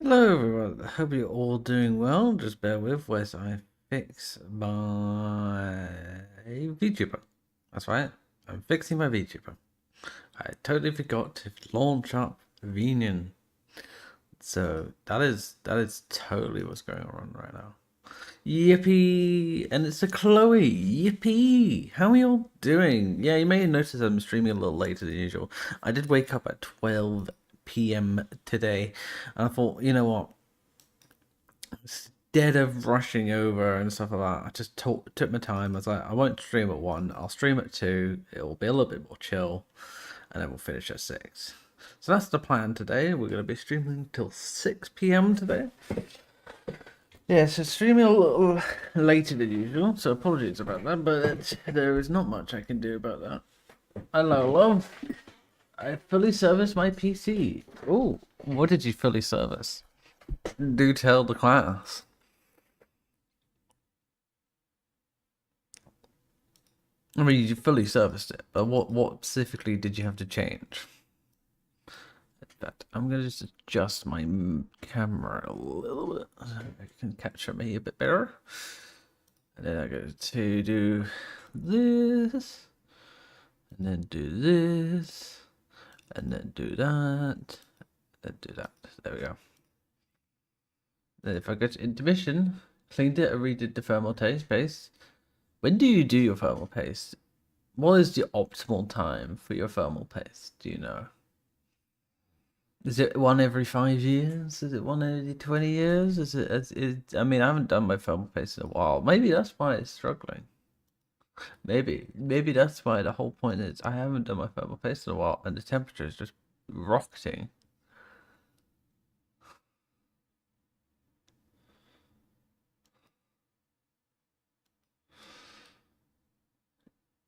Hello everyone, I hope you're all doing well. Just bear with whilst I fix my VTuber. That's right, I'm fixing my VTuber. I totally forgot to launch up Venian. So that is totally what's going on right now. Yippee! And it's a Chloe. Yippee! How are you all doing? Yeah, you may have noticed I'm streaming a little later than usual. I did wake up at 12 p.m. today, and I thought, you know what? Instead of rushing over and stuff like that, I just took my time. I was like, I won't stream at 1, I'll stream at 2. It will be a little bit more chill, and then we'll finish at 6. So that's the plan today. We're going to be streaming till 6 p.m. today. Yeah, so streaming a little later than usual, so apologies about that, but there is not much I can do about that. Hello, love. I fully serviced my PC. Oh, what did you fully service? Do tell the class. I mean, you fully serviced it, but what specifically did you have to change? That I'm gonna just adjust my camera a little bit so I can capture me a bit better. And then I go to do this, and then do this, and then do that, and do that. There we go. Then if I go to intermission, cleaned it and redid the thermal paste. When do you do your thermal paste? What is the optimal time for your thermal paste? Do you know? Is it one every 5 years? Is it one every 20 years? I mean, I haven't done my thermal paste in a while. Maybe that's why it's struggling. Maybe that's why the whole point is I haven't done my thermal paste in a while, and the temperature is just rocketing.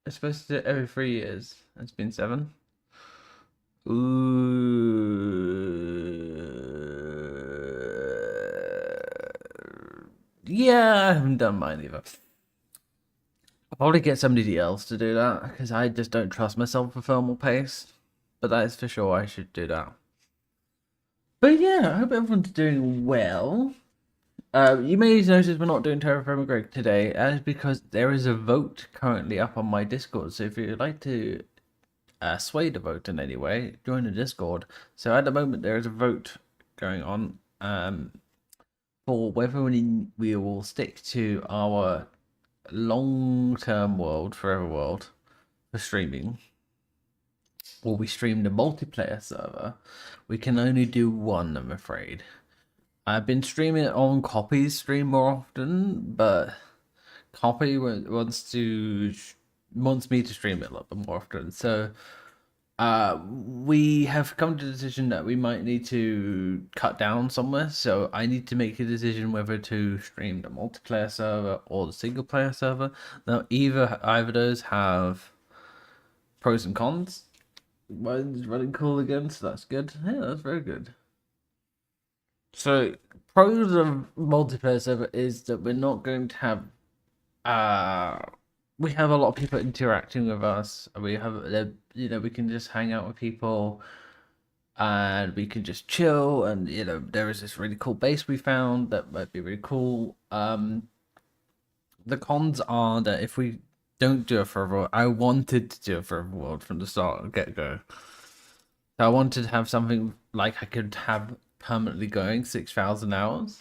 It's supposed to do it every 3 years. It's been 7. Yeah, I haven't done mine either. I'll probably get somebody else to do that because I just don't trust myself for thermal paste. But that is for sure. I should do that. But yeah, I hope everyone's doing well. You may notice we're not doing Terraforming Greg today, and it's because there is a vote currently up on my Discord. So if you'd like to sway the vote in any way, join the Discord. So at the moment, there is a vote going on for whether we will stick to our long-term world, forever world, for streaming, or we stream the multiplayer server. We can only do one, I'm afraid. I've been streaming it on Copy's stream more often, but Copy wants me to stream it a little bit more often. So we have come to the decision that we might need to cut down somewhere. So I need to make a decision whether to stream the multiplayer server or the single player server. Now either of those have pros and cons. Mine's running cool again, so that's good. Yeah, that's very good. So pros of multiplayer server is that we're not going to have we have a lot of people interacting with us. We have we can just hang out with people and we can just chill, and there is this really cool base we found that might be really cool. The cons are that if we don't do a forever world, I wanted to do a forever world from the start, get go. So I wanted to have something like I could have permanently going 6,000 hours.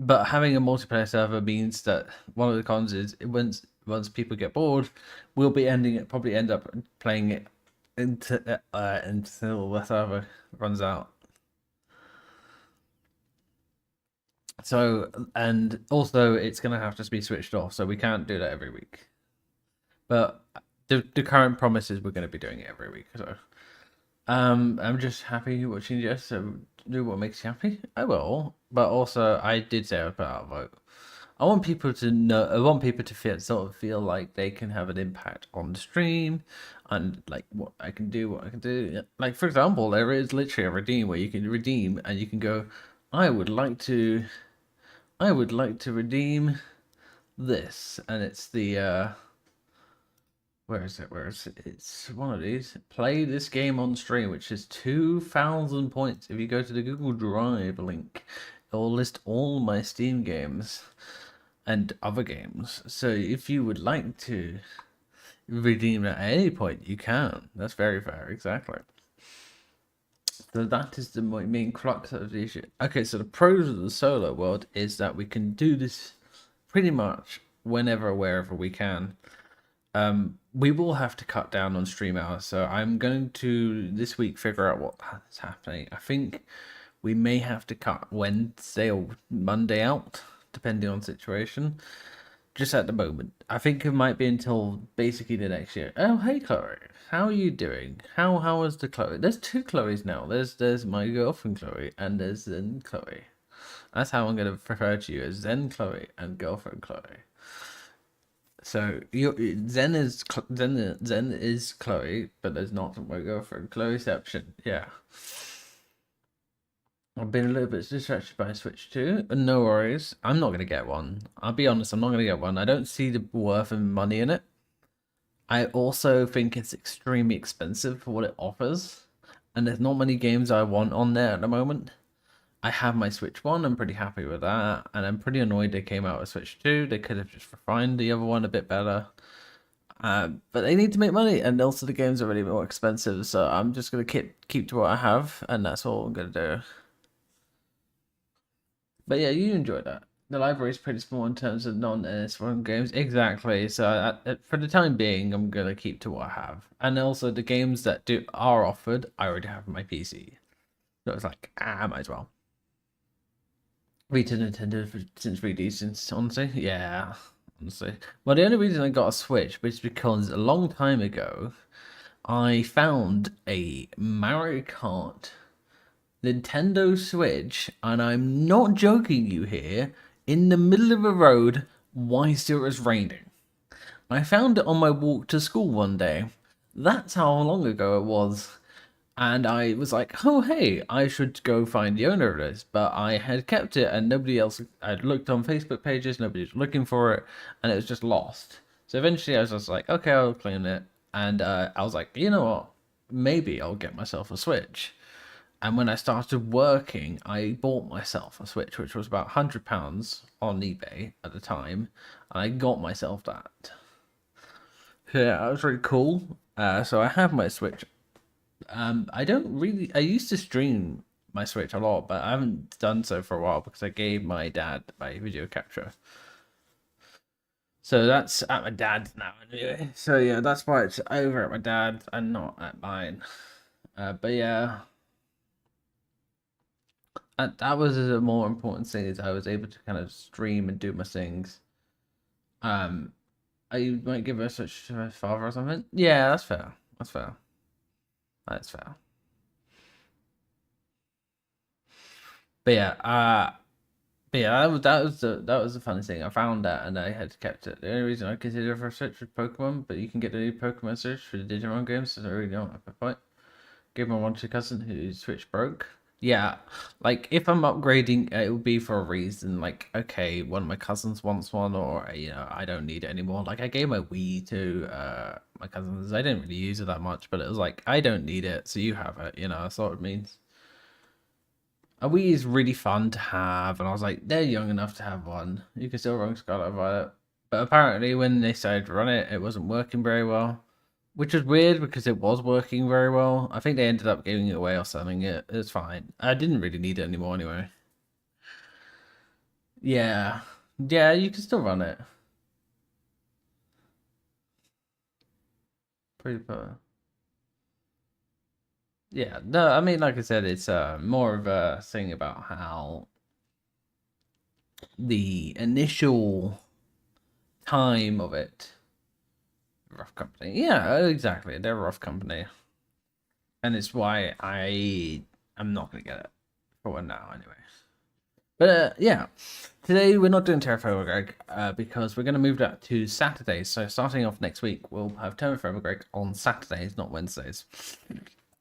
But having a multiplayer server means that one of the cons is once people get bored, we'll be probably end up playing it until the server runs out. So, and also it's gonna have to be switched off, so we can't do that every week. But the current promise is we're gonna be doing it every week. So, I'm just happy watching Jess. So do what makes you happy. I will, but also I did say I'd put out a vote. I want people to know. I want people to feel like they can have an impact on the stream, and like what I can do, what I can do. Like for example, there is literally a redeem where you can redeem, and you can go. I would like to. I would like to redeem this, and it's the Where is it? Where is it? It's one of these. Play this game on stream, which is 2,000 points. If you go to the Google Drive link, it'll list all my Steam games and other games. So if you would like to redeem at any point, you can. That's very fair, exactly. So that is the main crux of the issue. Okay, so the pros of the solo world is that we can do this pretty much whenever, wherever we can. We will have to cut down on stream hours, so I'm going to this week figure out what is happening. I think we may have to cut Wednesday or Monday out, depending on situation. Just at the moment, I think it might be until basically the next year. Oh, hey Chloe, how are you doing? How is the Chloe? There's two Chloes now. There's my girlfriend Chloe and there's Zen Chloe. That's how I'm gonna refer to you, as Zen Chloe and girlfriend Chloe. So Zen is Chloe, but there's not my girlfriend Chloeception. Yeah. I've been a little bit distracted by Switch 2. No worries. I'm not going to get one. I'll be honest, I'm not going to get one. I don't see the worth of money in it. I also think it's extremely expensive for what it offers. And there's not many games I want on there at the moment. I have my Switch 1. I'm pretty happy with that. And I'm pretty annoyed they came out with Switch 2. They could have just refined the other one a bit better. But they need to make money. And also the games are really more expensive. So I'm just going to keep to what I have. And that's all I'm going to do. But yeah, you enjoy that. The library is pretty small in terms of non-NS1 games. Exactly. So for the time being, I'm gonna keep to what I have. And also the games that are offered, I already have on my PC. So it's like, I might as well. Vita Nintendo since 3D, since honestly, yeah, honestly. Well, the only reason I got a Switch was because a long time ago, I found a Mario Kart Nintendo Switch, and I'm not joking you here, in the middle of a road whilst it was raining. I found it on my walk to school one day. That's how long ago it was. And I was like, oh hey, I should go find the owner of this. But I had kept it and nobody else, I'd looked on Facebook pages, nobody was looking for it, and it was just lost. So eventually I was just like, okay, I'll claim it. And I was like, you know what, maybe I'll get myself a Switch. And when I started working, I bought myself a Switch, which was about £100 on eBay at the time. And I got myself that. So yeah, that was really cool. So I have my Switch. I used to stream my Switch a lot, but I haven't done so for a while because I gave my dad my video capture. So that's at my dad's now anyway. So yeah, that's why it's over at my dad's and not at mine. But yeah. That was a more important thing, is I was able to kind of stream and do my things. I might give her a Switch to my father or something. Yeah, that's fair. That's fair. That's fair. But yeah, that was the funniest thing. I found that and I had kept it. The only reason I considered it for a Switch was Pokemon, but you can get a new Pokemon Switch for the Digimon games, so I really don't have a point. Gave my one to cousin whose Switch broke. Yeah, like if I'm upgrading, it will be for a reason. Like, okay, one of my cousins wants one, or I don't need it anymore. Like, I gave my Wii to my cousins. I didn't really use it that much, but it was like, I don't need it, so you have it. That's what it means. A Wii is really fun to have, and I was like, they're young enough to have one. You can still run Scarlet Violet, but apparently when they started to run it, it wasn't working very well. Which is weird because it was working very well. I think they ended up giving it away or selling it. It's fine. I didn't really need it anymore anyway. Yeah. Yeah, you can still run it. Pretty poor. Yeah, no, I mean, like I said, it's more of a thing about how the initial time of it. Rough company. Yeah, exactly. They're a rough company. And it's why I'm not going to get it for one now anyway. But yeah, today we're not doing Terraform Greg because we're going to move that to Saturdays. So starting off next week, we'll have Terraform Greg on Saturdays, not Wednesdays.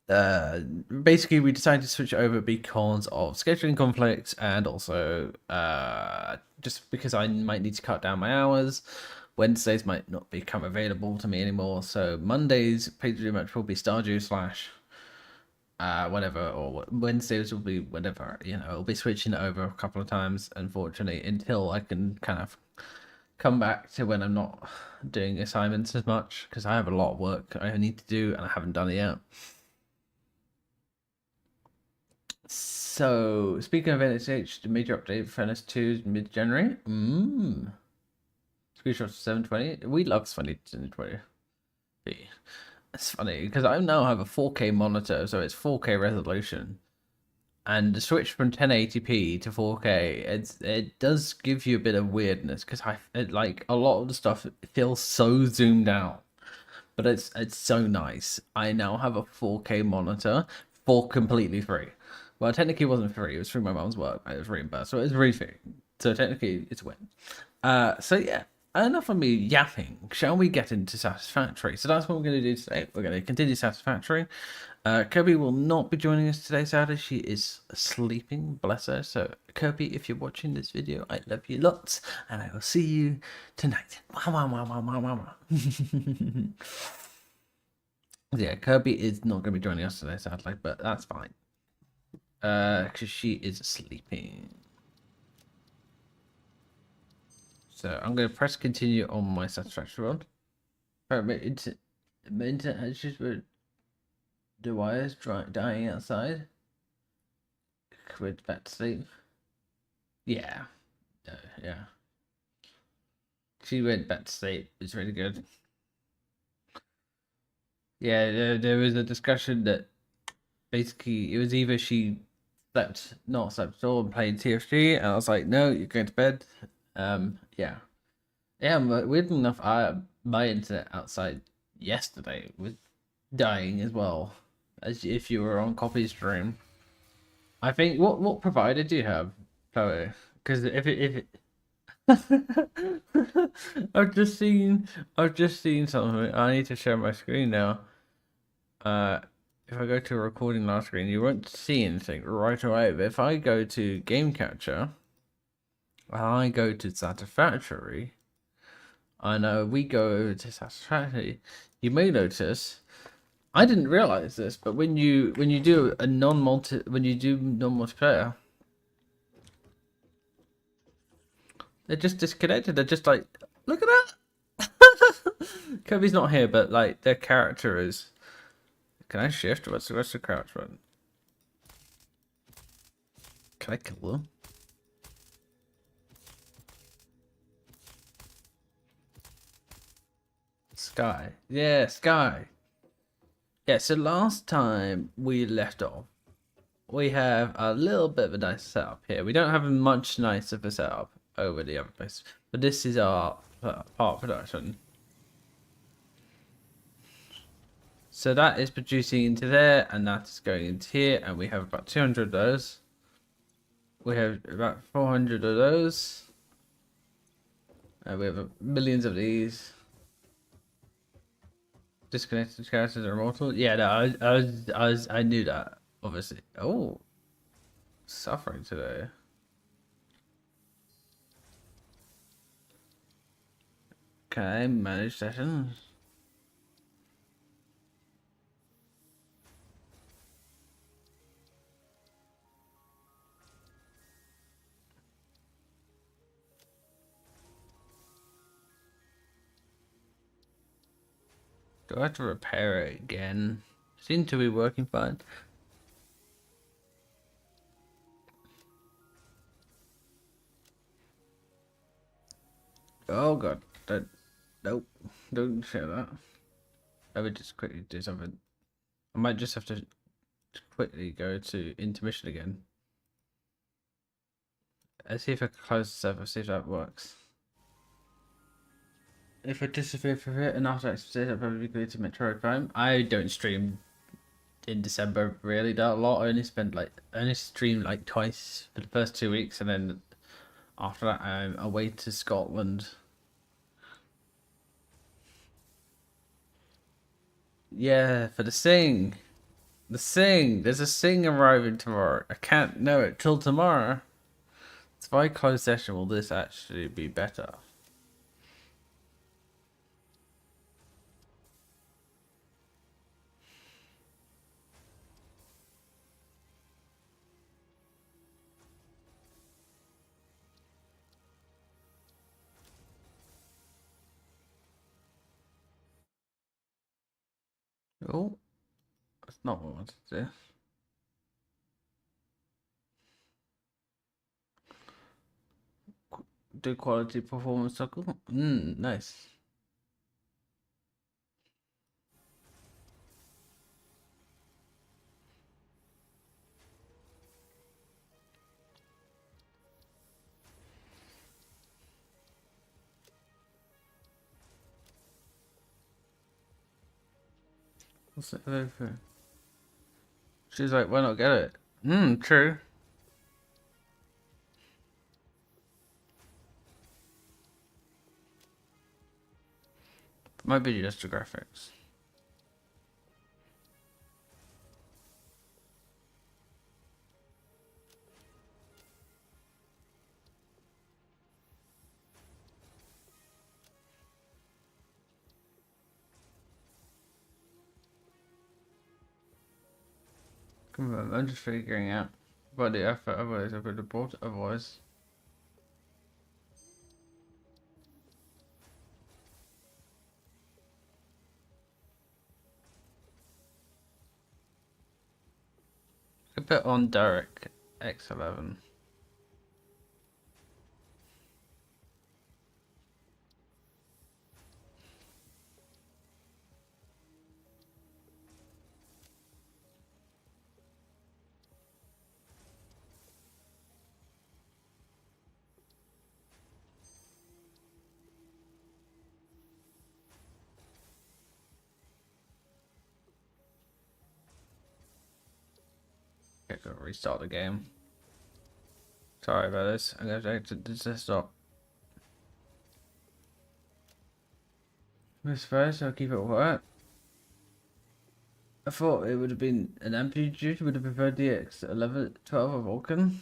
Basically, we decided to switch over because of scheduling conflicts and also just because I might need to cut down my hours. Wednesdays might not become available to me anymore. So Mondays pretty much will be Stardew slash whatever, or Wednesdays will be whatever. I'll be switching it over a couple of times, unfortunately, until I can kind of come back to when I'm not doing assignments as much, because I have a lot of work I need to do and I haven't done it yet. So, speaking of NSH, the major update for NS2 is mid-January. Screenshots 720. We love 720. It's funny because I now have a 4K monitor, so it's 4K resolution. And the switch from 1080p to 4K, it does give you a bit of weirdness because like a lot of the stuff feels so zoomed out, but it's so nice. I now have a 4K monitor for completely free. Well, technically it wasn't free; it was through my mom's work. It was reimbursed, so it was really free. So technically it's a win. So yeah, enough of me yapping. Shall we get into Satisfactory? So that's what we're going to do today. We're going to continue Satisfactory. Kirby will not be joining us today, sadly. She is sleeping, bless her. So, Kirby, if you're watching this video, I love you lots, and I will see you tonight. Yeah, Kirby is not going to be joining us today, sadly, but that's fine. Because she is sleeping. So, I'm going to press continue on my Satisfactory one. My internet has just been... The wires dying outside. Went back to sleep. Yeah. Yeah. She went back to sleep. It's really good. Yeah, there was a discussion that basically it was either she not slept at all and played TFG, and I was like, no, you're going to bed. Yeah. Yeah, but weird enough, my internet outside yesterday was dying as well. As if you were on copy stream. I think what provider do you have, Chloe? Because if it I've just seen something. I need to share my screen now. If I go to a recording last screen, you won't see anything right away. But if I go to Game Catcher, and I go to Satisfactory, I know we go over to Satisfactory, you may notice. I didn't realize this, but when you do non-multiplayer, they're just disconnected. They're just like, look at that. Kirby's not here, but like their character is. Can I shift? What's the crouch button? Can I kill them? Sky. Yeah, Sky. Yeah, so last time we left off, we have a little bit of a nice setup here. We don't have a much nicer of a setup over the other place, but this is our part production. So that is producing into there, and that is going into here, and we have about 200 of those. We have about 400 of those. And we have millions of these. Disconnected characters are immortal. Yeah, no, I knew that, obviously. Oh, suffering today. Okay, manage sessions. Do I have to repair it again? Seems to be working fine. Oh god, nope, don't share that. I would just quickly do something. I might just have to quickly go to intermission again. Let's see if I can close the server, see if that works. If I disappear for it and after I exit, I'll probably go to Metroid Prime. I don't stream in December really that a lot. I only stream like twice for the first 2 weeks, and then after that I'm away to Scotland. Yeah, for the Sing. The Sing. There's a Sing arriving tomorrow. I can't know it till tomorrow. So if I close session, will this actually be better? Oh, that's not what I wanted to do. Do quality performance toggle. Nice. What's it over? She's like, why not get it? True. Might be just the graphics. Come on, I'm just figuring out what the effort otherwise I would have bought it otherwise. A bit on Derek X11. Okay, gotta restart the game. Sorry about this. I'm gonna have to stop. This first, I'll keep it what? I thought it would have been an MPG, would have preferred DX 11, 12 or Vulcan.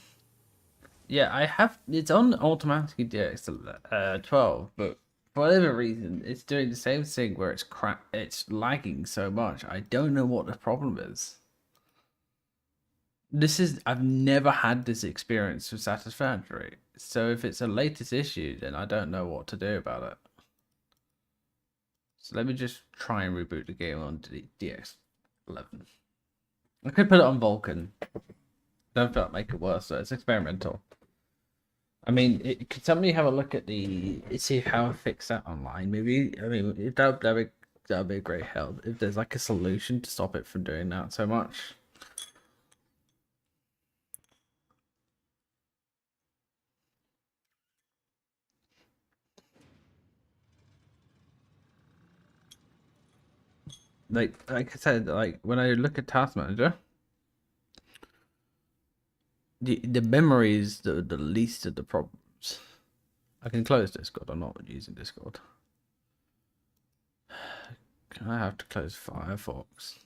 Yeah, I have. It's on automatically DX 12, but for whatever reason, it's doing the same thing where it's crap. It's lagging so much. I don't know what the problem is. I've never had this experience with Satisfactory. So if it's a latest issue, then I don't know what to do about it. So let me just try and reboot the game on DX11. I could put it on Vulcan. Don't feel like make it worse, so it's experimental. I mean, could somebody have a look at see how I fix that online? Maybe, I mean, that'd be a great help if there's like a solution to stop it from doing that so much. Like I said, like when I look at Task Manager, the memory is the least of the problems. I can close Discord. I'm not using Discord. Can I have to close Firefox?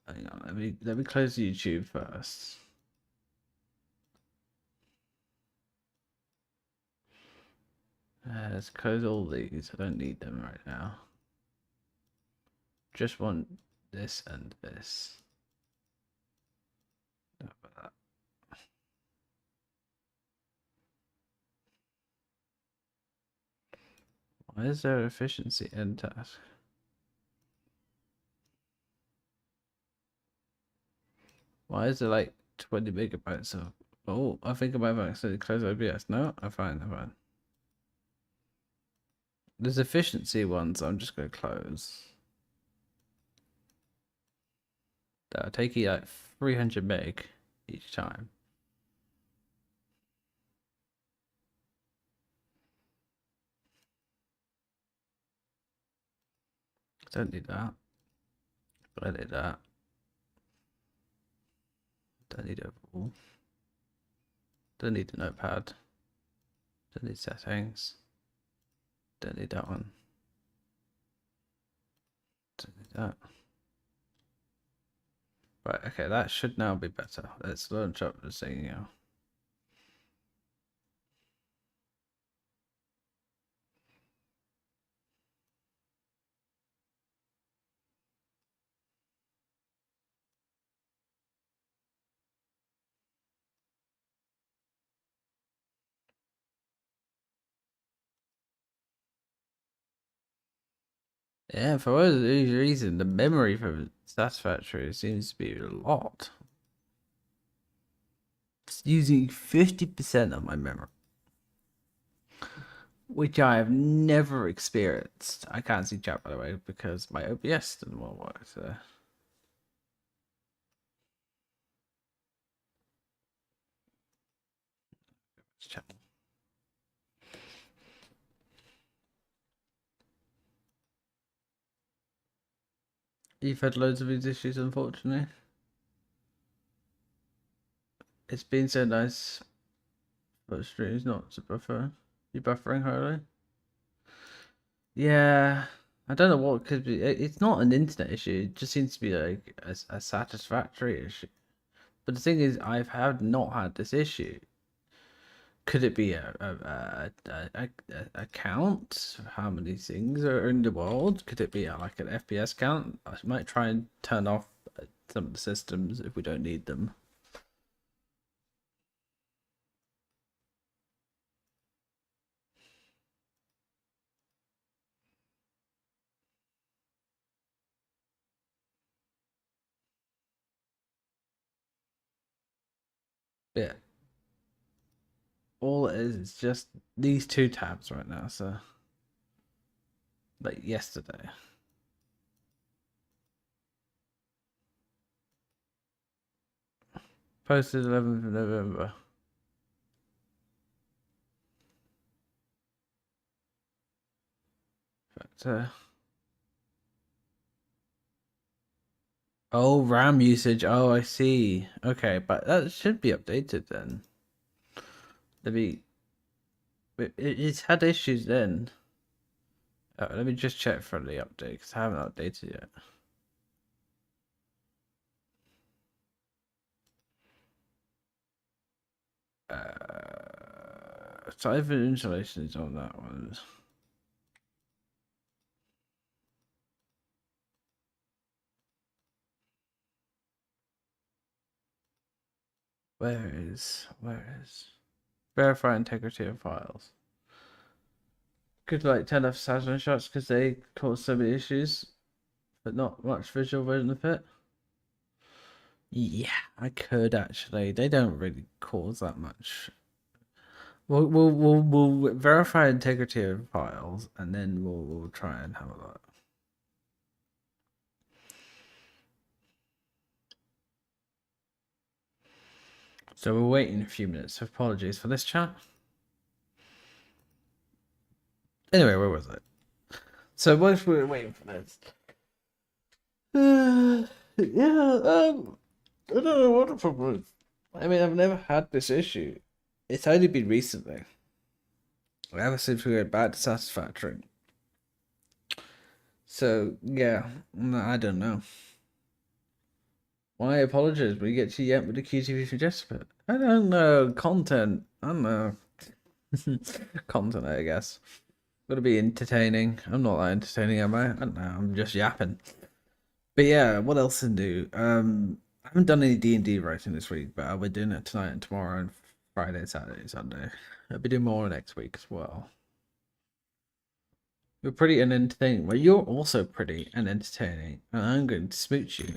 Hang on, let me close YouTube first. Let's close all these. I don't need them right now. Just want this and this. How about that? Why is there efficiency end task? Why is there like 20 megabytes of? Oh, I think I might have accidentally closed OBS. No, I'm fine. I'm fine. There's efficiency ones. I'm just gonna close. That'll take you like 300 meg each time. Don't need that. Don't need that. Don't need overall. Don't need the notepad. Don't need settings. Don't need that one. Don't need that. Right, okay, that should now be better. Let's launch up the thing now. Yeah, for whatever reason, the memory for Satisfactory seems to be a lot. It's using 50% of my memory, which I have never experienced. I can't see chat, by the way, because my OBS didn't want to work. So. Chat. You've had loads of these issues, unfortunately. It's been so nice, but stream's not to buffer. You buffering, Harley? Yeah, I don't know what could be. It's not an internet issue. It just seems to be like a satisfactory issue. But the thing is, I've had not had this issue. Could it be a count? How many things are in the world? Could it be like an FPS count? I might try and turn off some of the systems if we don't need them. Yeah, all it is just these two tabs right now. So, like yesterday. Posted 11th of November. But, oh, RAM usage. Oh, I see. Okay, but that should be updated then. Let me. It's had issues then. Let me just check for the update because I haven't updated yet. Siphon installation is on that one. Where is verify integrity of files? Could like turn off Saturn shots because they cause so many issues, but not much visual benefit. Yeah, I could actually. They don't really cause that much. We'll verify integrity of files and then we'll try and have a look. So we're waiting a few minutes. Apologies for this chat. Anyway, where was it? So whilst we were waiting for this, I don't know what the problem is. I mean, I've never had this issue. It's only been recently. Ever since we went back to Satisfactory. So yeah, I don't know. Why apologize? We get to yet with the QTV suggestion. I don't know. Content. I don't know. Content, I guess. Gotta be entertaining. I'm not that entertaining, am I? I don't know. I'm just yapping. But yeah, what else to do? I haven't done any D&D writing this week, but I'll be doing it tonight and tomorrow and Friday, Saturday, Sunday. I'll be doing more next week as well. You're pretty and entertaining. Well, you're also pretty and entertaining, and I'm going to smooch you.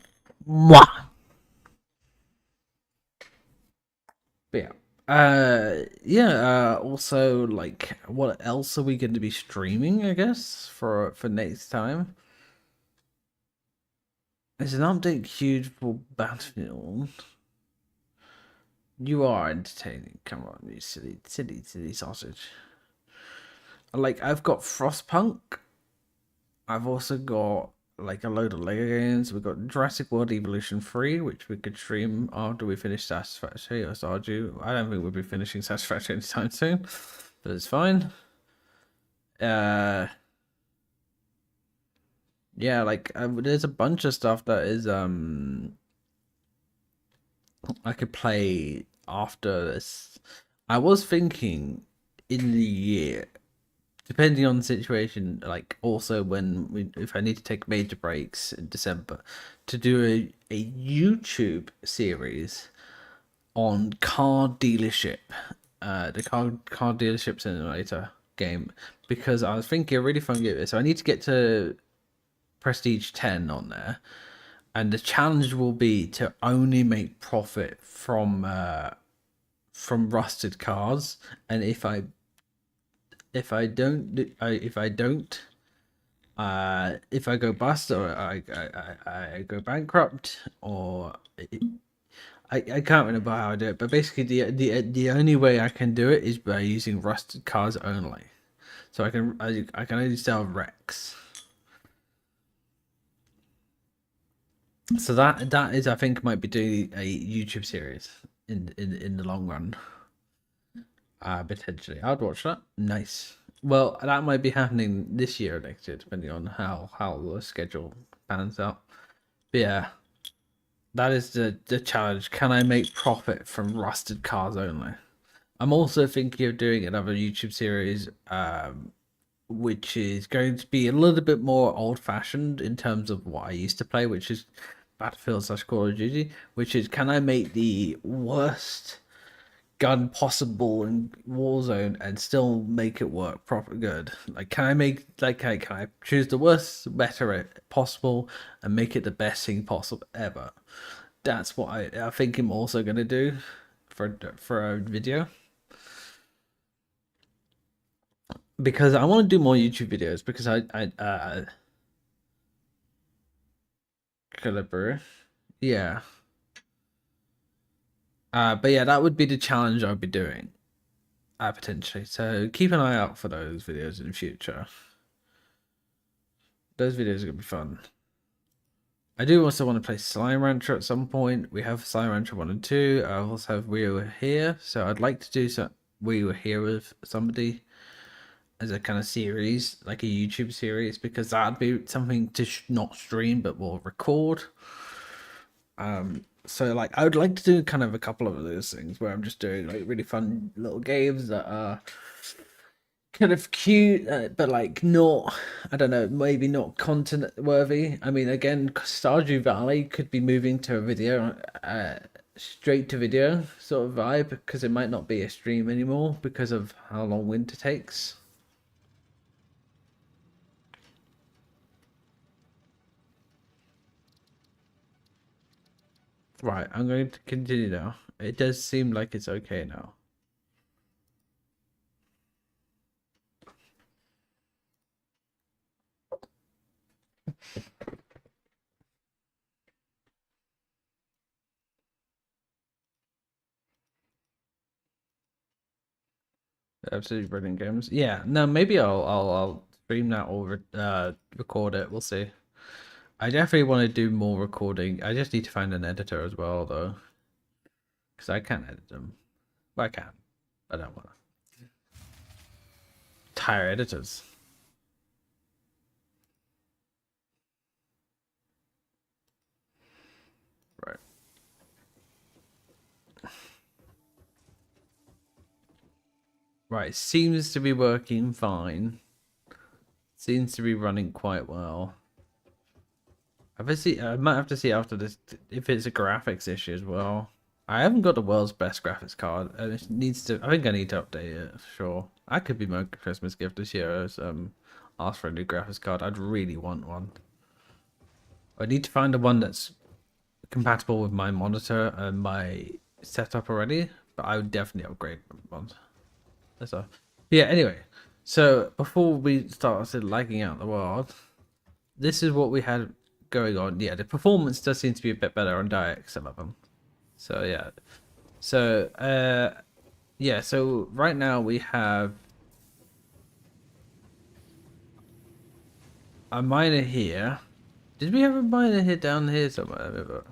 Mwah! But yeah. Also, like, what else are we going to be streaming? I guess for next time. There's an update queued for Battlefield. You are entertaining. Come on, you silly sausage. Like, I've got Frostpunk. I've also got like a load of Lego games. We've got Jurassic World Evolution 3, which we could stream after we finish Satisfactory or Stardew. I don't think we'll be finishing Satisfactory anytime soon, but it's fine. Yeah, like there's a bunch of stuff that is I could play after this. I was thinking in the year, depending on the situation, like also if I need to take major breaks in December, to do a YouTube series on car dealership, the car dealership simulator game, because I was thinking a really fun game. So I need to get to Prestige 10 on there, and the challenge will be to only make profit from rusted cars. And if I go bust, or I go bankrupt, or I can't remember how I do it, but basically the only way I can do it is by using rusted cars only. So I can only sell wrecks. So that is, I think, might be doing a YouTube series in the long run. Potentially, I'd watch that. Nice. Well, that might be happening this year or next year, depending on how the schedule pans out. But yeah, that is the challenge. Can I make profit from rusted cars only? I'm also thinking of doing another YouTube series, which is going to be a little bit more old-fashioned in terms of what I used to play, which is Battlefield/Call of Duty. Which is, can I make the worst gun possible in Warzone and still make it work proper good? Like, can I make can I choose the worst better possible and make it the best thing possible ever? That's what I think I'm also gonna do for a video, because I want to do more YouTube videos, because I Caliber, yeah. But yeah, that would be the challenge I'd be doing, potentially. So keep an eye out for those videos in the future. Those videos are gonna be fun. I do also want to play Slime Rancher at some point. We have Slime Rancher 1 and 2. I also have We Were Here, so I'd like to do some We Were Here with somebody as a kind of series, like a YouTube series, because that'd be something to not stream but will record. So like I would like to do kind of a couple of those things where I'm just doing like really fun little games that are kind of cute, but like not, I don't know, maybe not content worthy. I mean, again, Stardew Valley could be moving to a video, straight to video sort of vibe, because it might not be a stream anymore because of how long winter takes. Right, I'm going to continue now. It does seem like it's okay now. Absolutely brilliant games. Yeah, no, maybe I'll stream that or record it. We'll see. I definitely want to do more recording. I just need to find an editor as well, though, because I can't edit them. Well, I can, but I don't want to. Tire editors. Right. Right. Seems to be working fine. Seems to be running quite well. I might have to see after this if it's a graphics issue as well. I haven't got the world's best graphics card, and it needs to. I think I need to update it. Sure, that could be my Christmas gift this year. Is ask for a new graphics card. I'd really want one. I need to find the one that's compatible with my monitor and my setup already. But I would definitely upgrade ones. That's all. Yeah. Anyway, so before we started lagging out the world, this is what we had going on. Yeah, the performance does seem to be a bit better on DirectX, some of them. So yeah. So yeah, so right now we have a miner here. Did we have a miner here down here somewhere?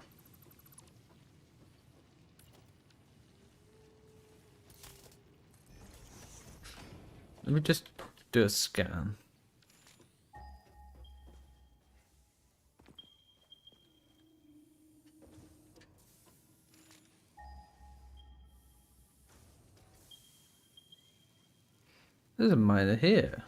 Let me just do a scan. There's a miner here.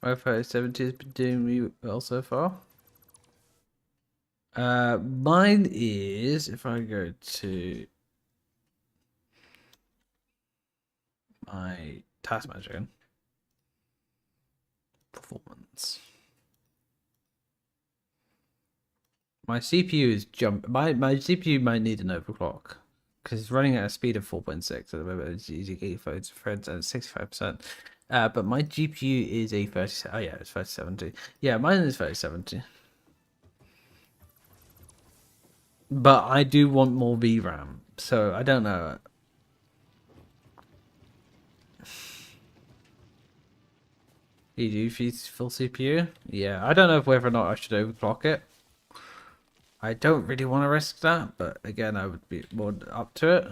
My 3070 has been doing me well so far. Mine is, if I go to my task manager again, performance. My CPU is my CPU might need an overclock because it's running at a speed of 4.6 at the moment. It's using 85 threads and 65%. But my GPU is a 30. Oh yeah, it's 3070. Yeah, mine is 3070. But I do want more VRAM, so I don't know. You do use full CPU? Yeah, I don't know whether or not I should overclock it. I don't really want to risk that, but again, I would be more up to it.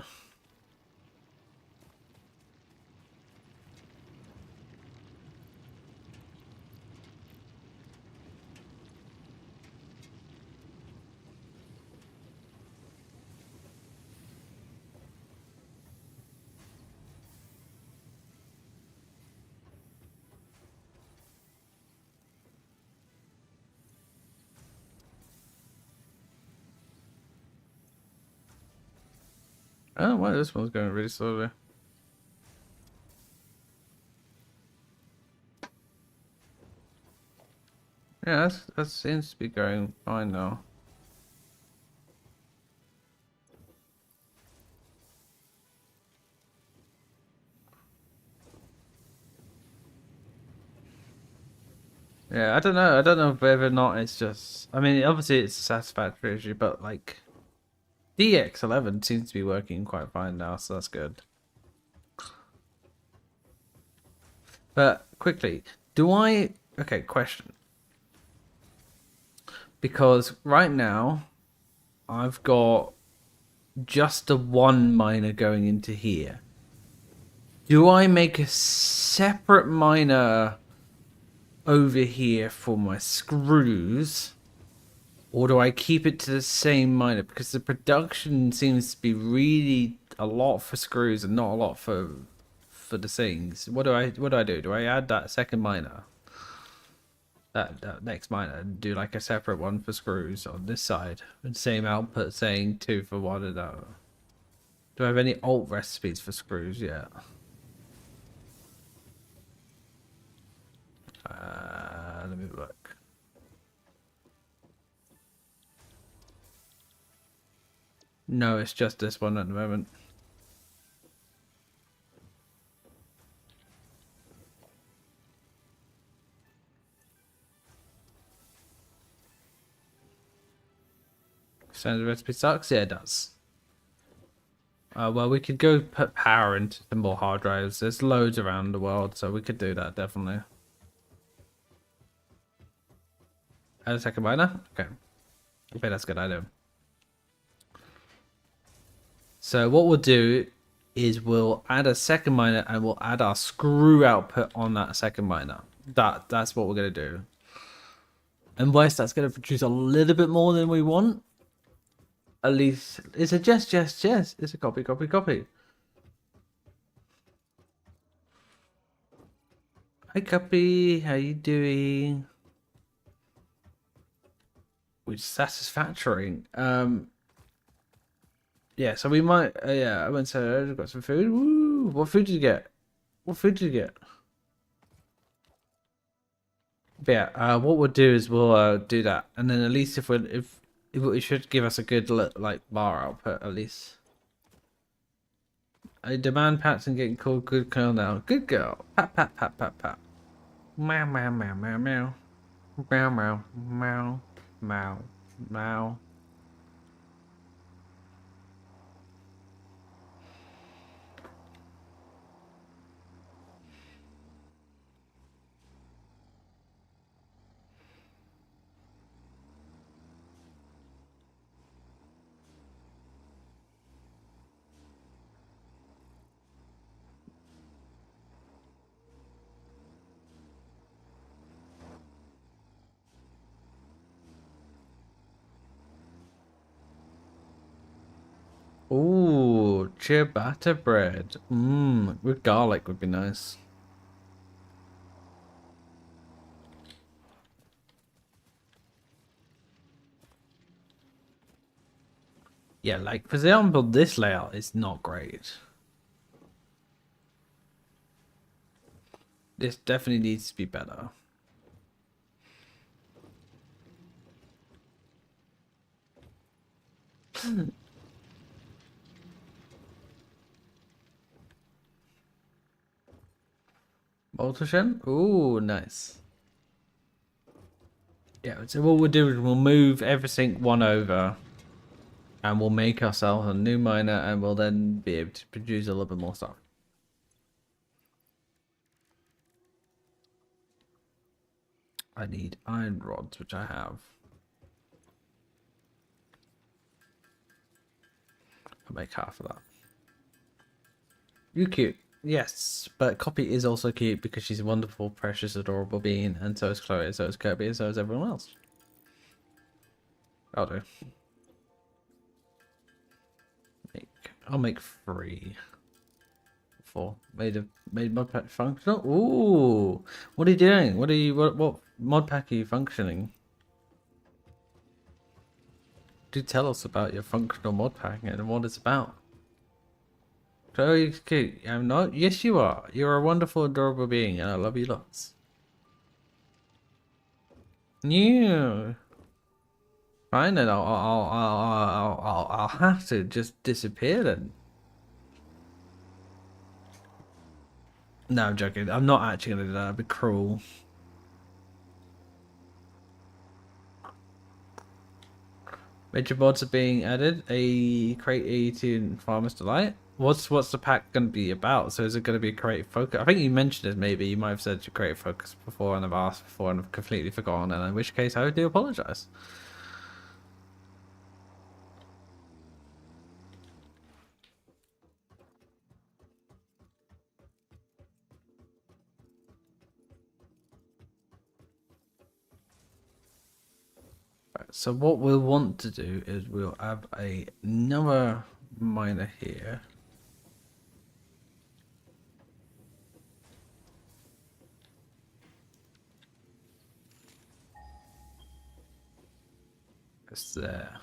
Oh, wow, this one's going really slowly. Yeah, that seems to be going fine now. Yeah, I don't know. I don't know whether or not it's just. I mean, obviously it's a Satisfactory issue, but like DX11 seems to be working quite fine now, so that's good. But quickly, do I? Okay, question. Because right now I've got just the one miner going into here. Do I make a separate miner over here for my screws? Or do I keep it to the same miner? Because the production seems to be really a lot for screws and not a lot for the things. What do I do? Do I add that second miner? That next miner and do like a separate one for screws on this side and same output saying 2 for 1 and that. Do I have any alt recipes for screws yet? Let me look. No, it's just this one at the moment. Standard recipe sucks? Yeah, it does. Well, we could go put power into some more hard drives. There's loads around the world, so we could do that, definitely. Add a second miner? Okay. Okay, that's a good idea. So what we'll do is we'll add a second miner and we'll add our screw output on that second miner. That's what we're going to do. Unless that's going to produce a little bit more than we want. At least it's a yes. It's a copy. Hi, copy. How you doing? With Satisfactory. Yeah, so we might. Yeah, I went to. Got some food. Woo! What food did you get? What food did you get? But yeah, what we'll do is we'll do that, and then at least if it should give us a good like bar output at least. I demand pats and getting called good girl now. Good girl. Pat. Meow meow meow meow meow. Meow meow meow meow meow. Ooh, ciabatta bread. Mmm, with garlic would be nice. Yeah, like for example, this layout is not great. This definitely needs to be better. Multition? Ooh, nice. Yeah, so what we'll do is we'll move everything one over and we'll make ourselves a new miner and we'll then be able to produce a little bit more stuff. I need iron rods, which I have. I'll make half of that. You cute. Yes, but Copy is also cute because she's a wonderful, precious, adorable being, and so is Chloe, so is Kirby, and so is everyone else. I'll do. I'll make 3. 4. Made mod pack functional. Ooh, what are you doing? What mod pack are you functioning? Do tell us about your functional mod pack and what it's about. Chloe's cute. I'm not. Yes, you are. You're a wonderful, adorable being, and I love you lots. Yeah. Fine, then I'll have to just disappear then. No, I'm joking. I'm not actually gonna do that. That'd be cruel. Major mods are being added. A create 18 Farmer's Delight. What's the pack gonna be about? So is it gonna be a creative focus? I think you mentioned it. Maybe you might have said you creative focus before, and I've asked before, and I've completely forgotten. And in which case, I do apologize. Right, so what we'll want to do is we'll have another miner here. It's there.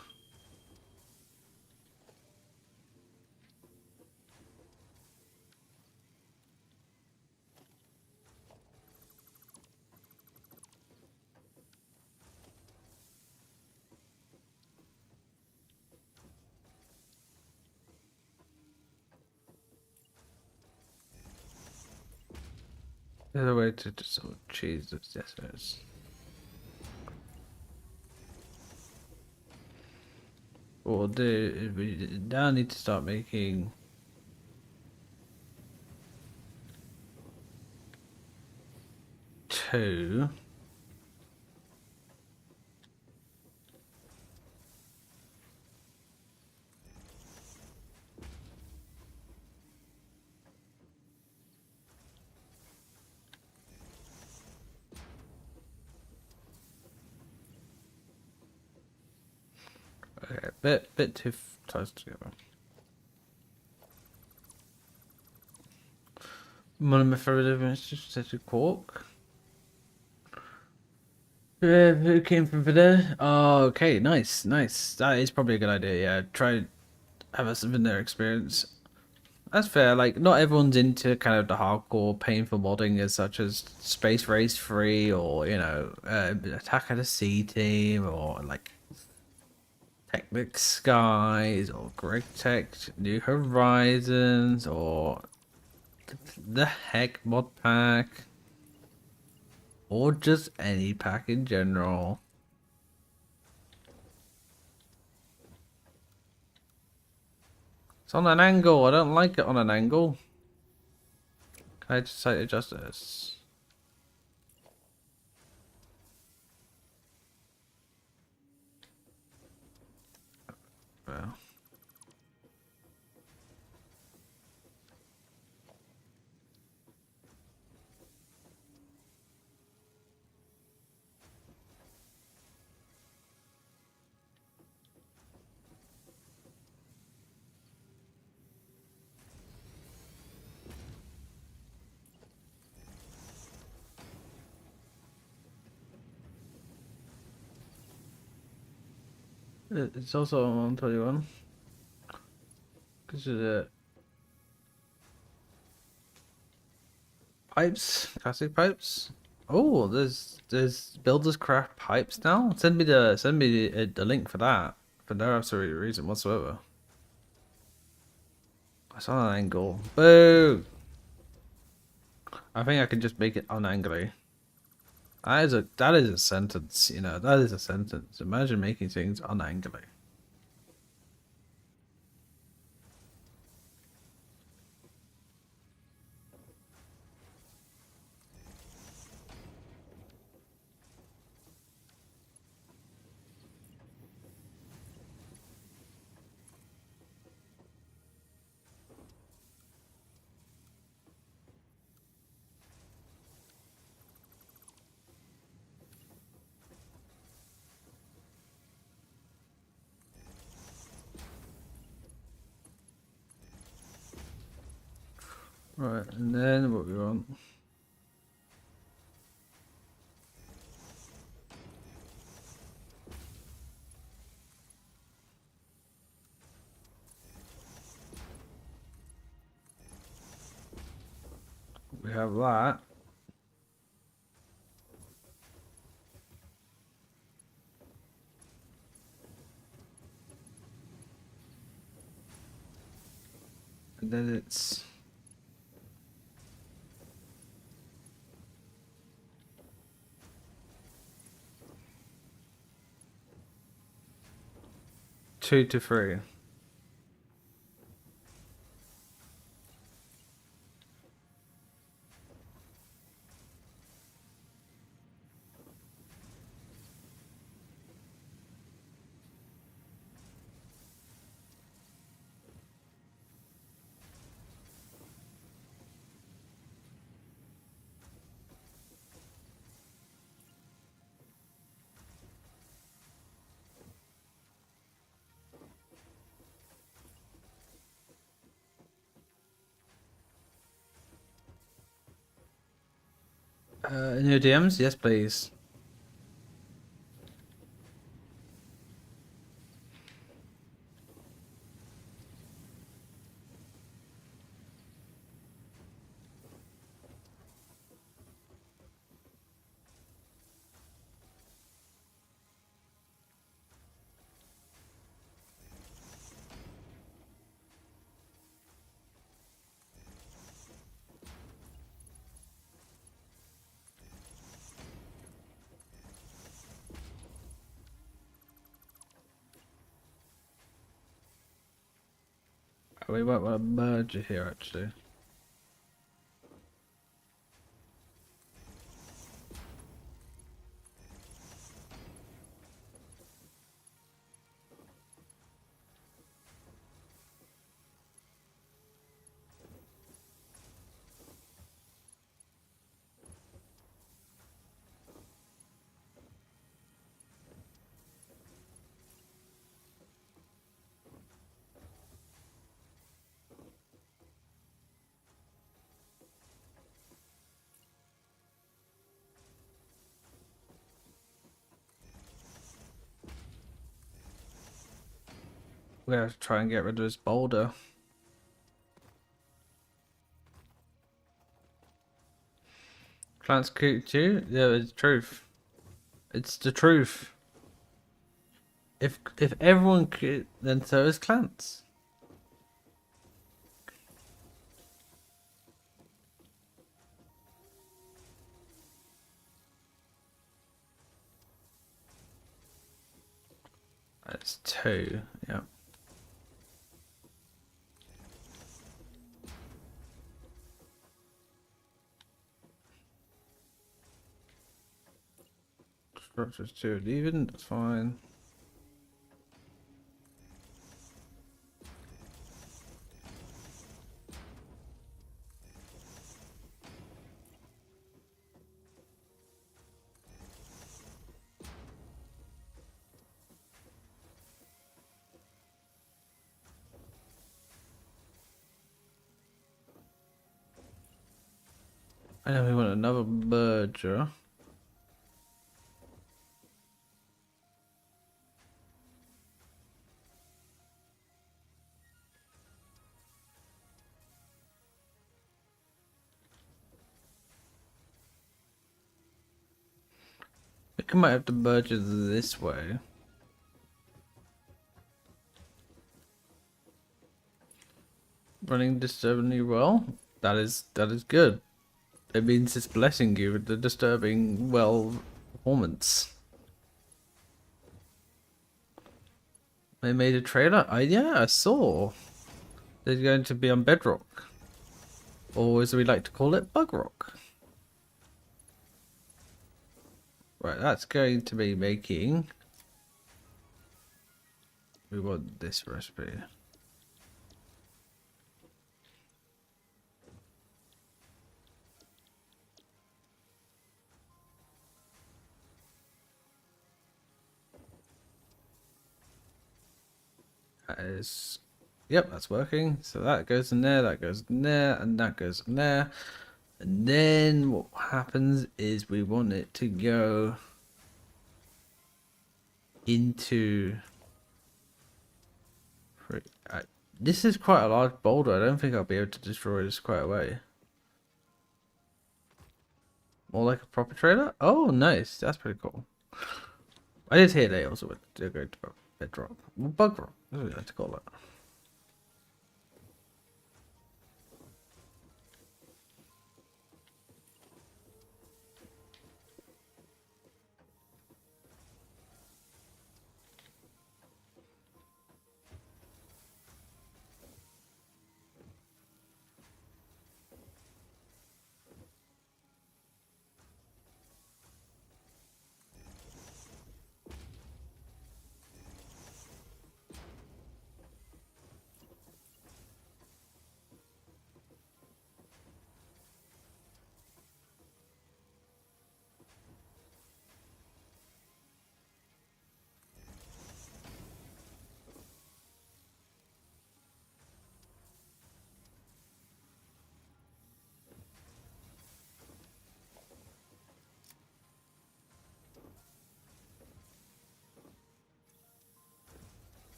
There's a way to just sort of choose the deserts. What we'll do is we now need to start making 2. Okay, bit too close together. Monomethylidine cork. Who came from there? Oh, okay, nice. That is probably a good idea. Yeah, try have a vanilla experience. That's fair. Like, not everyone's into kind of the hardcore, painful modding as such as Space Race 3 or Attack of the Sea Team or like Technic Skies or Greg Tech New Horizons or the Heck mod pack or just any pack in general. It's on an angle. I don't like it on an angle. Can I just say adjust this? Well. It's also on 121. Because of the pipes, classic pipes. Oh, there's builders craft pipes now. Send me the link for that for no absolute reason whatsoever. I saw an angle. Boo! I think I can just make it unangly. That is a sentence, you know. That is a sentence. Imagine making things unangly. Right, and then what we want. We have that. And then it's 2 to 3. In your DMs, yes, please. We might want to merge it here, actually. We have to try and get rid of this boulder. Plants cook too? Yeah, it's the truth. It's the truth. If everyone could, then so is Clance. That's 2. Yeah. Structures 2 even. That's fine. I know we want another merger. think I might have to merge it this way. Running disturbingly well. That is good. It means it's blessing you with the disturbing well performance. They made a trailer. Yeah, I saw. They're going to be on Bedrock, or as we like to call it, Bug Rock. Right, that's going to be making. We want this recipe. That is, yep, that's working. So that goes in there, that goes in there, and that goes in there. And then what happens is we want it to go into. This is quite a large boulder. I don't think I'll be able to destroy this quite away. More like a proper trailer? Oh, nice. That's pretty cool. I did hear they also went to go to Bedrock. Well, Bug Rock, that's what we like to call it.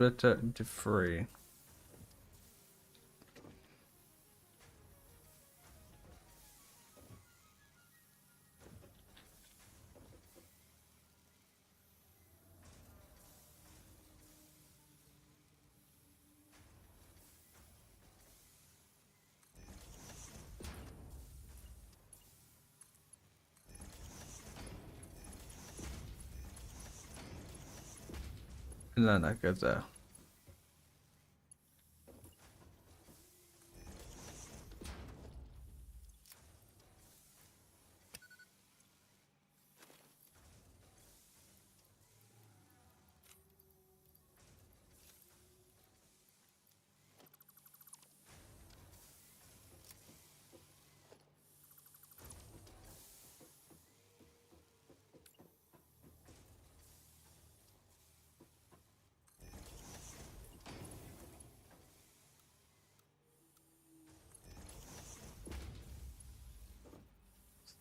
Split it into 3. And then that goes there.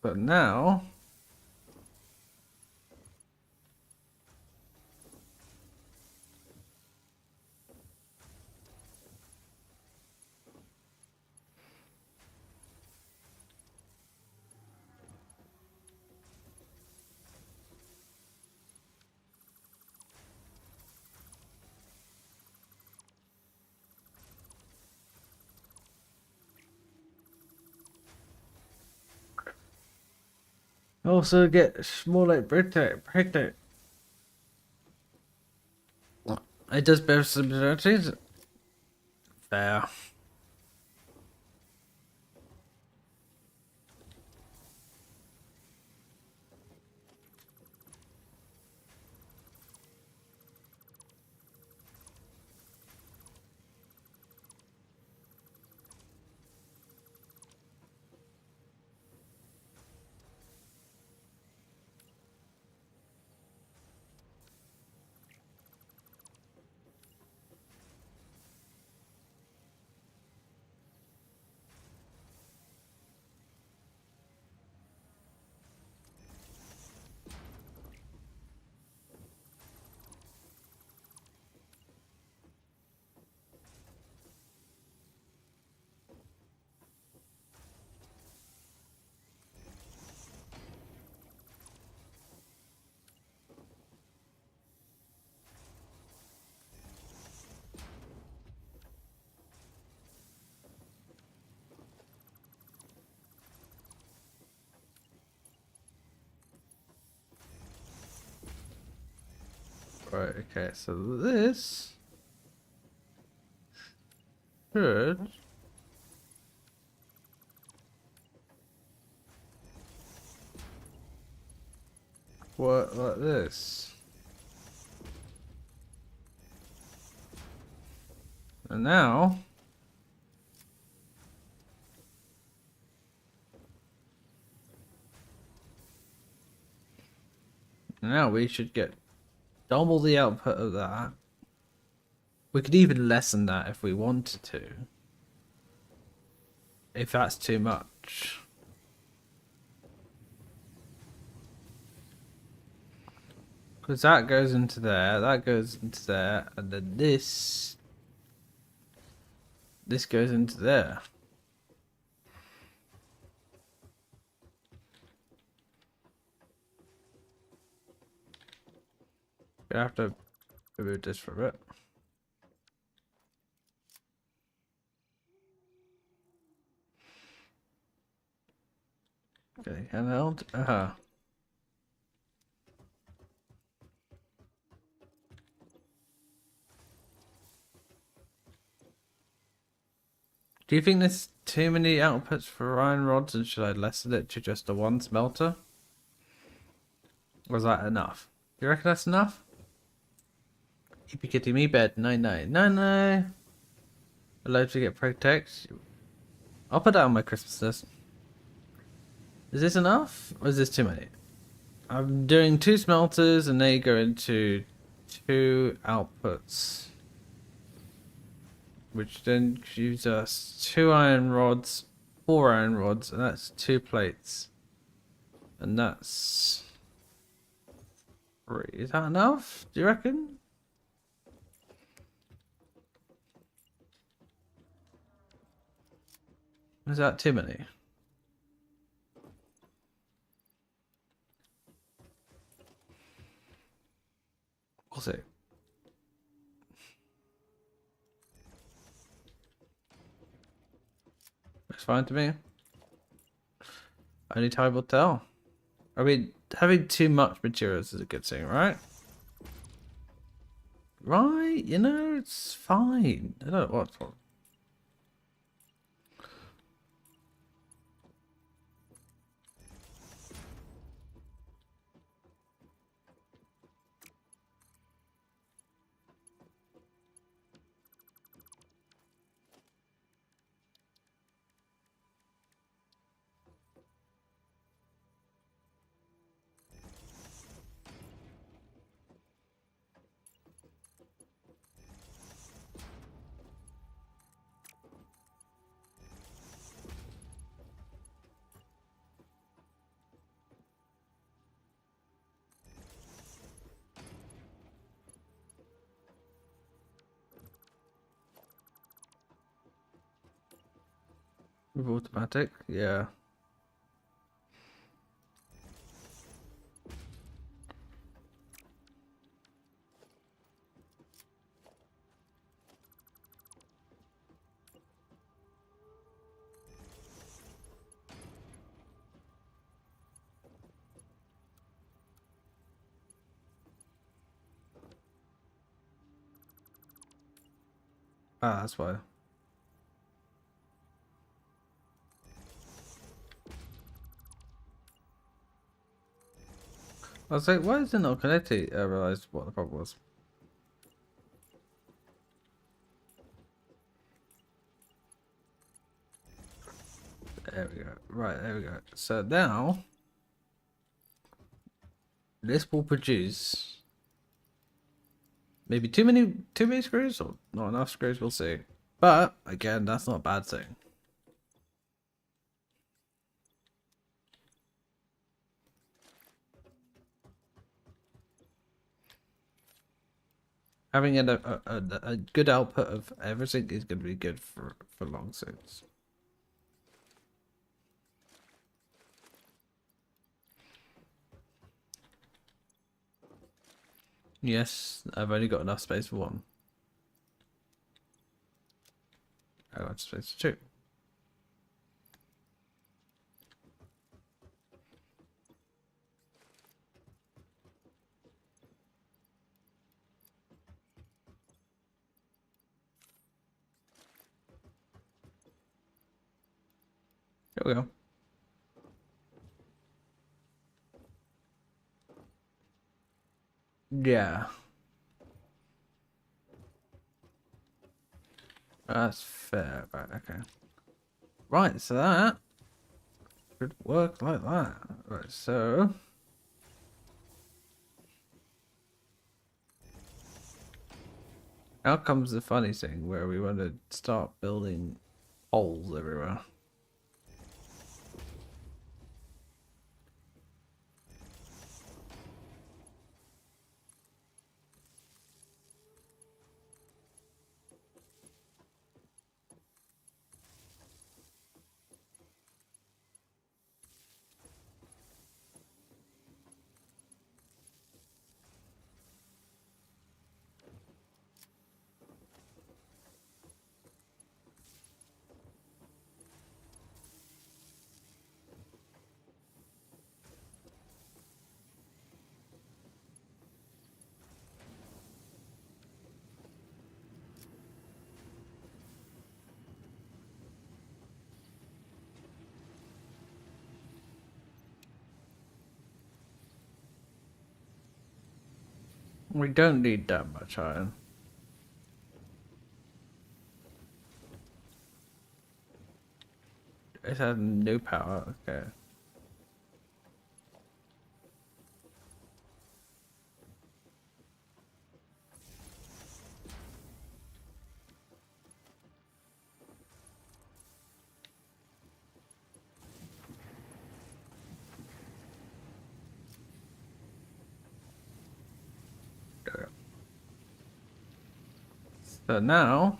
But now, also get more like break it. It does better similarities. Fair. Right, okay, so this should work like this. And now we should get double the output of that. We could even lessen that if we wanted to. If that's too much. Because that goes into there, that goes into there, and then this goes into there. Gonna have to remove this for a bit. Okay, handheld. Do you think there's too many outputs for iron rods, and should I lessen it to just the one smelter? Was that enough? Do you reckon that's enough? Keep you getting me bed. 9999. Allowed to get protect. I'll put that on my Christmas list. Is this enough? Or is this too many? I'm doing 2 smelters and they go into 2 outputs. Which then gives us 2 iron rods, 4 iron rods, and that's 2 plates. And that's 3. Is that enough? Do you reckon? Is that too many? We'll see. It's fine to me. Only time will tell. I mean, having too much materials is a good thing, right? Right? You know, it's fine. I don't know what's wrong. With automatic, yeah. Ah, that's why. I was like, why is it not connected? I realized what the problem was. There we go. Right, there we go. So now, this will produce maybe too many screws or not enough screws. We'll see. But again, that's not a bad thing. Having a good output of everything is going to be good for long suits. Yes, I've only got enough space for 1. I got space for 2. Okay. Yeah. That's fair. Right, okay. Right, so that could work like that. Right, so now comes the funny thing where we want to start building holes everywhere. We don't need that much iron. It has no power. Okay. Okay. So now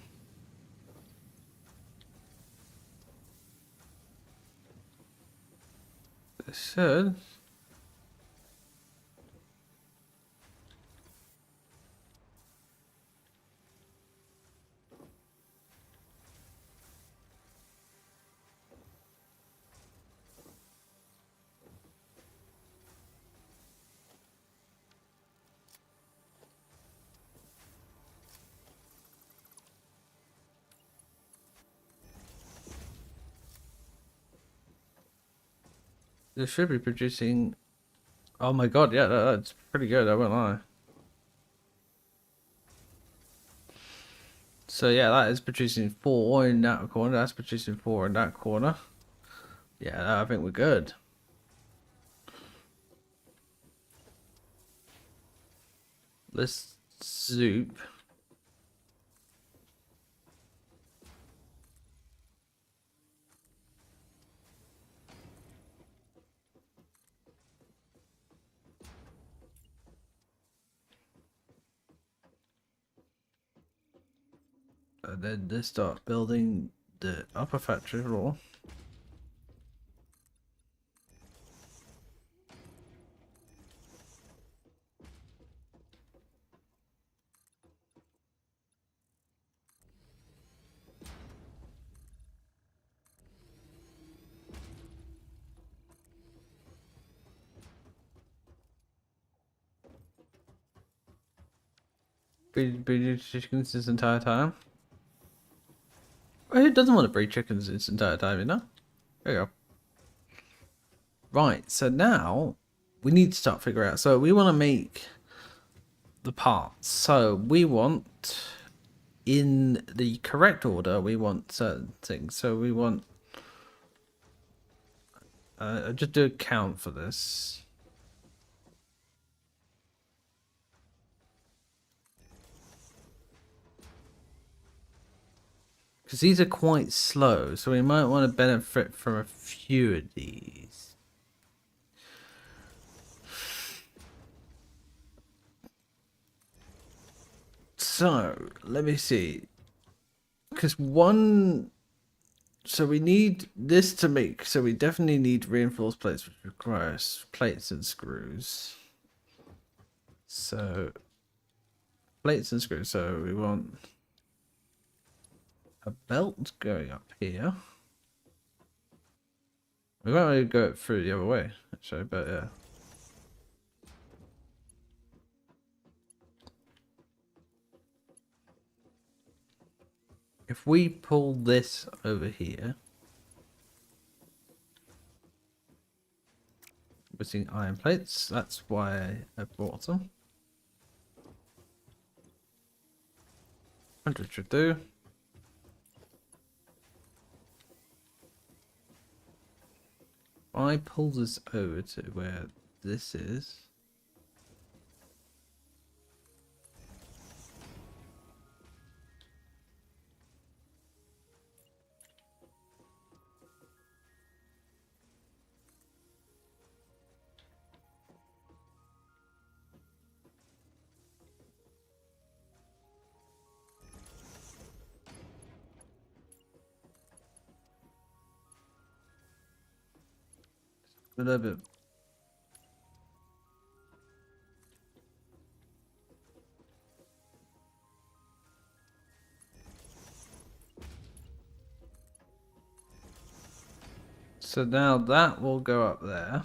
this should. This should be producing. Oh my god, yeah, that's pretty good. I won't lie. So yeah, that is producing 4 in that corner. That's producing 4 in that corner. Yeah, I think we're good. This soup. And then they start building the upper factory floor. Breed chickens this entire time. Who doesn't want to breed chickens this entire time, you know? There you go. Right, so now we need to start figuring out. So we want to make the parts. So we want, in the correct order, we want certain things. So we want, just do a count for this. Because these are quite slow, so we might want to benefit from a few of these. So, let me see. Because one... So we need this to make... So we definitely need reinforced plates, which requires plates and screws. So, plates and screws. So we want a belt going up here. We won't really go through the other way, actually, but yeah. If we pull this over here, using iron plates. That's why I bought them. 100 should do. I pull this over to where this is. A little bit. So now that will go up there.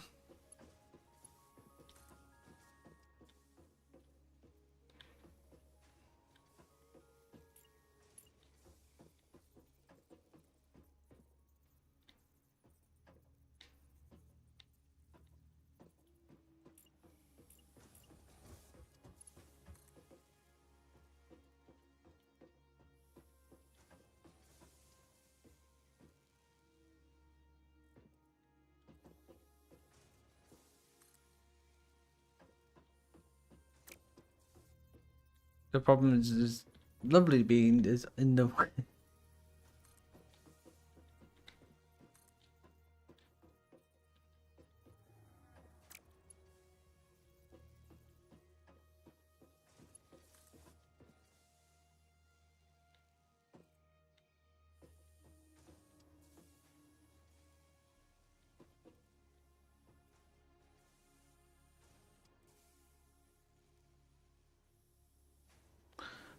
The problem is this lovely bean is in the way.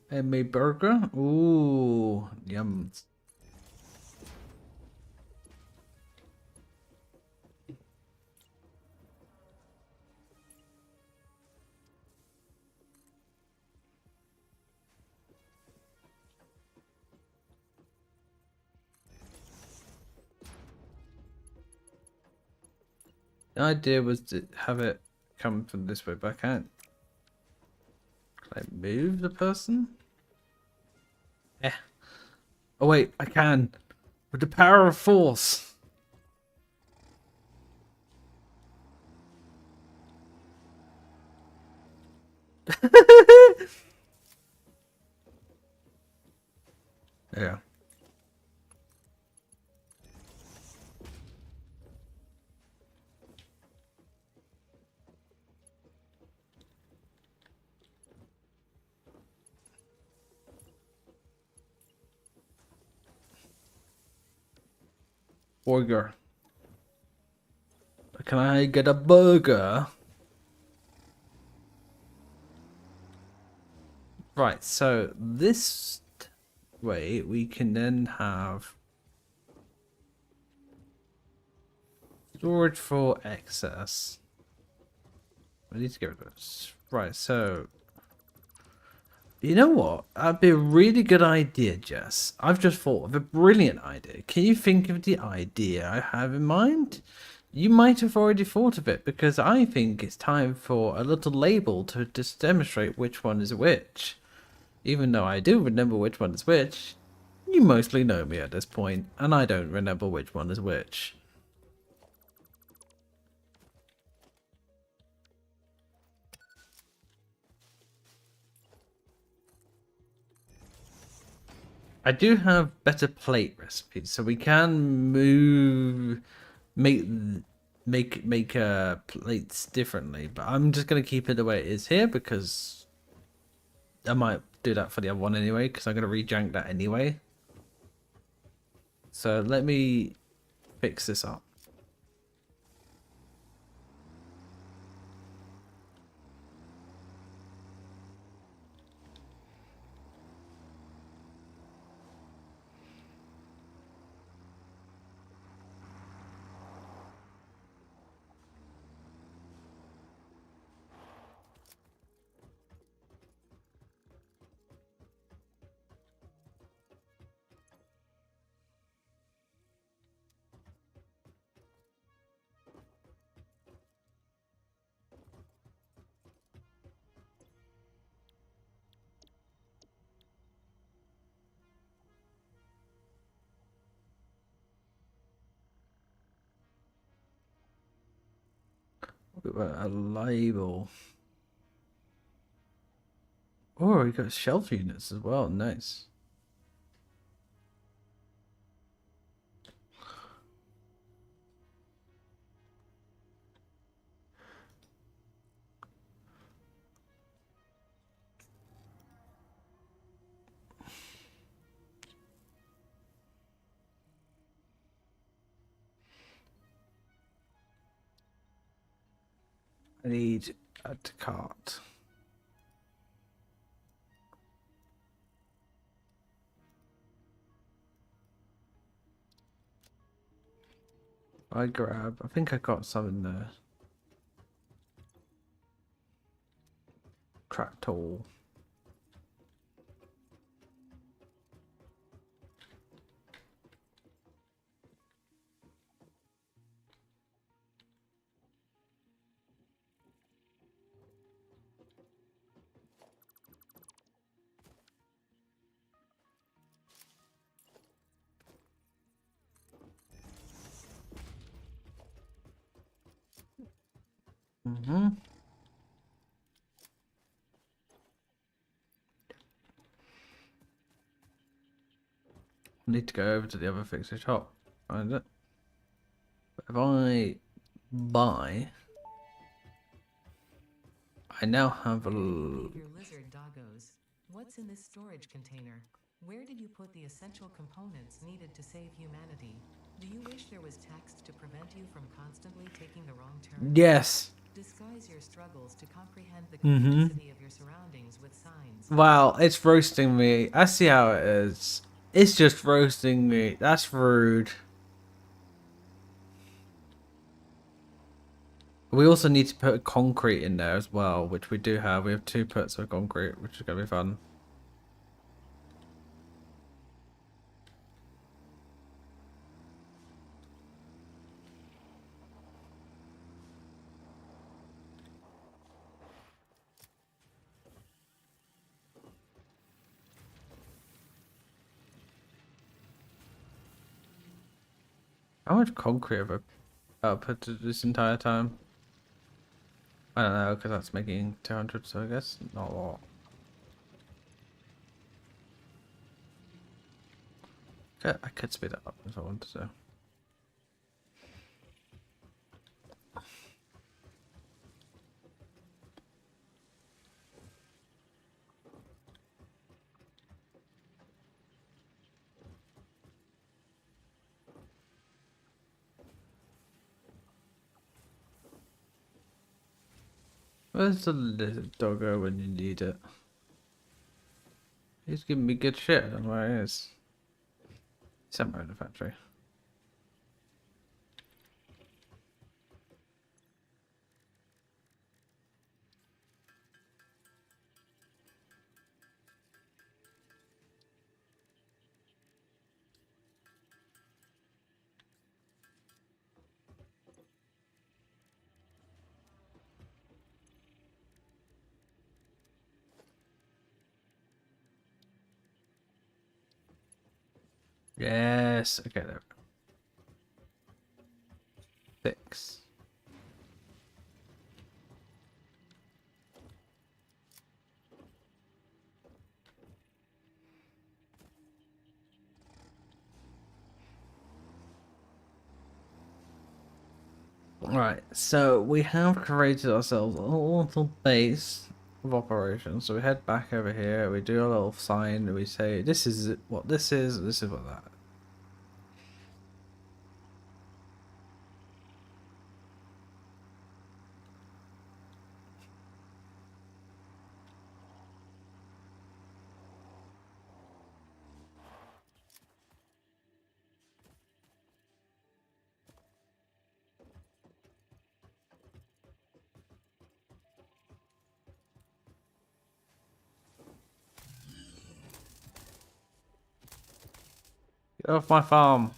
And my burger. Ooh, yum. The idea was to have it come from this way, but I can't. Can I move the person? Yeah. Oh wait, I can. With the power of force. Yeah. Burger. Can I get a burger? Right, so this way we can then have storage for excess. I need to get rid of this. Right, so you know what? That'd be a really good idea, Jess. I've just thought of a brilliant idea. Can you think of the idea I have in mind? You might have already thought of it because I think it's time for a little label to just demonstrate which one is which. Even though I do remember which one is which, you mostly know me at this point, and I don't remember which one is which. I do have better plate recipes, so we can make plates differently. But I'm just gonna keep it the way it is here because I might do that for the other one anyway, because I'm gonna rejank that anyway. So let me fix this up. A label. Oh, we got shelf units as well. Nice. I need add to cart. I think I got some in there. Tractor. Mm-hmm. I need to go over to the other fixer shop. Find it. But if I buy, I now have a. Your lizard doggos. What's in this storage container? Where did you put the essential components needed to save humanity? Do you wish there was text to prevent you from constantly taking the wrong turn? Yes. Disguise your struggles to comprehend the Mm-hmm. complexity of your surroundings with signs. Wow, it's roasting me. I see how it is. It's just roasting me. That's rude. We also need to put concrete in there as well, which we do have. We have 2 puts of concrete, which is going to be fun. How much concrete have I put this entire time? I don't know, because that's making 200, so I guess not a lot. I could speed it up if I wanted to. Where's the little doggo when you need it? He's giving me good shit. I don't know where he is. Somewhere in the factory. Yes. Okay, there. 6. Right, so we have created ourselves a little base of operations. So we head back over here, we do a little sign, and we say, this is what this is what that. Get off my farm.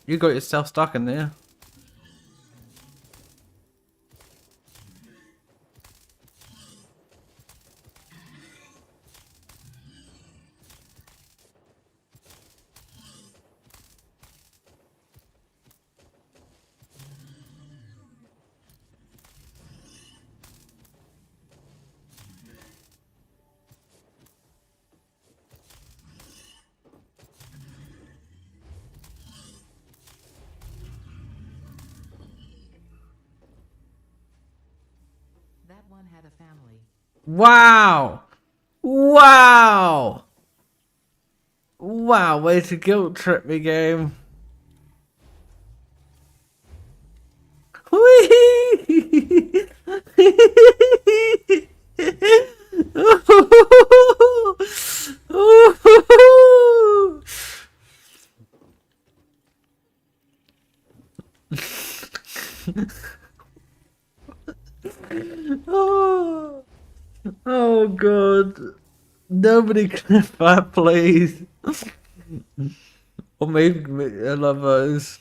You got yourself stuck in there. everyone had a family. Wow! Wow! Wow, way to guilt trip me, game. Whee! Oh, oh god. Nobody clip that, please. Or maybe I love those.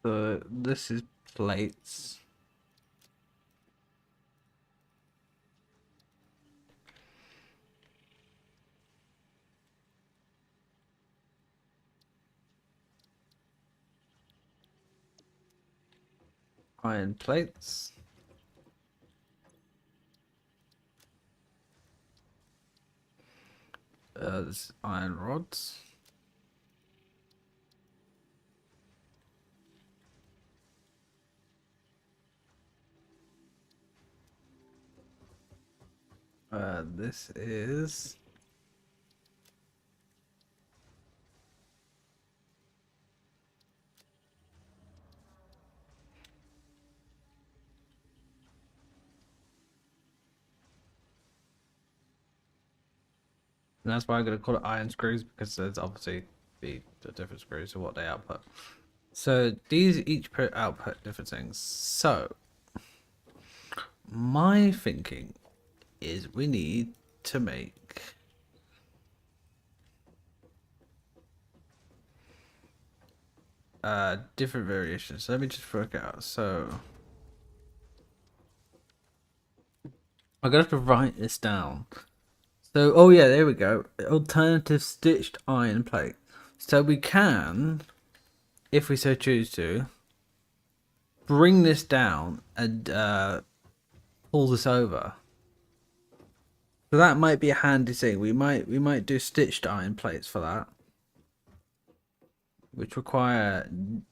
So this is plates. Iron plates. There's iron rods. This is and that's why I'm gonna call it iron screws, because there's obviously the different screws of what they output. So these each output different things. So my thinking is we need to make different variations. So let me just work it out. So I'm gonna have to write this down. So oh yeah, there we go. Alternative stitched iron plate. So we can, if we so choose to, bring this down and pull this over. So that might be a handy thing. We might do stitched iron plates for that, which require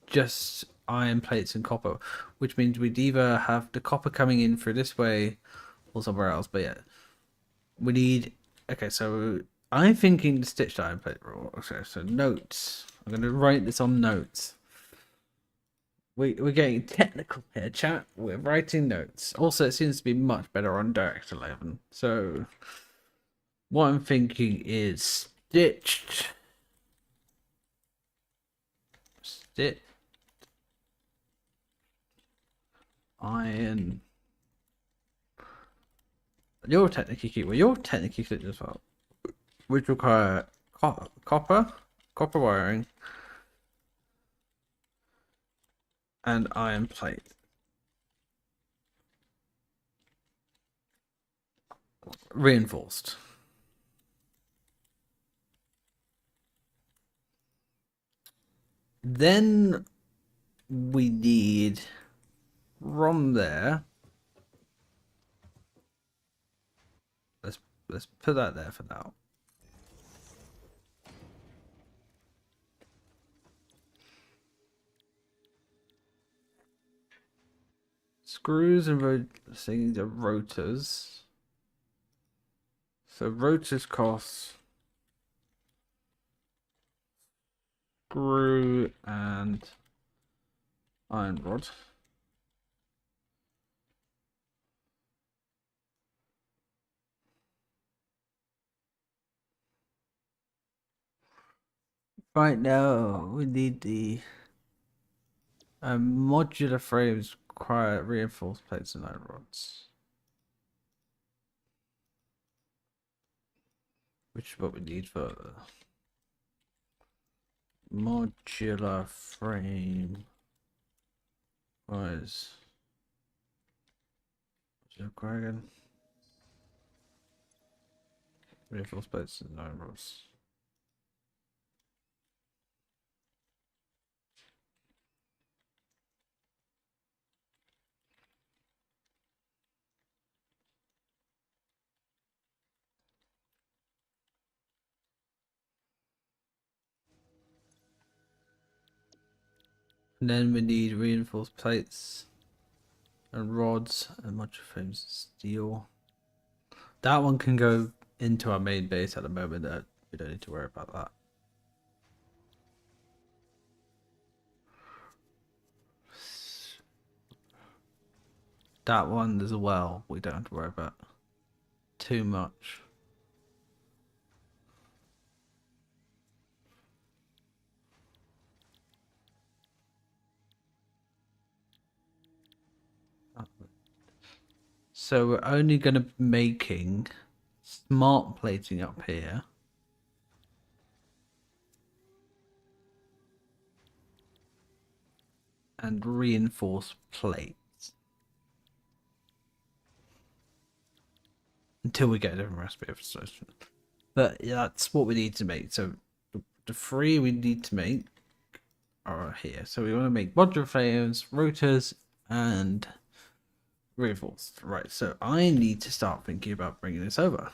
just iron plates and copper, which means we'd either have the copper coming in through this way or somewhere else. But yeah, we need. Okay, so I'm thinking the stitched iron plate rule. Okay, so notes. I'm gonna write this on notes. We're getting technical here, chat. We're writing notes. Also, it seems to be much better on Direct 11. So, what I'm thinking is stitched iron. You're technically key. Well, you're technically clicked as well, which require copper wiring, and iron plate. Reinforced. Then we need from there. Let's put that there for now. Screws and things are rotors. So rotors cost screw and iron rod. Right now, we need the modular frames require reinforced plates and iron rods, which is what we need for the modular frame. Was required reinforced plates and iron rods. And then we need reinforced plates and rods and modular frames of steel. That one can go into our main base at the moment. That we don't need to worry about that. That one as well, we don't have to worry about too much. So we're only going to be making smart plating up here. And reinforced plates. Until we get a different recipe of solution. But yeah, that's what we need to make. So the three we need to make are here. So we want to make modular frames, rotors, and reinforced. Right, so I need to start thinking about bringing this over.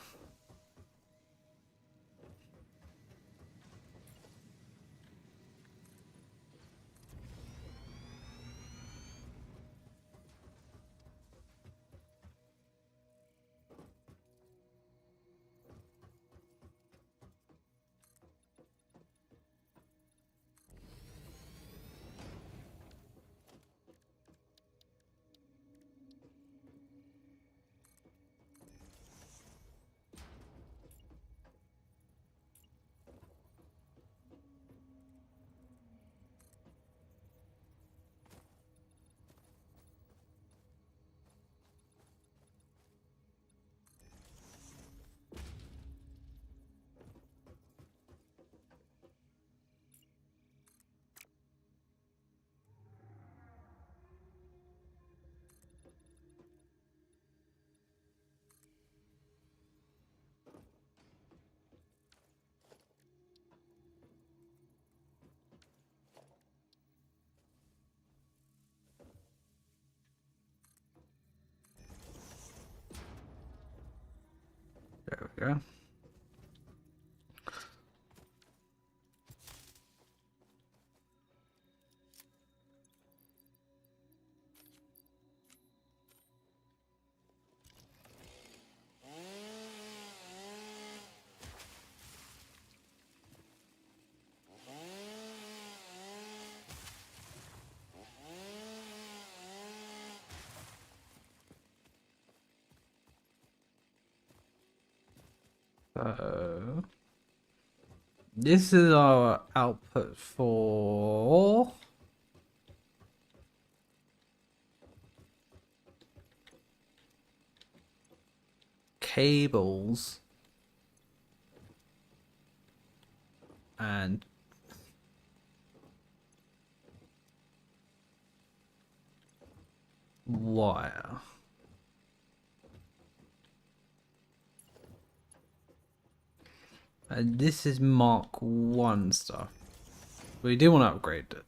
There we go. So this is our output for cables and wire. And this is Mark 1 stuff. We do want to upgrade it.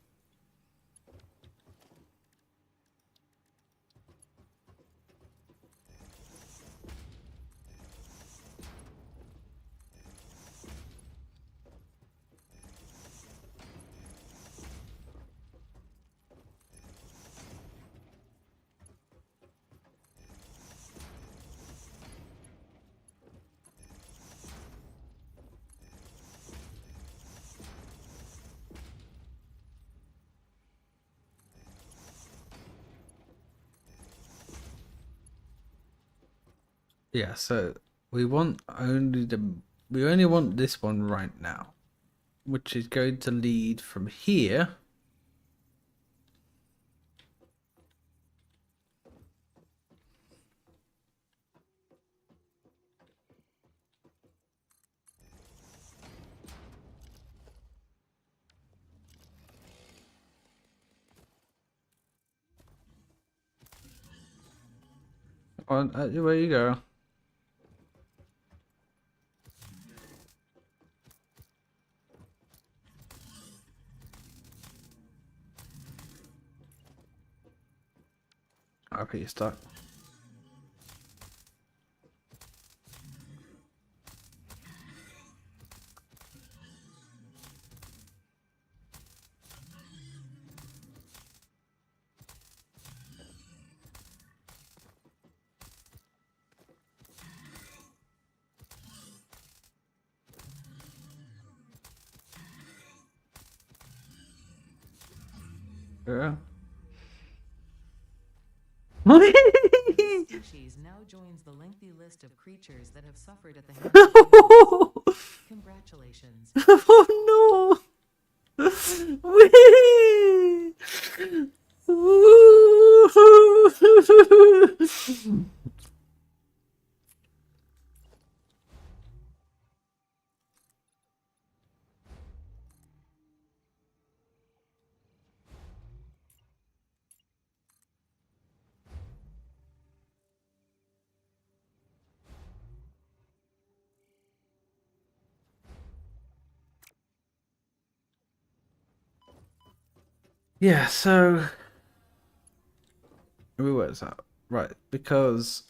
Yeah, so we only want this one right now, which is going to lead from here. On where you go. Okay, you're stuck. Yeah. This species now joins the lengthy list of creatures that have suffered at the hands of humans. Congratulations. Oh no! Whee! Yeah, so we worked out right because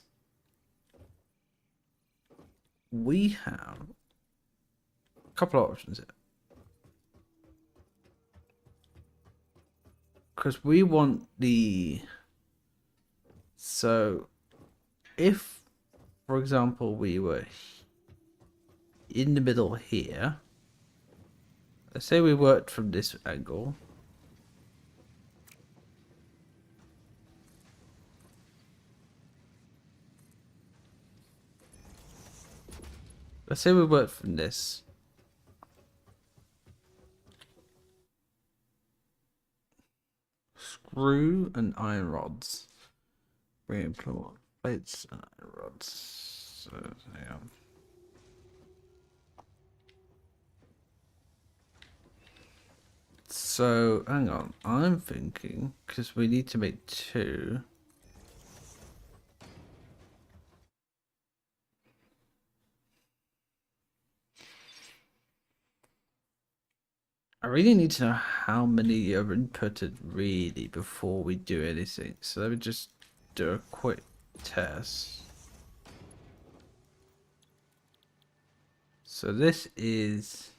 we have a couple of options here. Because we want the so if, for example, we were in the middle here. Let's say we worked from this angle. Let's say we worked from this. Screw and iron rods. Re-employ plates and iron rods. So, yeah. So, hang on. I'm thinking, because we need to make two. I really need to know how many are inputted really before we do anything. So let me just do a quick test. So this is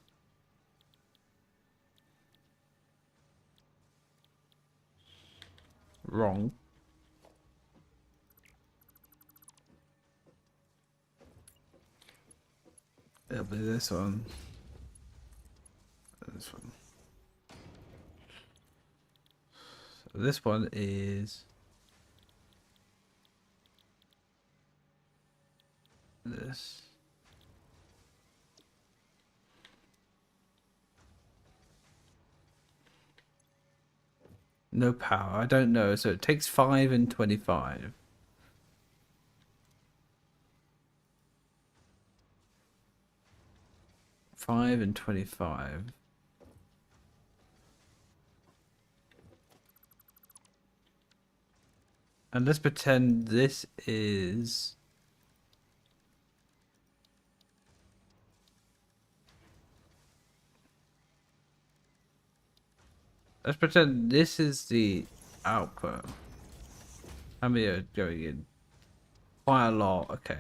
wrong. It'll be this one. This one. So this one is this. No power. I don't know. So it takes 5 and 25. 5 and 25. And let's pretend this is... Let's pretend this is the output. How many are going in? Quite a lot. Okay.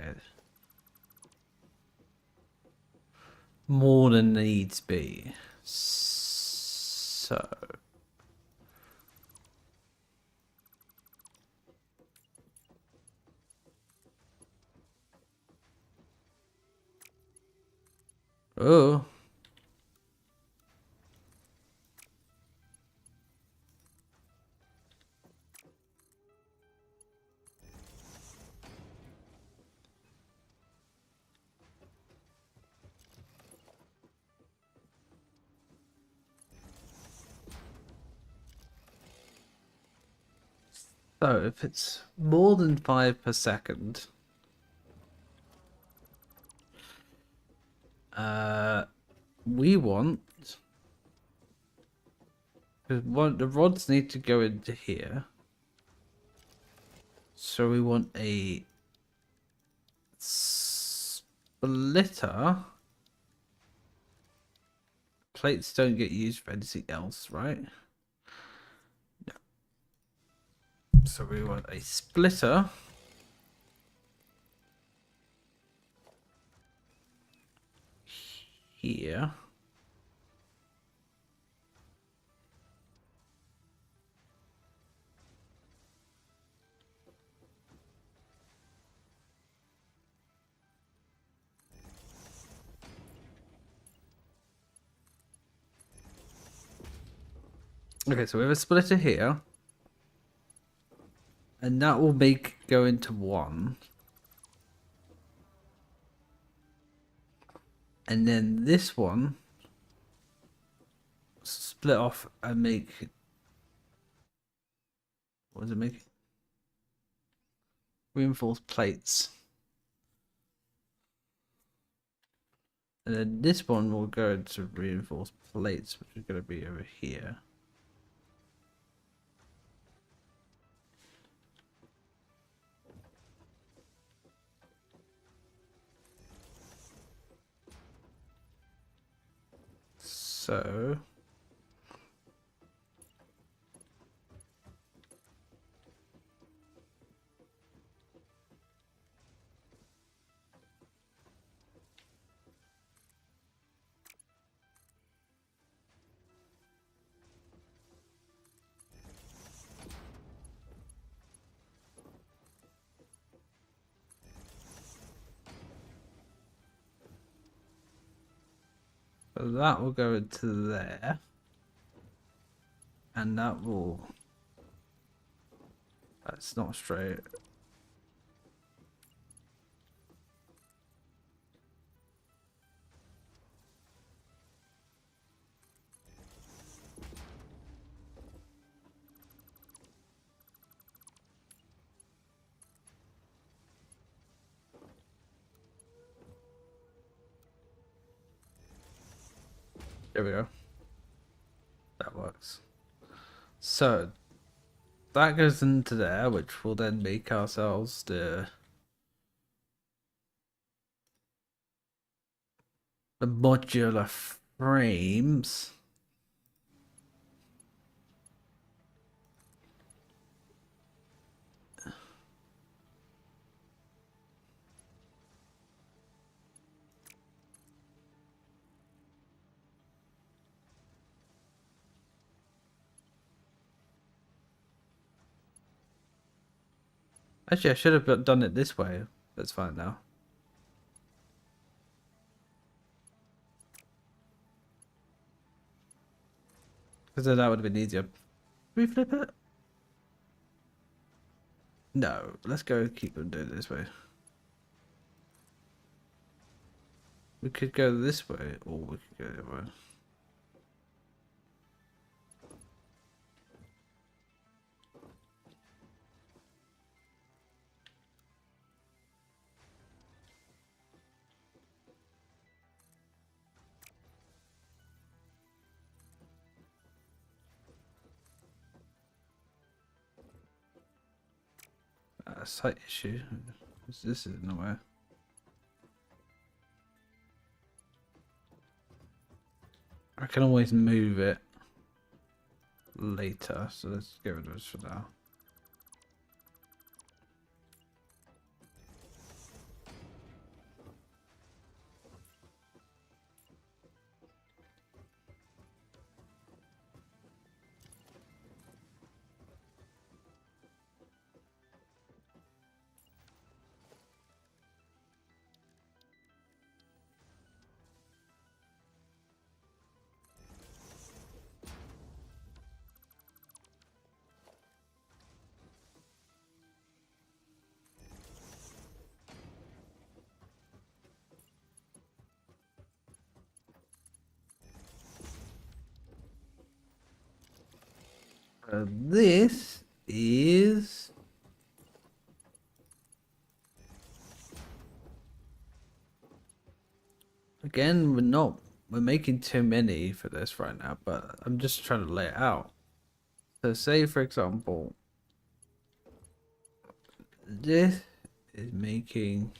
More than needs be. So... Oh. So if it's more than 5 per second, we want, because the rods need to go into here, so we want a splitter. Plates don't get used for anything else, right? No. So we want a splitter here. Okay, so we have a splitter here. And that will make go into one. And then this one split off and make, what does it make? Reinforced plates. And then this one will go into reinforced plates, which is going to be over here. So that will go into there. And that will, that's not straight. There we go. That works. So that goes into there, which will then make ourselves the modular frames. Actually, I should have done it this way. That's fine now. Because then that would have been easier. We flip it? No, let's go keep them doing it this way. We could go this way, or we could go the other way. Site issue. This is nowhere. I can always move it later, so let's get rid of this for now. This is Again, we're making too many for this right now, but I'm just trying to lay it out. So say for example, this is making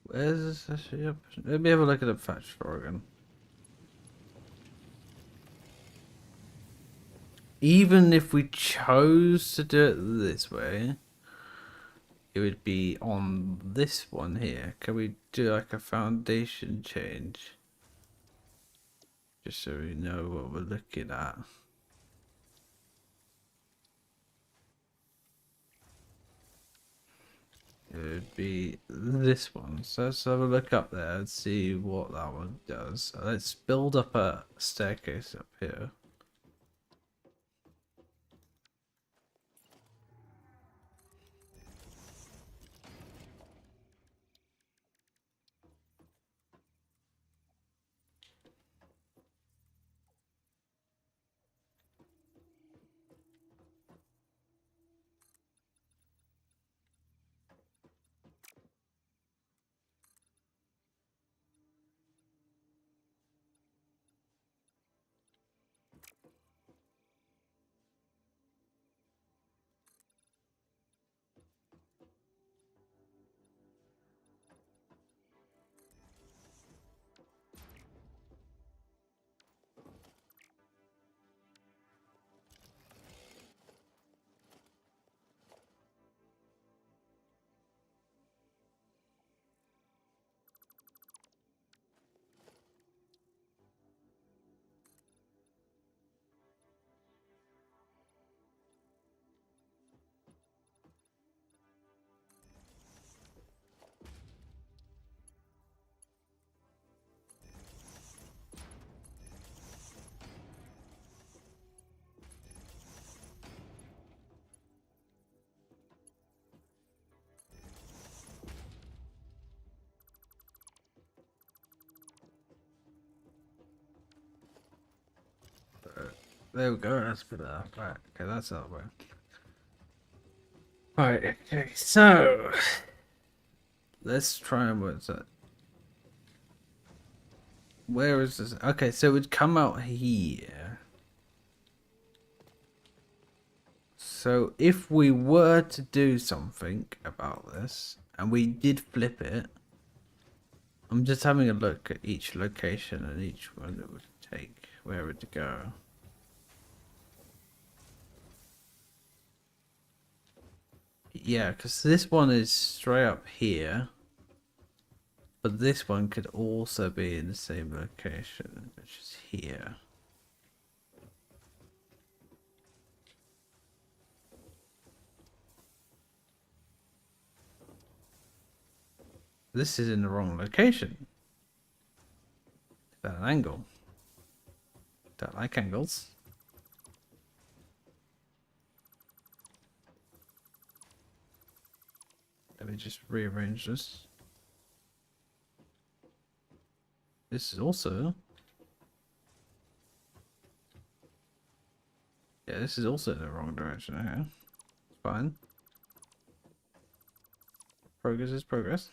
where's this ship? Let me have a look at the fetch for again. Even if we chose to do it this way, it would be on this one here. Can we do like a foundation change? Just so we know what we're looking at. It would be this one. So let's have a look up there and see what that one does. Let's build up a staircase up here. There we go, that's better. Right, okay, that's that way. Right, okay, so let's try and what's that? Where is this? Okay, so it would come out here. So if we were to do something about this, and we did flip it, I'm just having a look at each location and each one it would take, where it would go. Yeah, because this one is straight up here. But this one could also be in the same location, which is here. This is in the wrong location. At an angle. Don't like angles. Let me just rearrange this. This is also... Yeah, this is also in the wrong direction. Okay. It's fine. Progress is progress.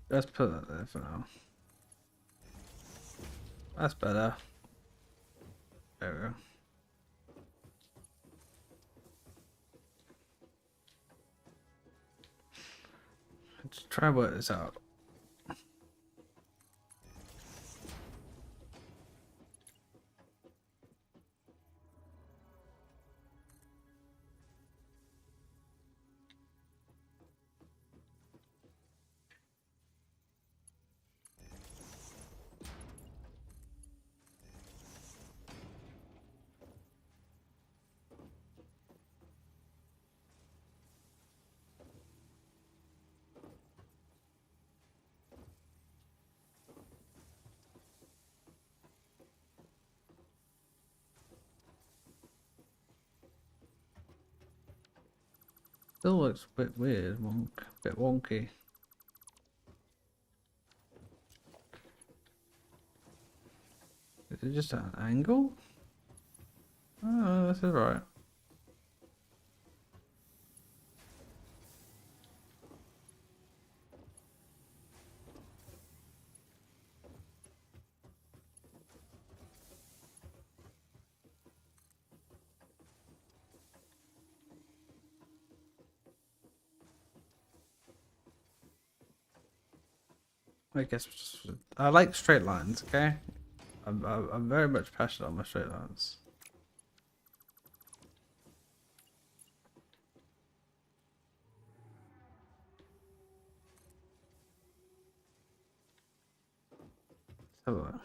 Let's put that there for now. That's better. There we go. Let's try work this out. Still looks a bit weird, bit wonky. Is it just an angle? Oh, this is right. I guess I like straight lines. Okay, I'm very much passionate on my straight lines. Let's have a look.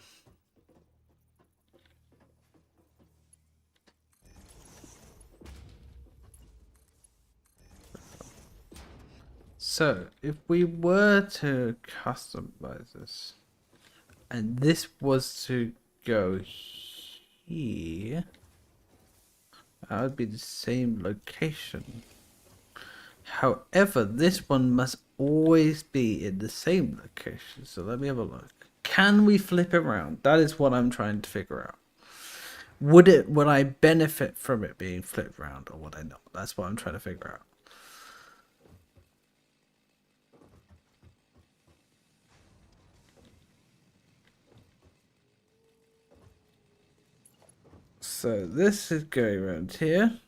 So, if we were to customize this, and this was to go here, that would be the same location. However, this one must always be in the same location. So let me have a look. Can we flip it around? That is what I'm trying to figure out. Would I benefit from it being flipped around, or would I not? That's what I'm trying to figure out. So this is going around here.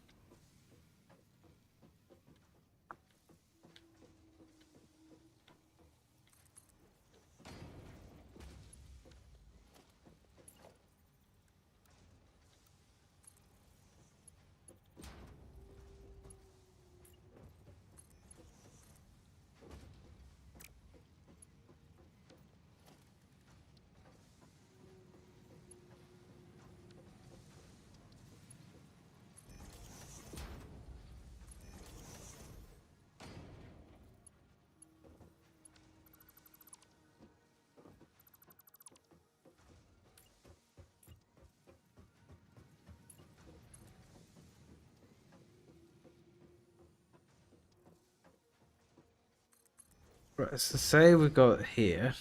Right, so say we got it here.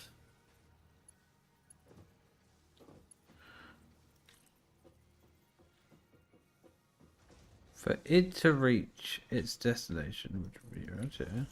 For it to reach its destination, which would be right here.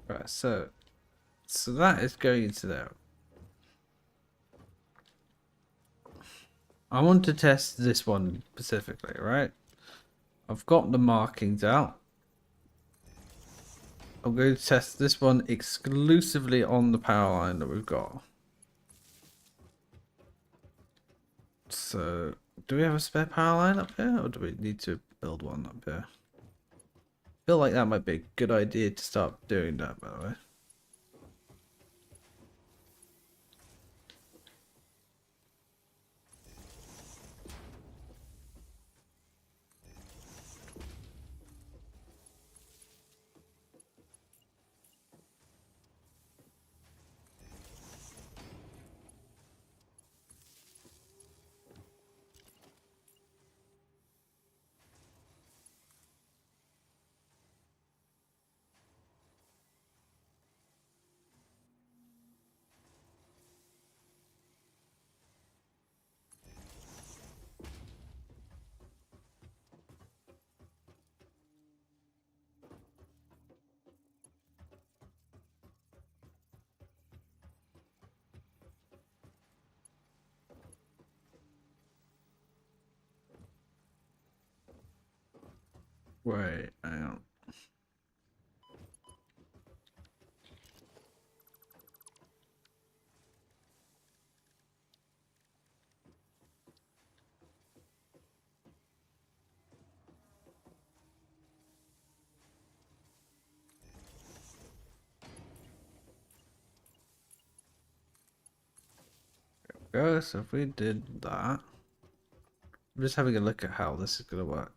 Right, so that is going into there. I want to test this one specifically, right? I've got the markings out. I'm going to test this one exclusively on the power line that we've got. So, do we have a spare power line up here, or do we need to build one up here? I feel like that might be a good idea to start doing that, by the way. Wait, hang on. we go. So if we did that, I'm just having a look at how this is going to work.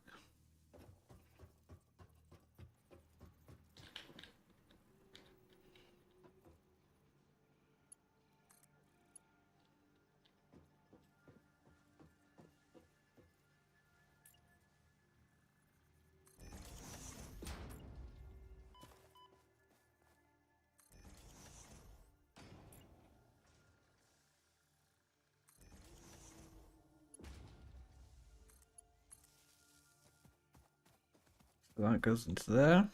So that goes into there.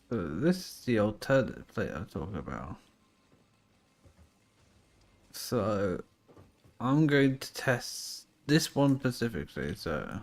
So this is the alternative plate I'm talking about. So I'm going to test this one specifically. So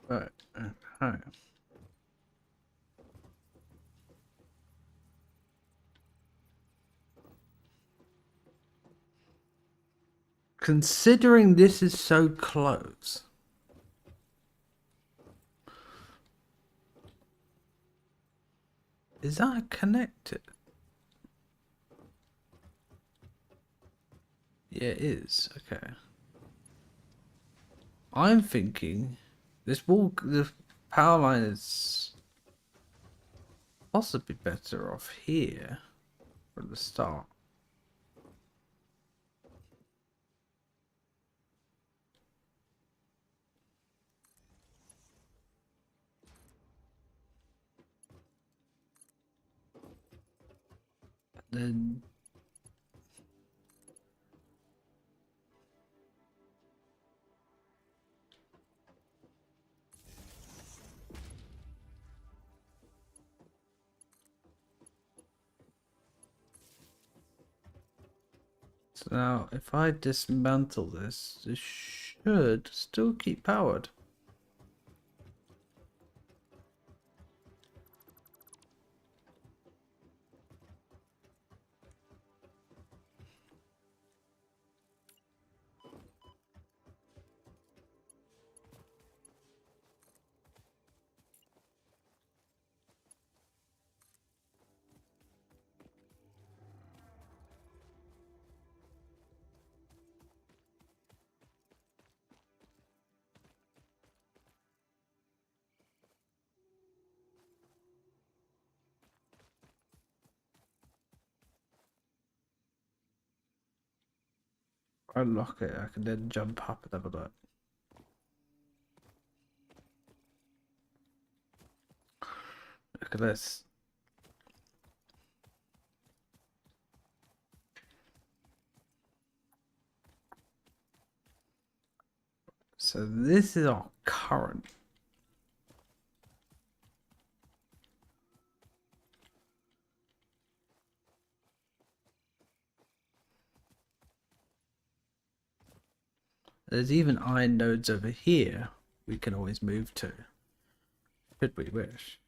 right, okay. Considering this is so close, is that connected? Yeah, it is. Okay. I'm thinking the power line is possibly better off here from the start. Then so now if I dismantle this, this should still keep powered. I lock it, I can then jump up and have a look. Look at this. So this is our current. There's even iron nodes over here we can always move to, should we wish.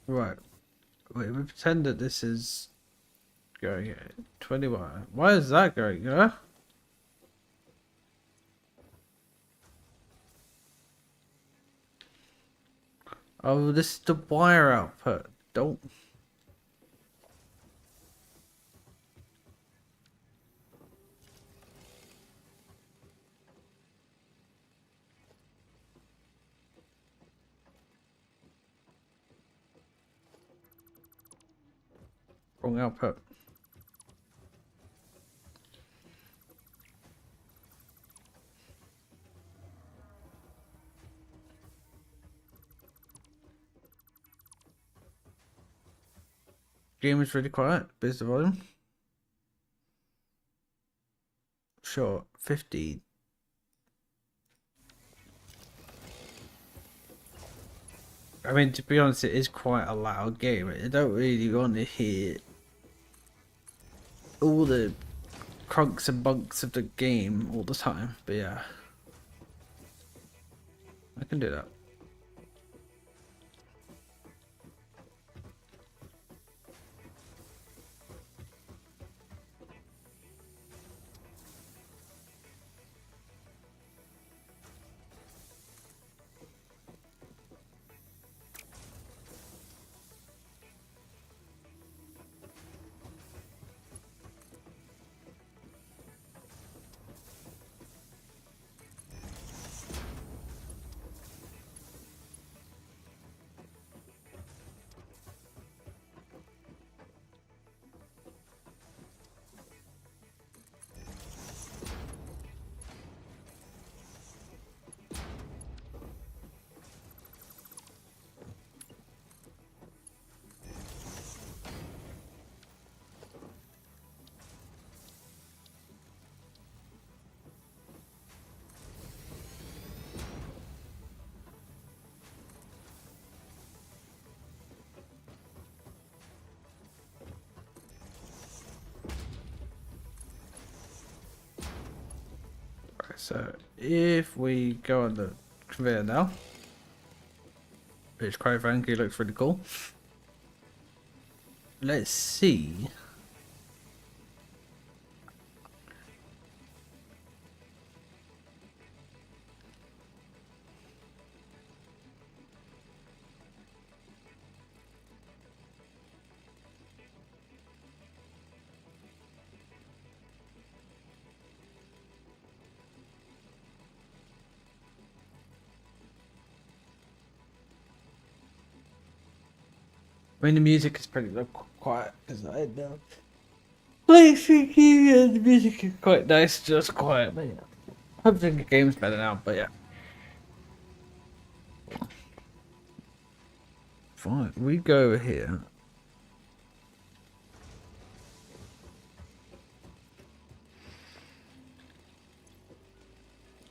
Right. Wait, we pretend that this is going here. 21. Why is that going here? Oh, this is the wire output. Don't. Wrong output. Game is really quiet. Boost the volume. Sure, 50. I mean, to be honest, it is quite a loud game. I don't really want to hear all the crunks and bunks of the game all the time. But yeah, I can do that. So if we go on the conveyor now, which quite frankly looks really cool. Let's see. I mean, the music is pretty quiet because I know. Play thinking and the music is quite nice, just quiet. But yeah, hopefully the game's better now. But yeah, fine. We go over here.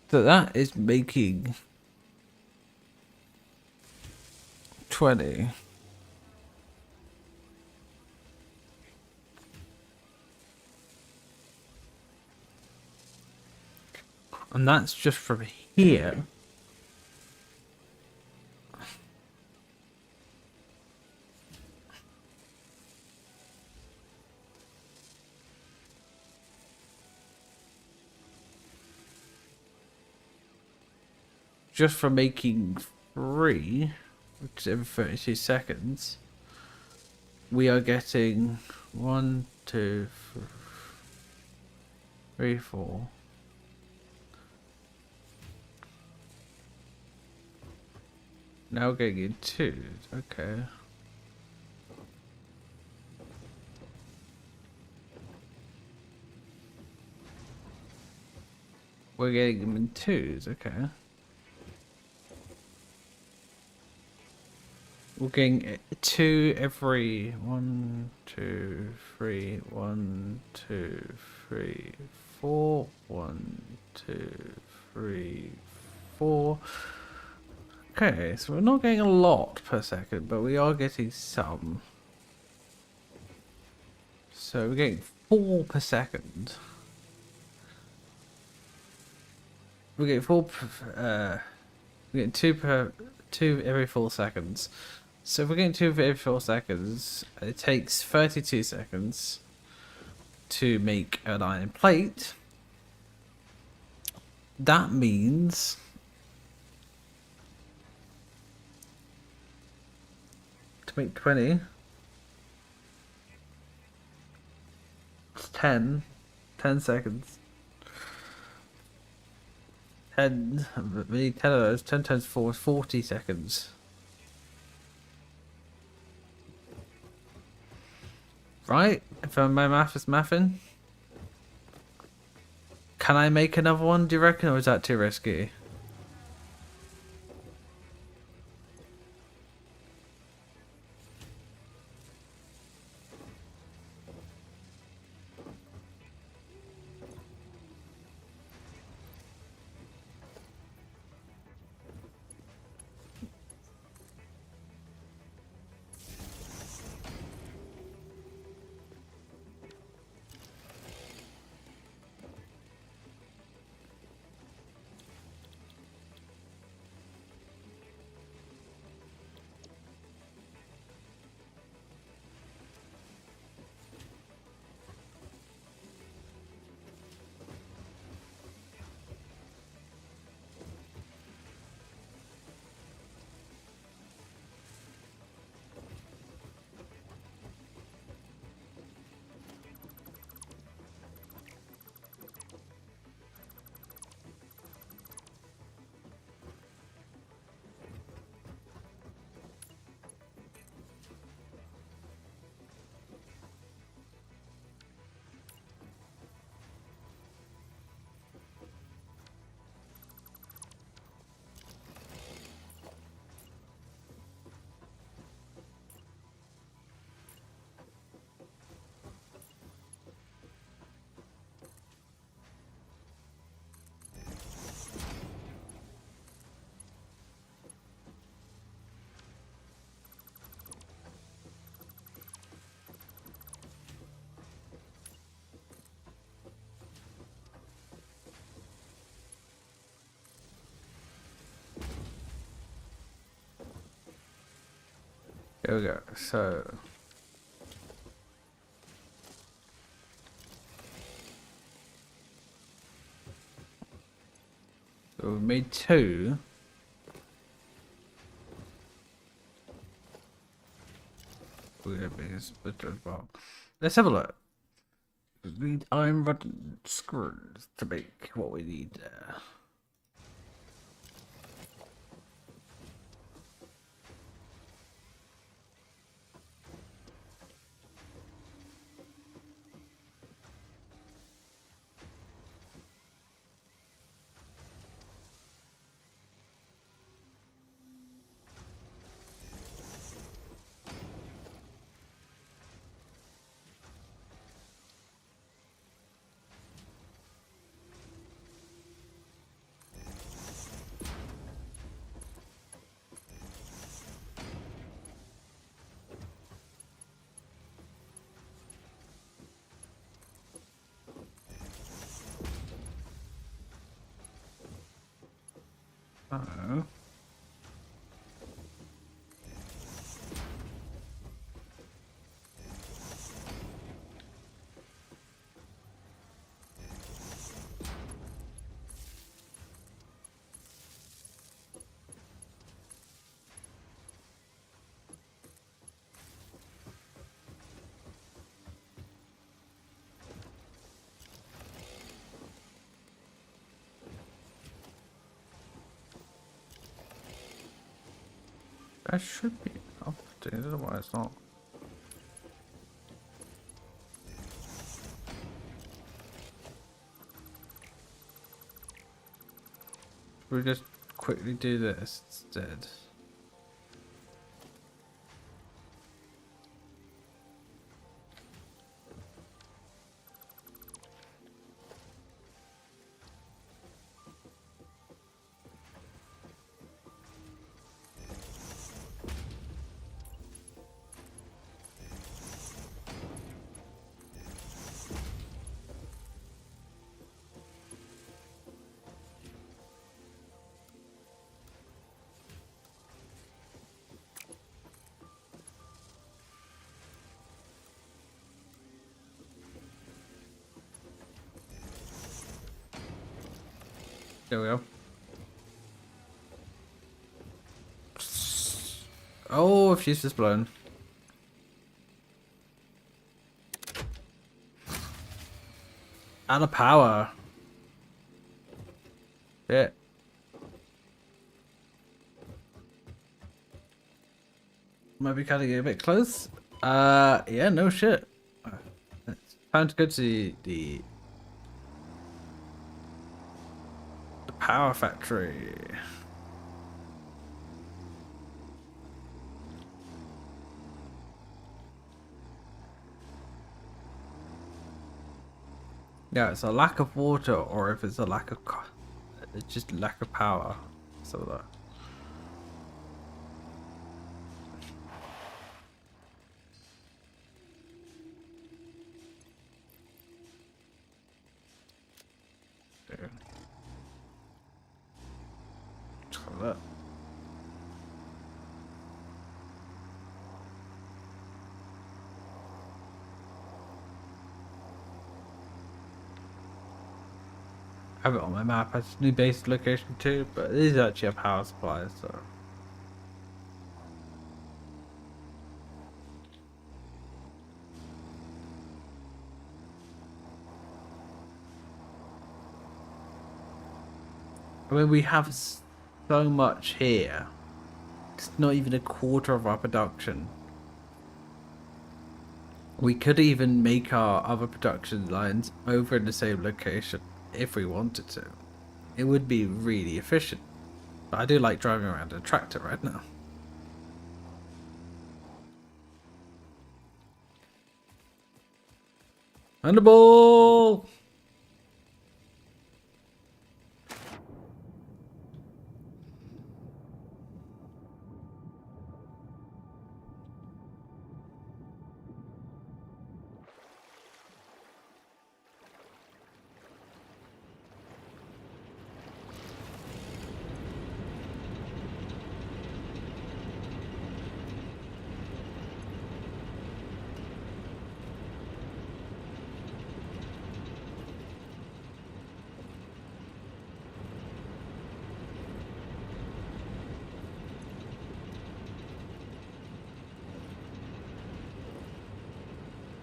So that is making 20. And that's just from here. Just from making 3, which is every 32 seconds, we are getting 1, 2, 3, 4. Now we're getting in 2. Okay. We're getting them in 2s. Okay. We're getting 2 every 1, 2, 3, 1, 2, 3, 4, 1, 2, 3, 4. Okay, so we're not getting a lot per second, but we are getting some. So we're getting 4 per second. We're getting 4. We're getting 2 every 4 seconds. So if we're getting 254 seconds, it takes 32 seconds to make an iron plate. That means to make 20, it's 10 seconds. 10, we need 10 of those. 10 times 4 is 40 seconds. Right? If my math is mathing. Can I make another one, do you reckon, or is that too risky? Here we go. So we made 2. We're gonna be split as well. Let's have a look. We need iron rod and screws to make what we need there. Oh. That should be enough. I don't know why it's not. We just quickly do this instead. There we go. Oh, she's just blown. Out of power. Shit. Might be cutting it a bit close. Yeah, no shit. It's time to go to the power factory. Yeah, it's a lack of water, or if it's a lack of, it's just lack of power. So that. There. Try that. I have it on my map as new base location too, but it is actually a power supply, so. I mean, we have so much here. It's not even a quarter of our production. We could even make our other production lines over in the same location if we wanted to. It would be really efficient. But I do like driving around a tractor right now. And the ball!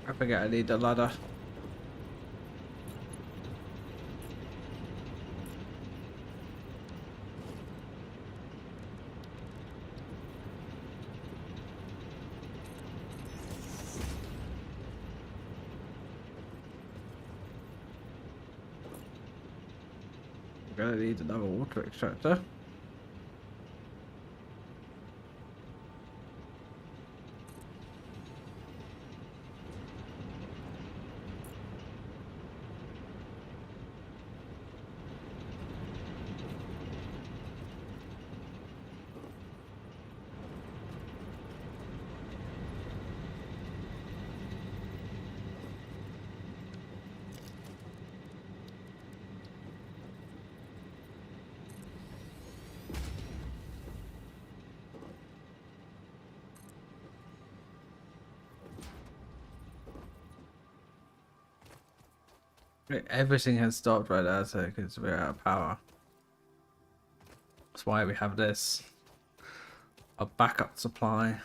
I forget I need a ladder. I'm gonna need another water extractor. Everything has stopped right now, so because we're out of power. That's why we have this. A backup supply.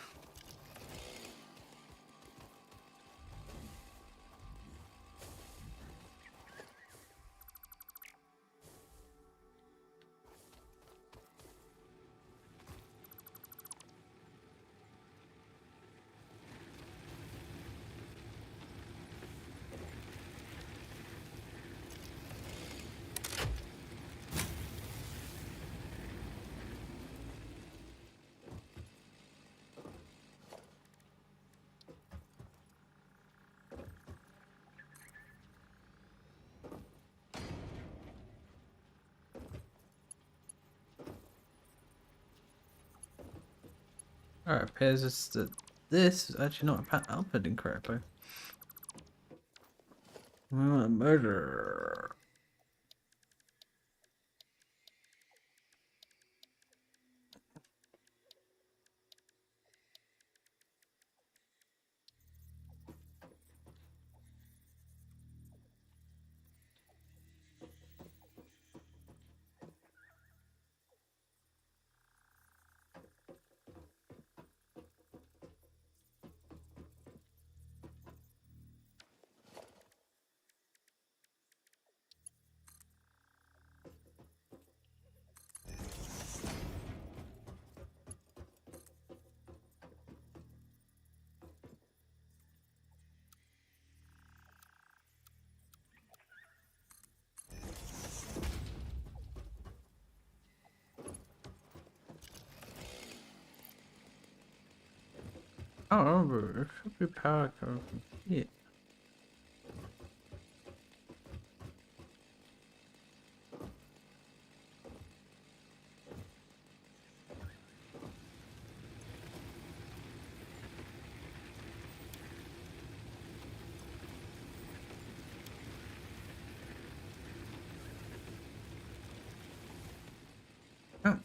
Alright, appears that this is actually not outputting correctly. Murder. can't remember. It should be power coming from here. Oh.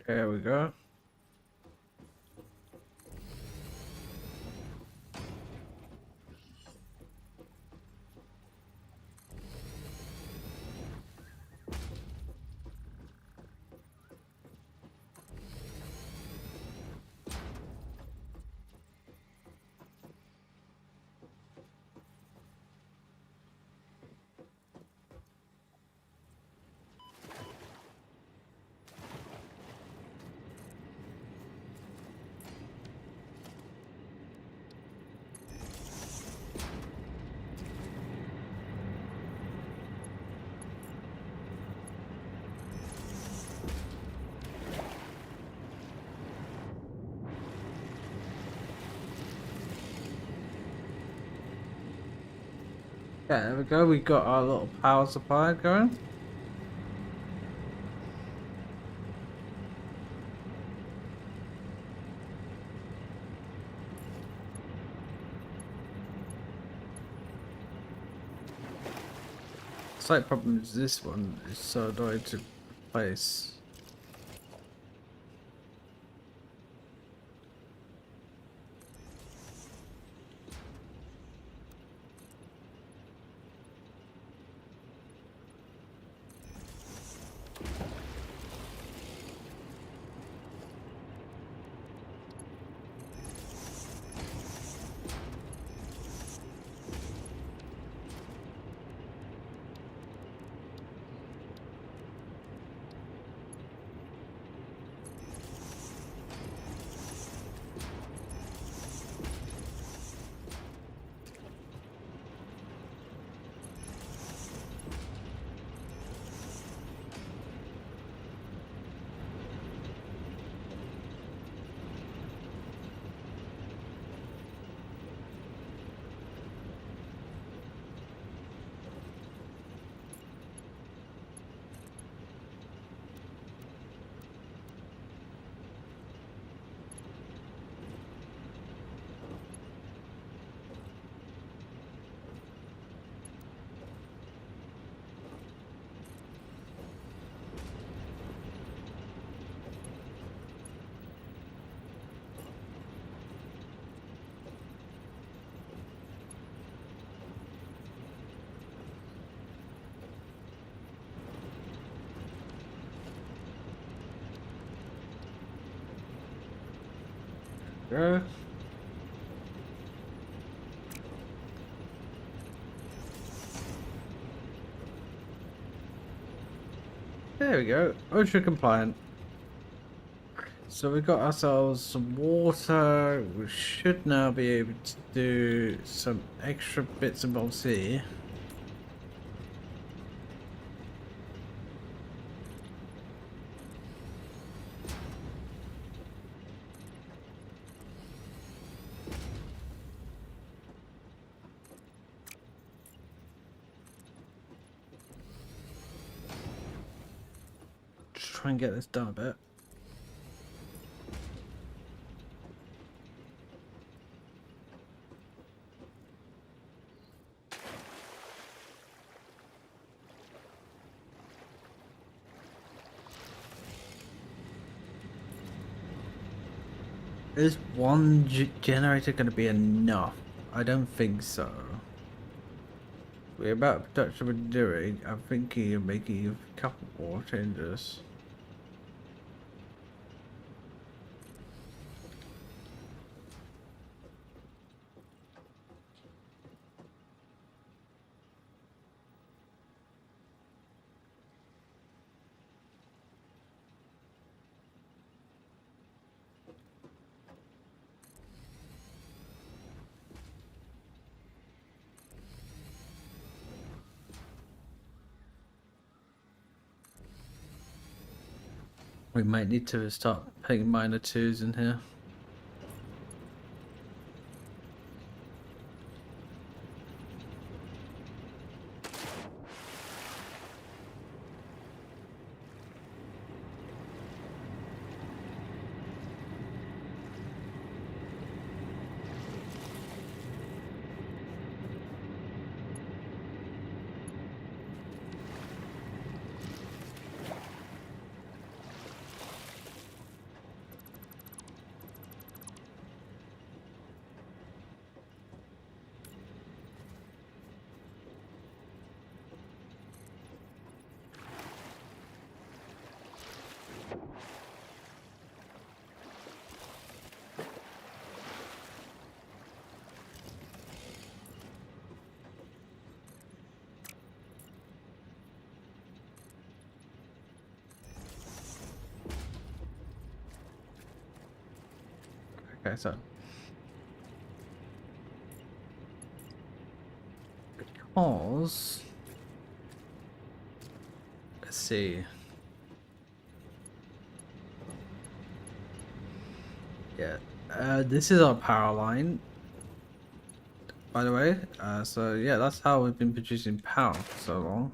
There we go. Yeah, there we go. We got our little power supply going. Slight problem is this one is so annoying to replace. Yeah. There we go. OSHA compliant. So we got ourselves some water. We should now be able to do some extra bits and bobs here. Just try and get this done a bit. Is one generator going to be enough? I don't think so. We're about production we're doing. I'm thinking of making a couple more changes. We might need to start putting minor twos in here. Okay, so because let's see. Yeah, this is our power line, by the way. So yeah, that's how we've been producing power for so long.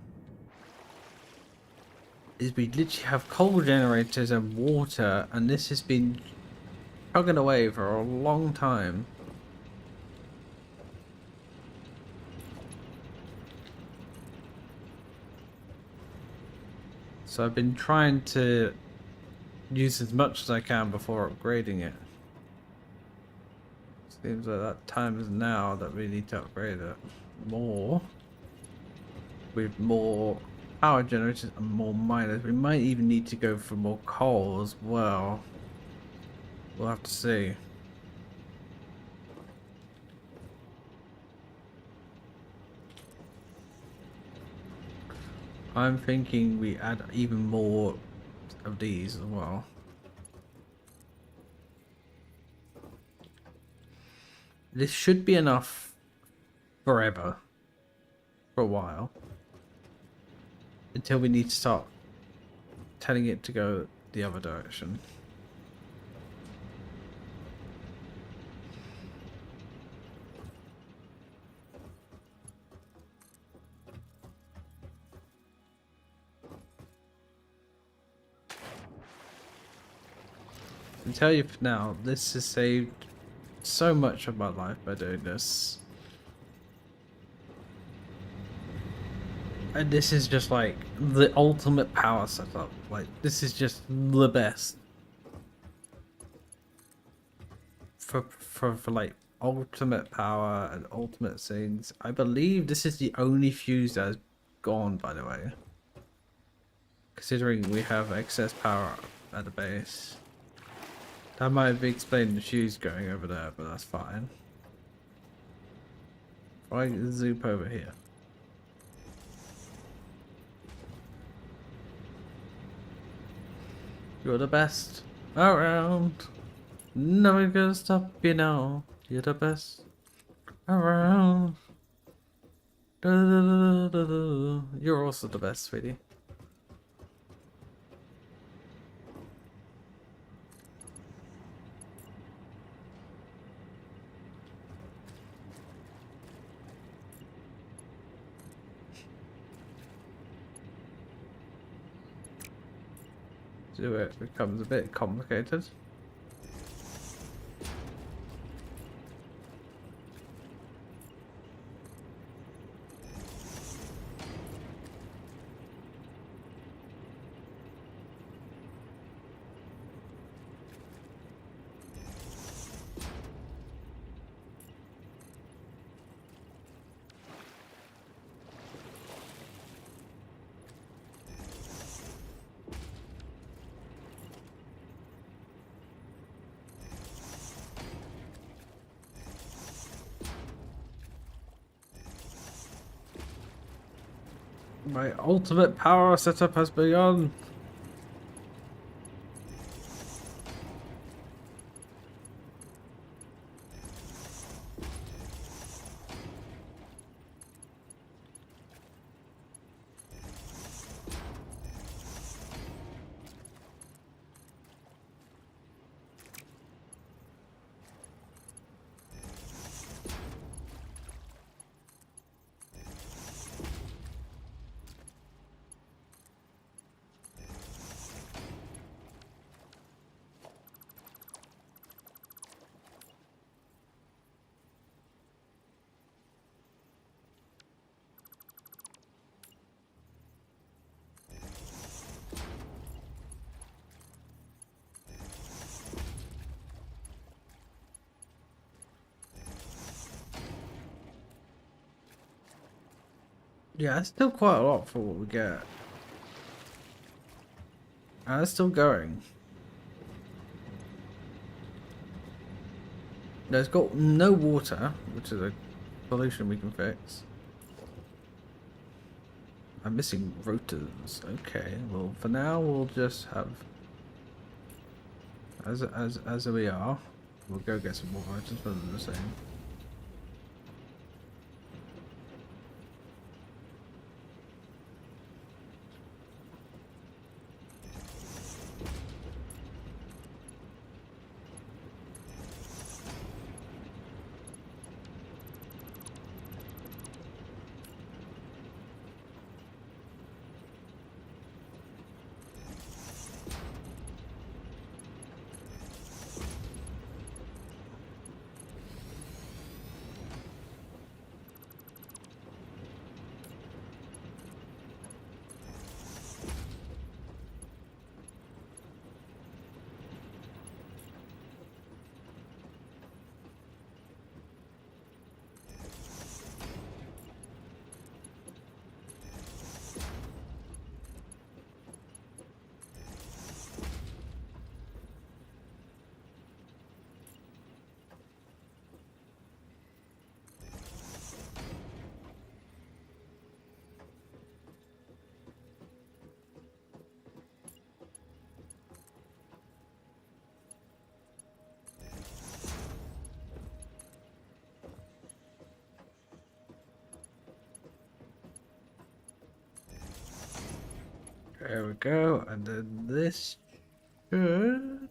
Is we literally have coal generators and water, and this has been chugging away for a long time. So I've been trying to use as much as I can before upgrading it. Seems like that time is now that we need to upgrade it more. With more power generators and more miners. We might even need to go for more coal as well. We'll have to see. I'm thinking we add even more of these as well. This should be enough forever. For a while. Until we need to start telling it to go the other direction. I can tell you for now, this has saved so much of my life by doing this. And this is just like the ultimate power setup. Like, this is just the best. For like ultimate power and ultimate things. I believe this is the only fuse that has gone, by the way. Considering we have excess power at the base. That might be explaining the fuse going over there, but that's fine. If I zoop over here. You're the best around. Nobody's gonna stop you now. You're the best around. You're also the best, sweetie. So it becomes a bit complicated. My ultimate power setup has begun. Yeah, it's still quite a lot for what we get. And it's still going. No, it's got no water, which is a solution we can fix. I'm missing rotors. Okay, well for now we'll just have as we are. We'll go get some more rotors for the same. There we go, and then this should...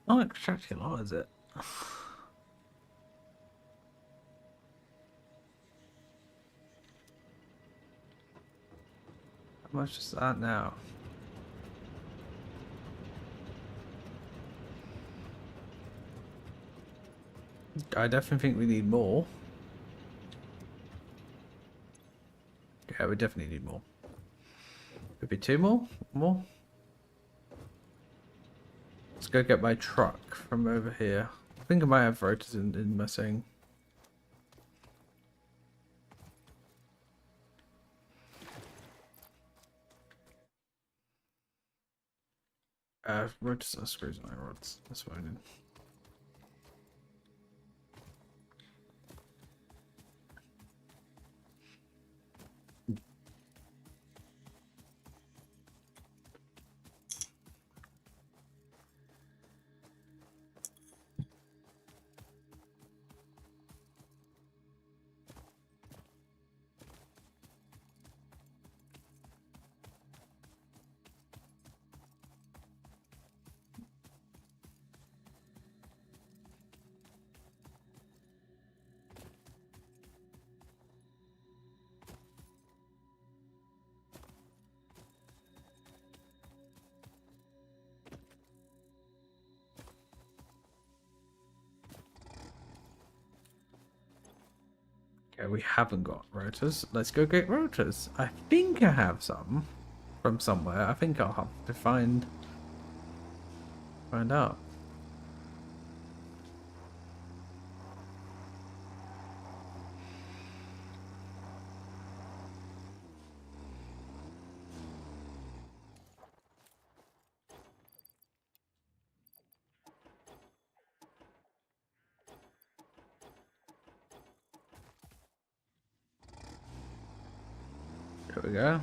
Not extracting a lot, is it? How much is that now? I definitely think we need more. Yeah, we definitely need more. Could be two more? More? Let's go get my truck from over here. I think I might have rotors in my thing. Rotors are screws on my rods. That's what I did. Okay, we haven't got rotors. Let's go get rotors. I think I have some from somewhere. I think I'll have to find out. Here we go.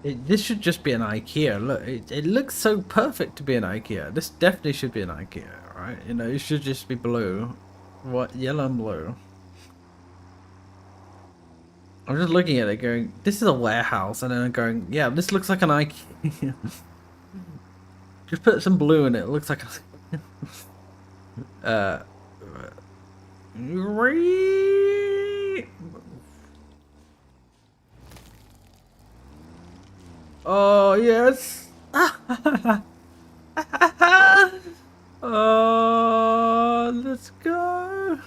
This should just be an IKEA. Look, it looks so perfect to be an IKEA. This definitely should be an IKEA, right? You know, it should just be blue. What? Yellow and blue. I'm just looking at it going, this is a warehouse. And then I'm going, yeah, this looks like an IKEA. Just put some blue in it. It looks like a... Oh, yes. Oh, let's go.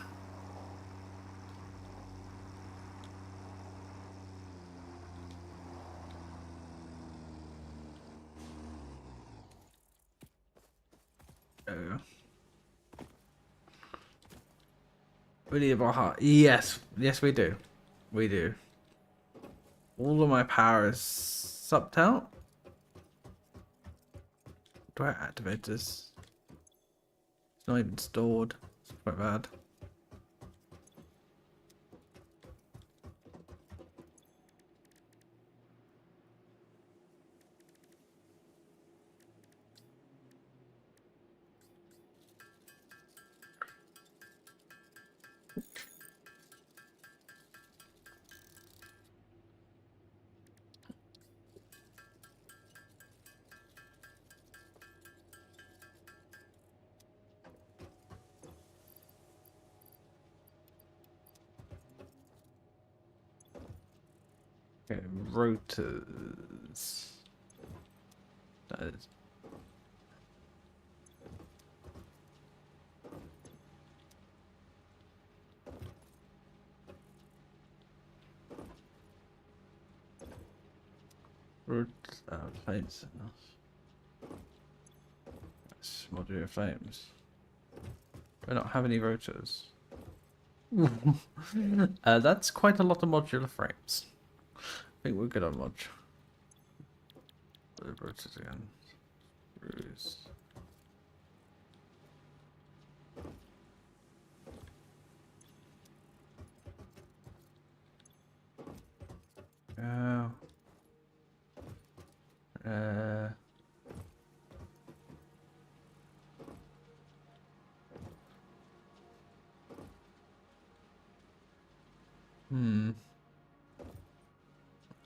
We need more heart. Yes. Yes, we do. We do. All of my power is sucked out. Do I activate this? It's not even stored. It's quite bad. Okay, rotors. That is. Roots, plates. Yes, modular flames. Do I not have any rotors? That's quite a lot of modular frames. I think we're good on mod. Rotors again. Screws. Uh,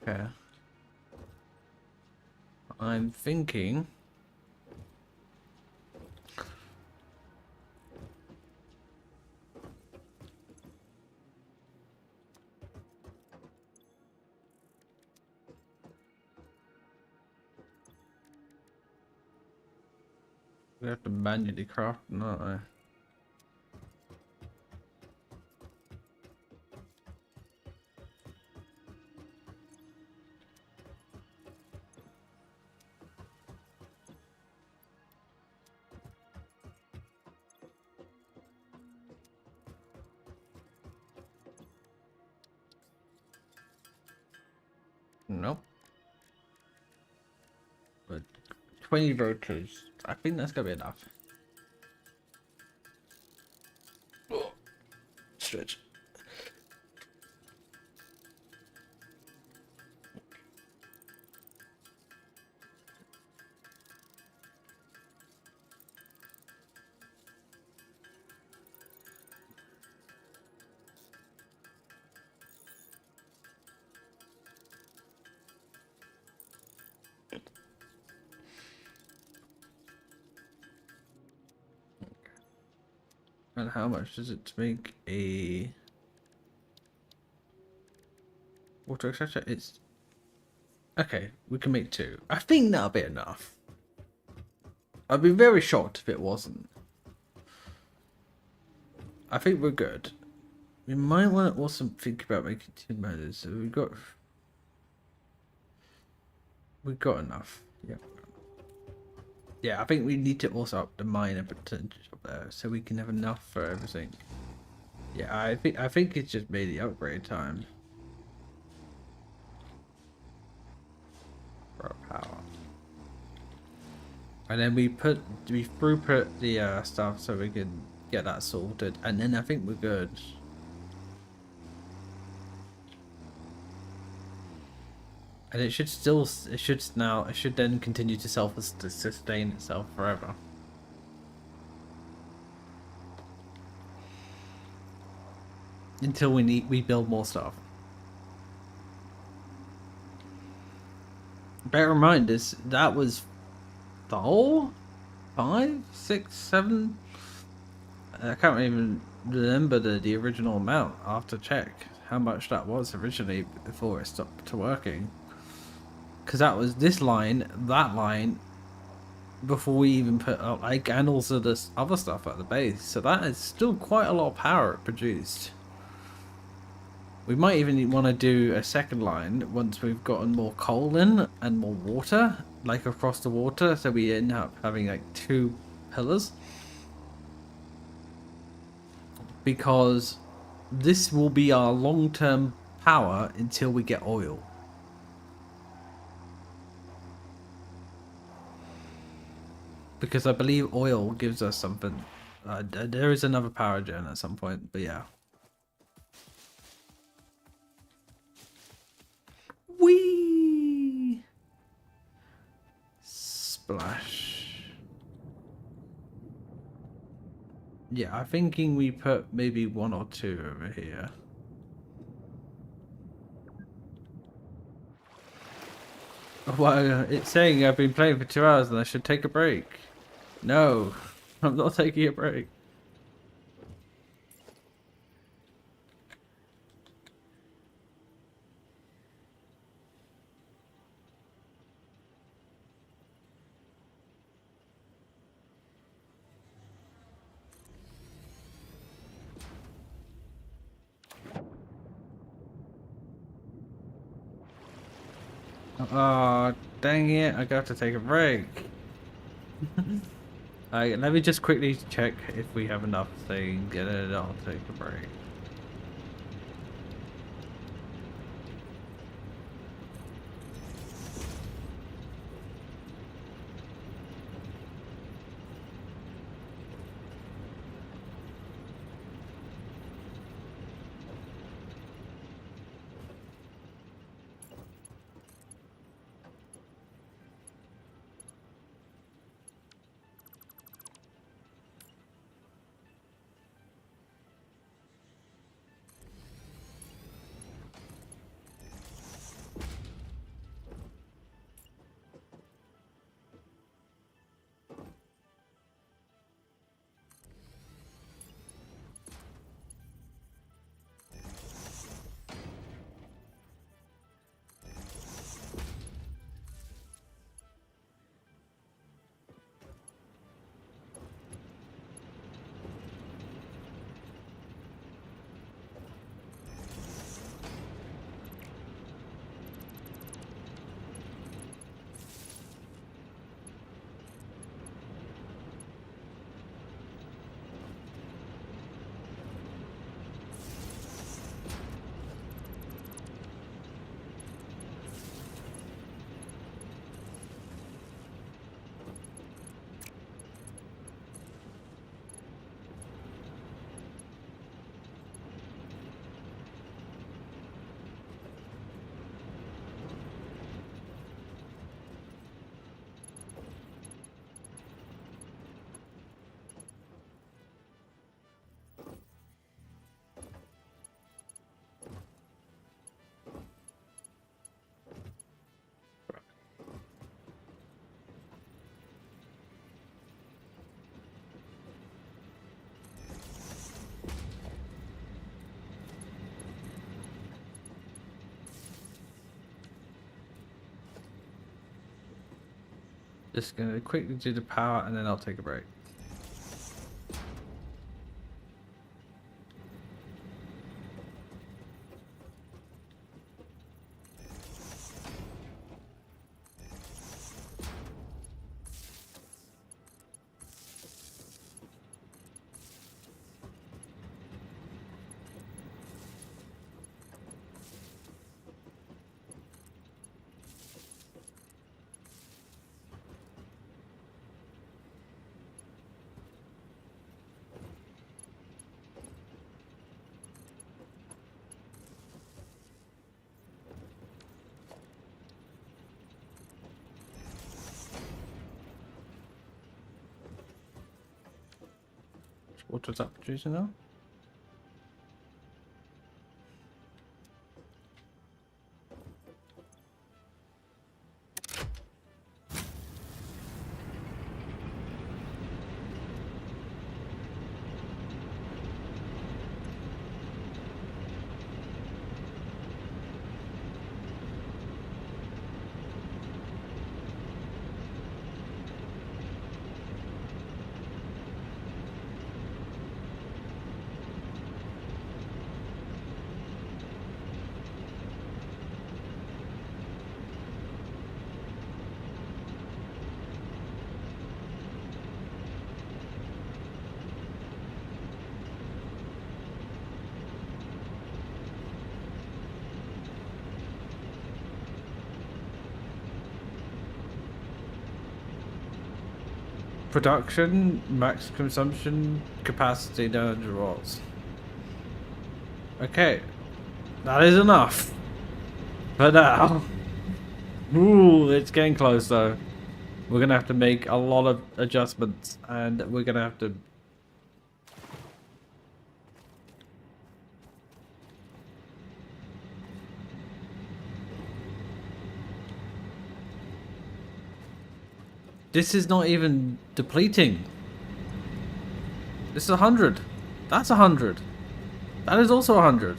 okay. I'm thinking. We have to manually craft, don't I? Nope. But 20 rotors. I think that's gonna be enough. Oh, stretch. And how much does it to make a water extractor? It's okay. We can make 2. I think that'll be enough. I'd be very shocked if it wasn't. I think we're good. We might want to also think about making 2 murders. So we've got enough. Yeah. Yeah, I think we need to also up the miner potential there so we can have enough for everything. Yeah, I think it's just made the upgrade time. For power. And then we throughput the stuff so we can get that sorted, and then I think we're good. And it should then continue to sustain itself forever. Until we build more stuff. Bear in mind that was 4, 5, 6, 7. I can't even remember the original amount. I'll have to check how much that was originally before it stopped working. Because that was this line, that line, before we even put up, like, and also this other stuff at the base. So that is still quite a lot of power it produced. We might even want to do a second line once we've gotten more coal in and more water, like across the water, so we end up having like 2 pillars. Because this will be our long-term power until we get oil. Because I believe oil gives us something. There is another power gen at some point, but yeah. Whee! Splash. Yeah, I'm thinking we put maybe 1 or 2 over here. Well, it's saying I've been playing for 2 hours and I should take a break. No, I'm not taking a break. Oh, dang it, I got to take a break. Alright, let me just quickly check if we have enough thing, and then I'll take a break. Just gonna quickly do the power and then I'll take a break. What was that producing now? Production, max consumption capacity 900 watts. Okay, that is enough for now. Ooh, it's getting close though. We're gonna have to make a lot of adjustments and we're gonna have to... This is not even depleting. This is 100. That's 100. That is also 100.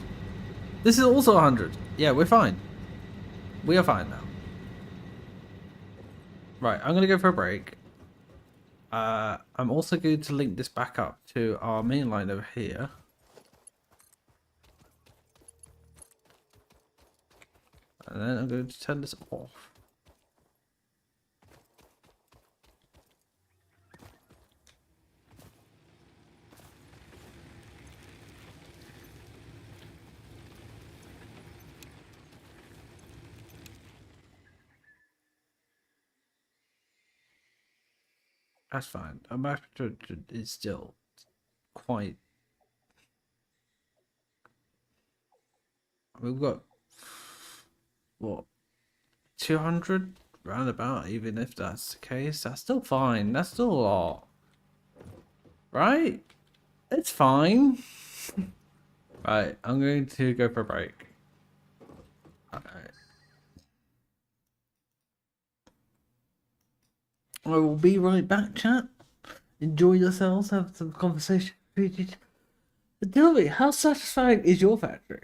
This is also 100. Yeah, we're fine. We are fine now. Right, I'm gonna go for a break. I'm also going to link this back up to our main line over here. And then I'm going to turn this off. That's fine. I'm after it's still quite... We've got what, 200 roundabout. Even if that's the case, that's still fine. That's still a lot, right? It's fine. Right, I'm going to go for a break. Alright. I will be right back, chat. Enjoy yourselves, have some conversation. Tell me, how satisfying is your factory?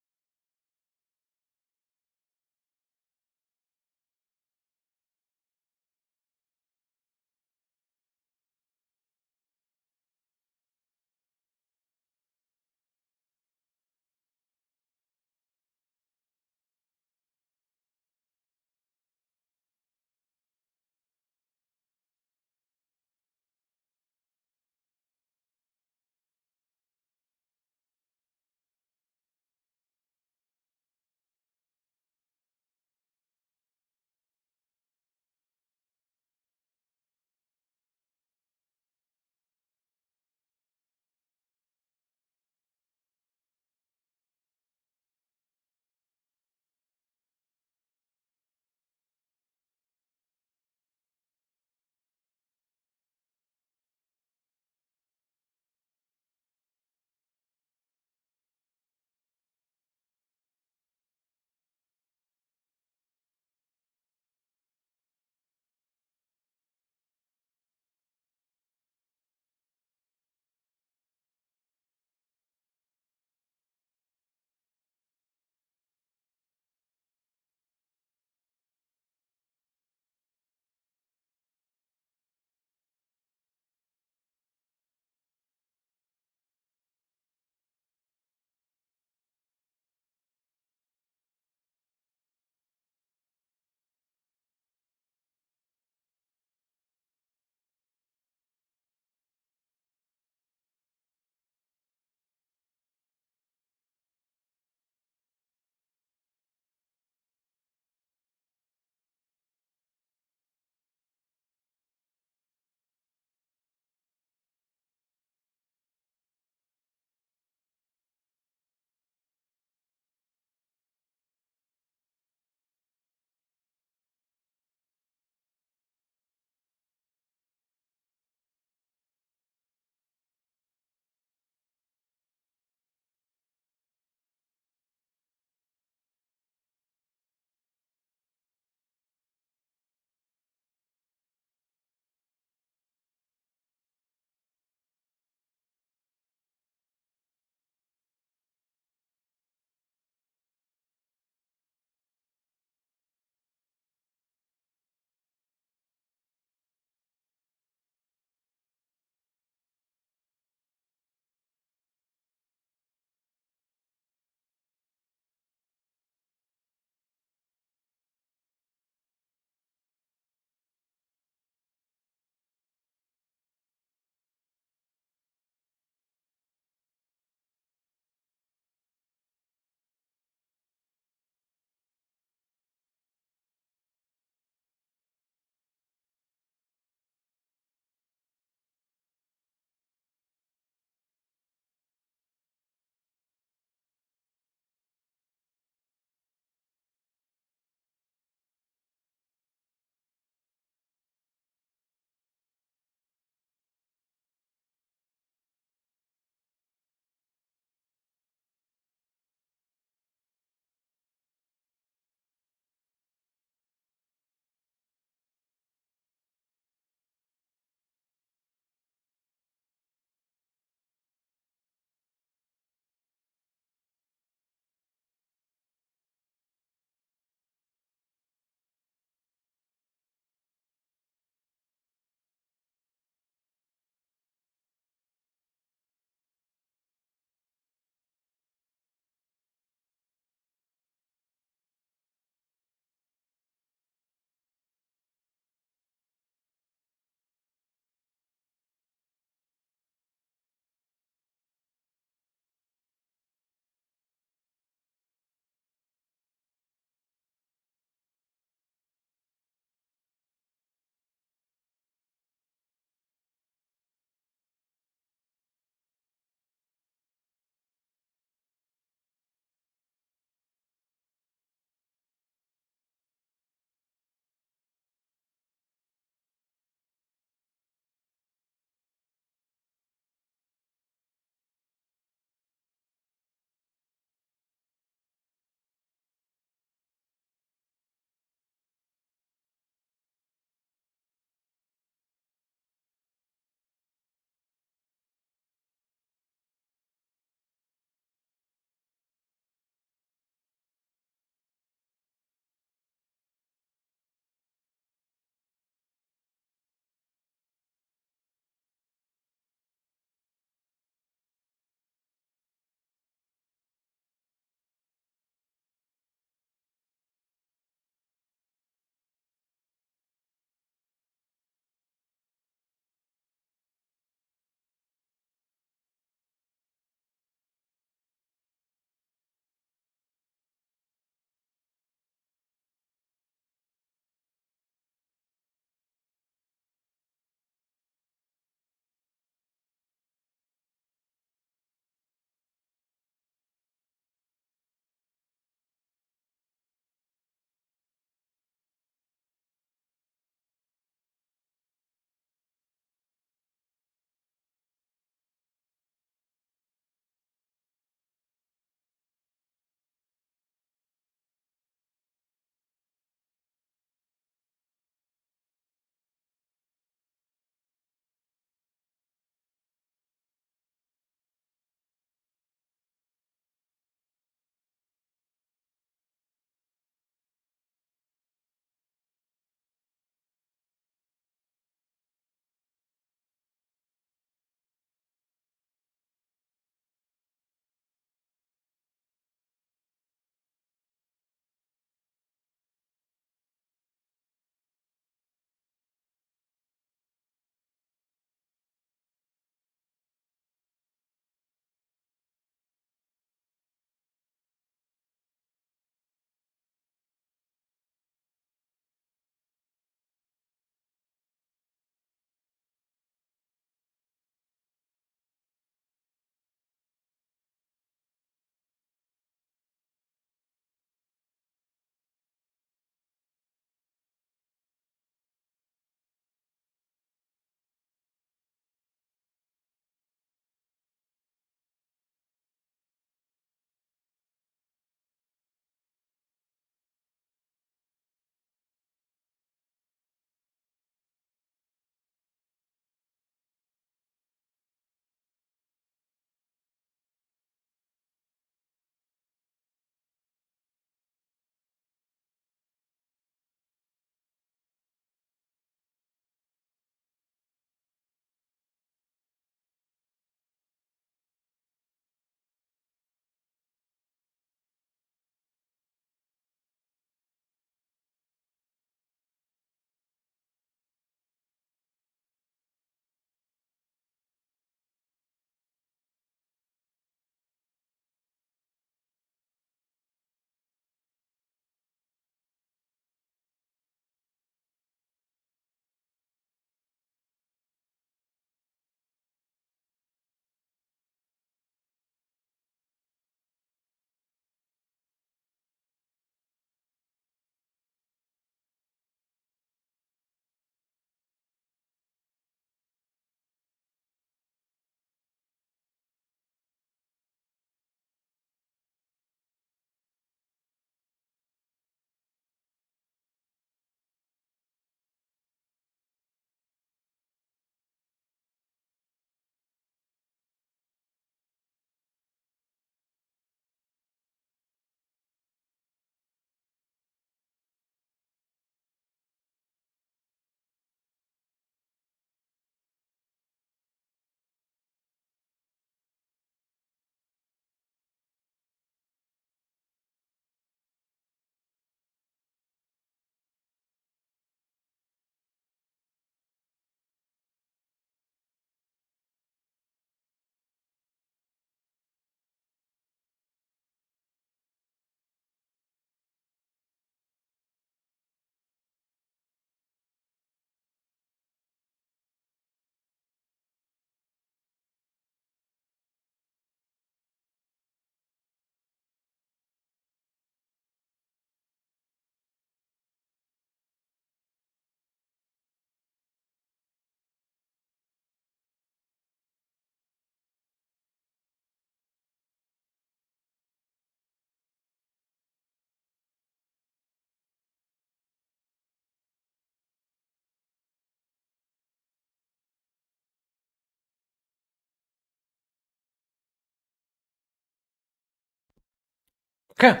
Okay,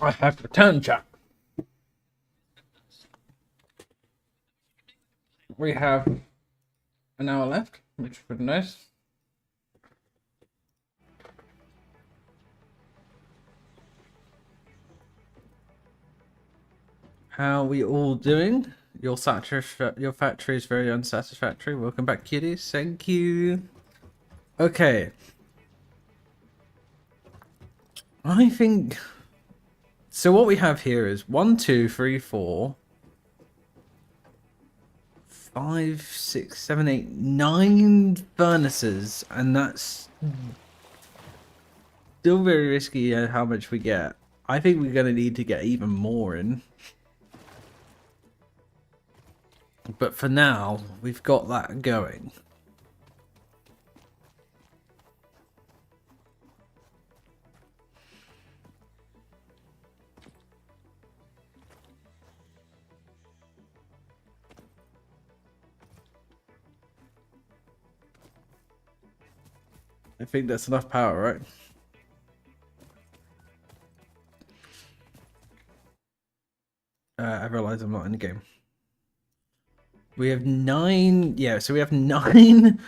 I have returned, chat. We have an hour left, which is pretty nice. How are we all doing? Your factory is very unsatisfactory. Welcome back, kiddies. Thank you. Okay. I think... So what we have here is 1, 2, 3, 4, 5, 6, 7, 8, 9 furnaces. And that's still very risky at how much we get. I think we're going to need to get even more in. But for now, we've got that going. I think that's enough power, right? I realize I'm not in the game. We have 9, yeah, so we have 9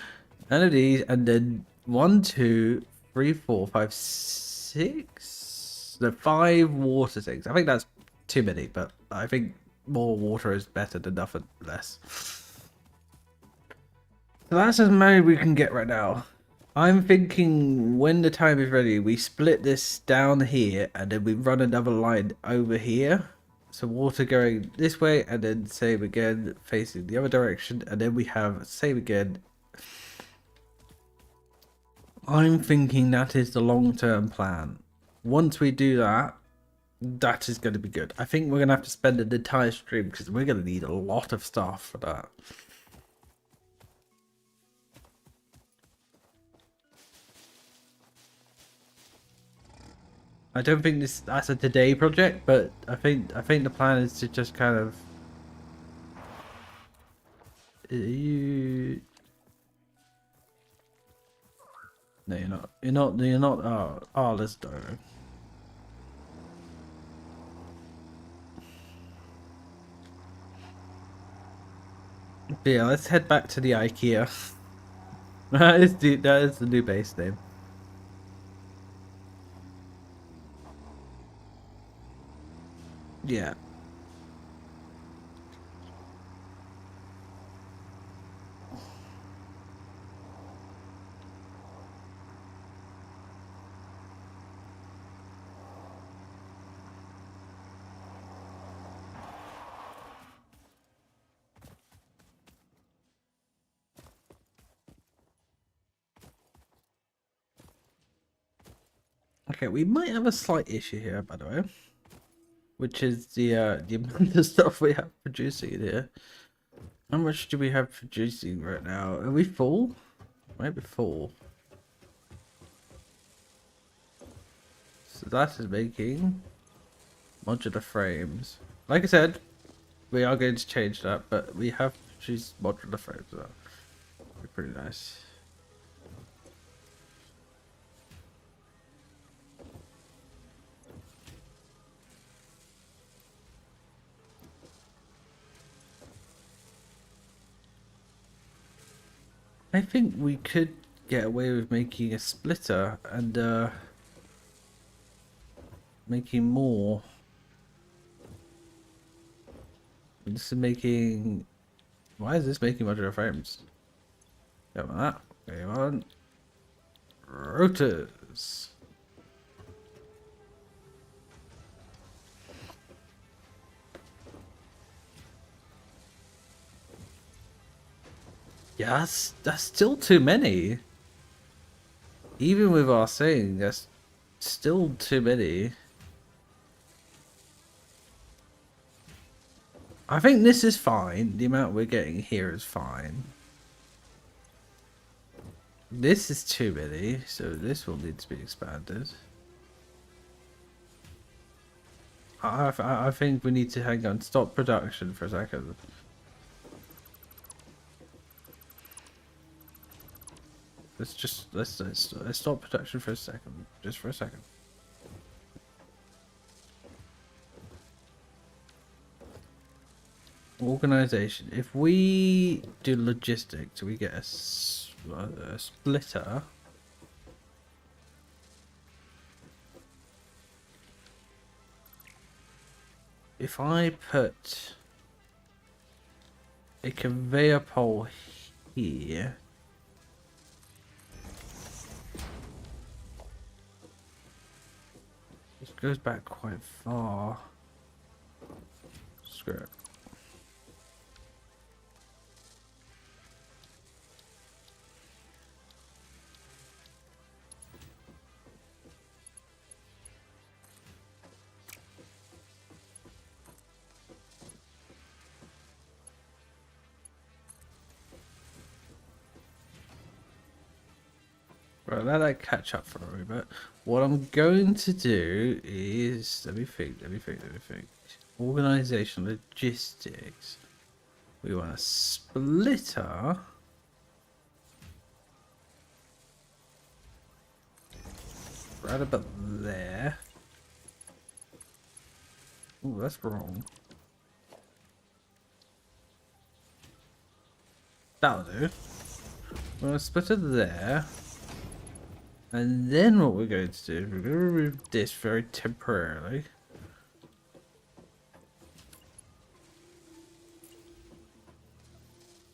none of these, and then 1, 2, 3, 4, 5, 6, the 5 water things. I think that's too many, but I think more water is better than nothing less. So that's as many we can get right now. I'm thinking when the time is ready, we split this down here, and then we run another line over here. So water going this way, and then same again facing the other direction, and then we have same again. I'm thinking that is the long-term plan. Once we do that, that is going to be good. I think we're going to have to spend an entire stream because we're going to need a lot of stuff for that. I don't think that's a today project, but I think the plan is to just kind of No, you're not. You're not. Oh, let's go. But yeah, let's head back to the IKEA. That is the new base name. Yeah. Okay, we might have a slight issue here, by the way, which is the amount of stuff we have producing in here. How much do we have producing right now? Are we full? Maybe full. So that is making modular frames. Like I said, we are going to change that, but we have produced modular frames. So that'd be pretty nice. I think we could get away with making a splitter and making more. This is making... Why is this making modular frames? Come on, come on. Rotors. Yeah, that's still too many. Even with our saying, that's still too many. I think this is fine. The amount we're getting here is fine. This is too many, so this will need to be expanded. I think we need to hang on. Stop production for a second. Let's stop production for a second. Just for a second. Organization. If we do logistics, we get a splitter. If I put a conveyor pole here, this goes back quite far. Screw it. Right, let that catch up for a bit. What I'm going to do is let me think. Organization, logistics. We want a splitter. Right about there. Oh, that's wrong. That'll do. We're going to split it there. And then what we're going to do is we're going to remove this very temporarily.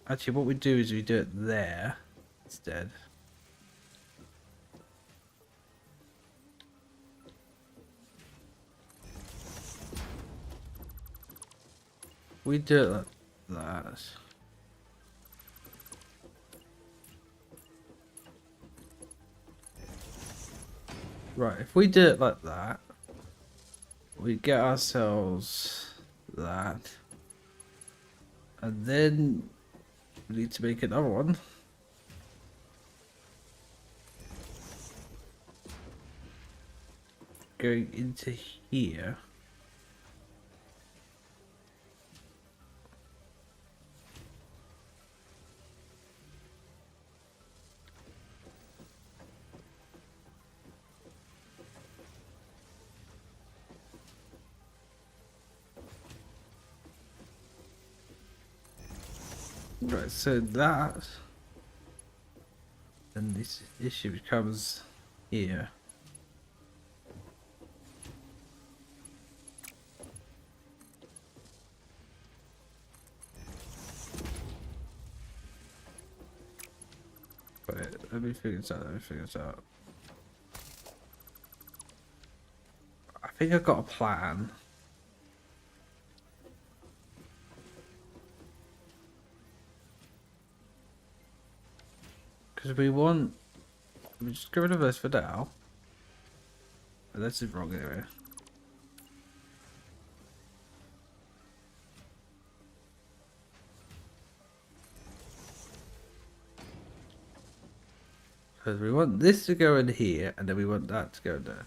Actually, what we do is we do it there instead. We do it like that. Right, if we do it like that, we get ourselves that. And then we need to make another one. Going into here. Right, so that, then this issue becomes here. Wait, let me figure this out, I think I've got a plan. Because we want, we just get rid of this for now. But this is wrong anyway. Because we want this to go in here, and then we want that to go in there.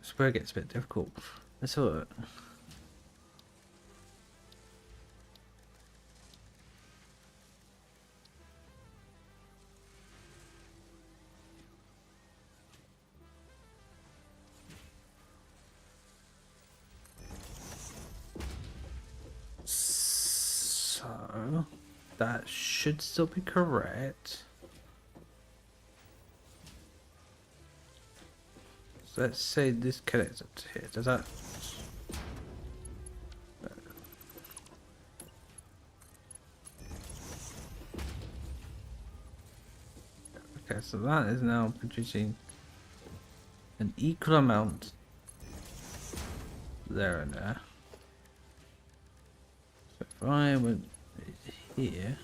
That's where it gets a bit difficult. Let's have a look. So that should still be correct. So let's say this connects up to here. Does that? Okay, so that is now producing an equal amount there and there. So if I went here,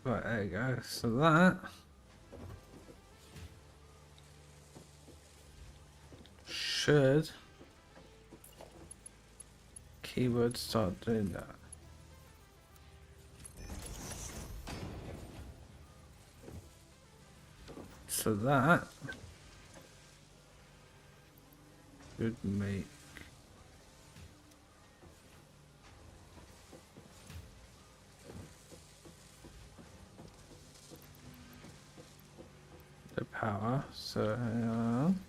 Right, there you go. So that should keyword start doing that. So that should make the power. So hang on.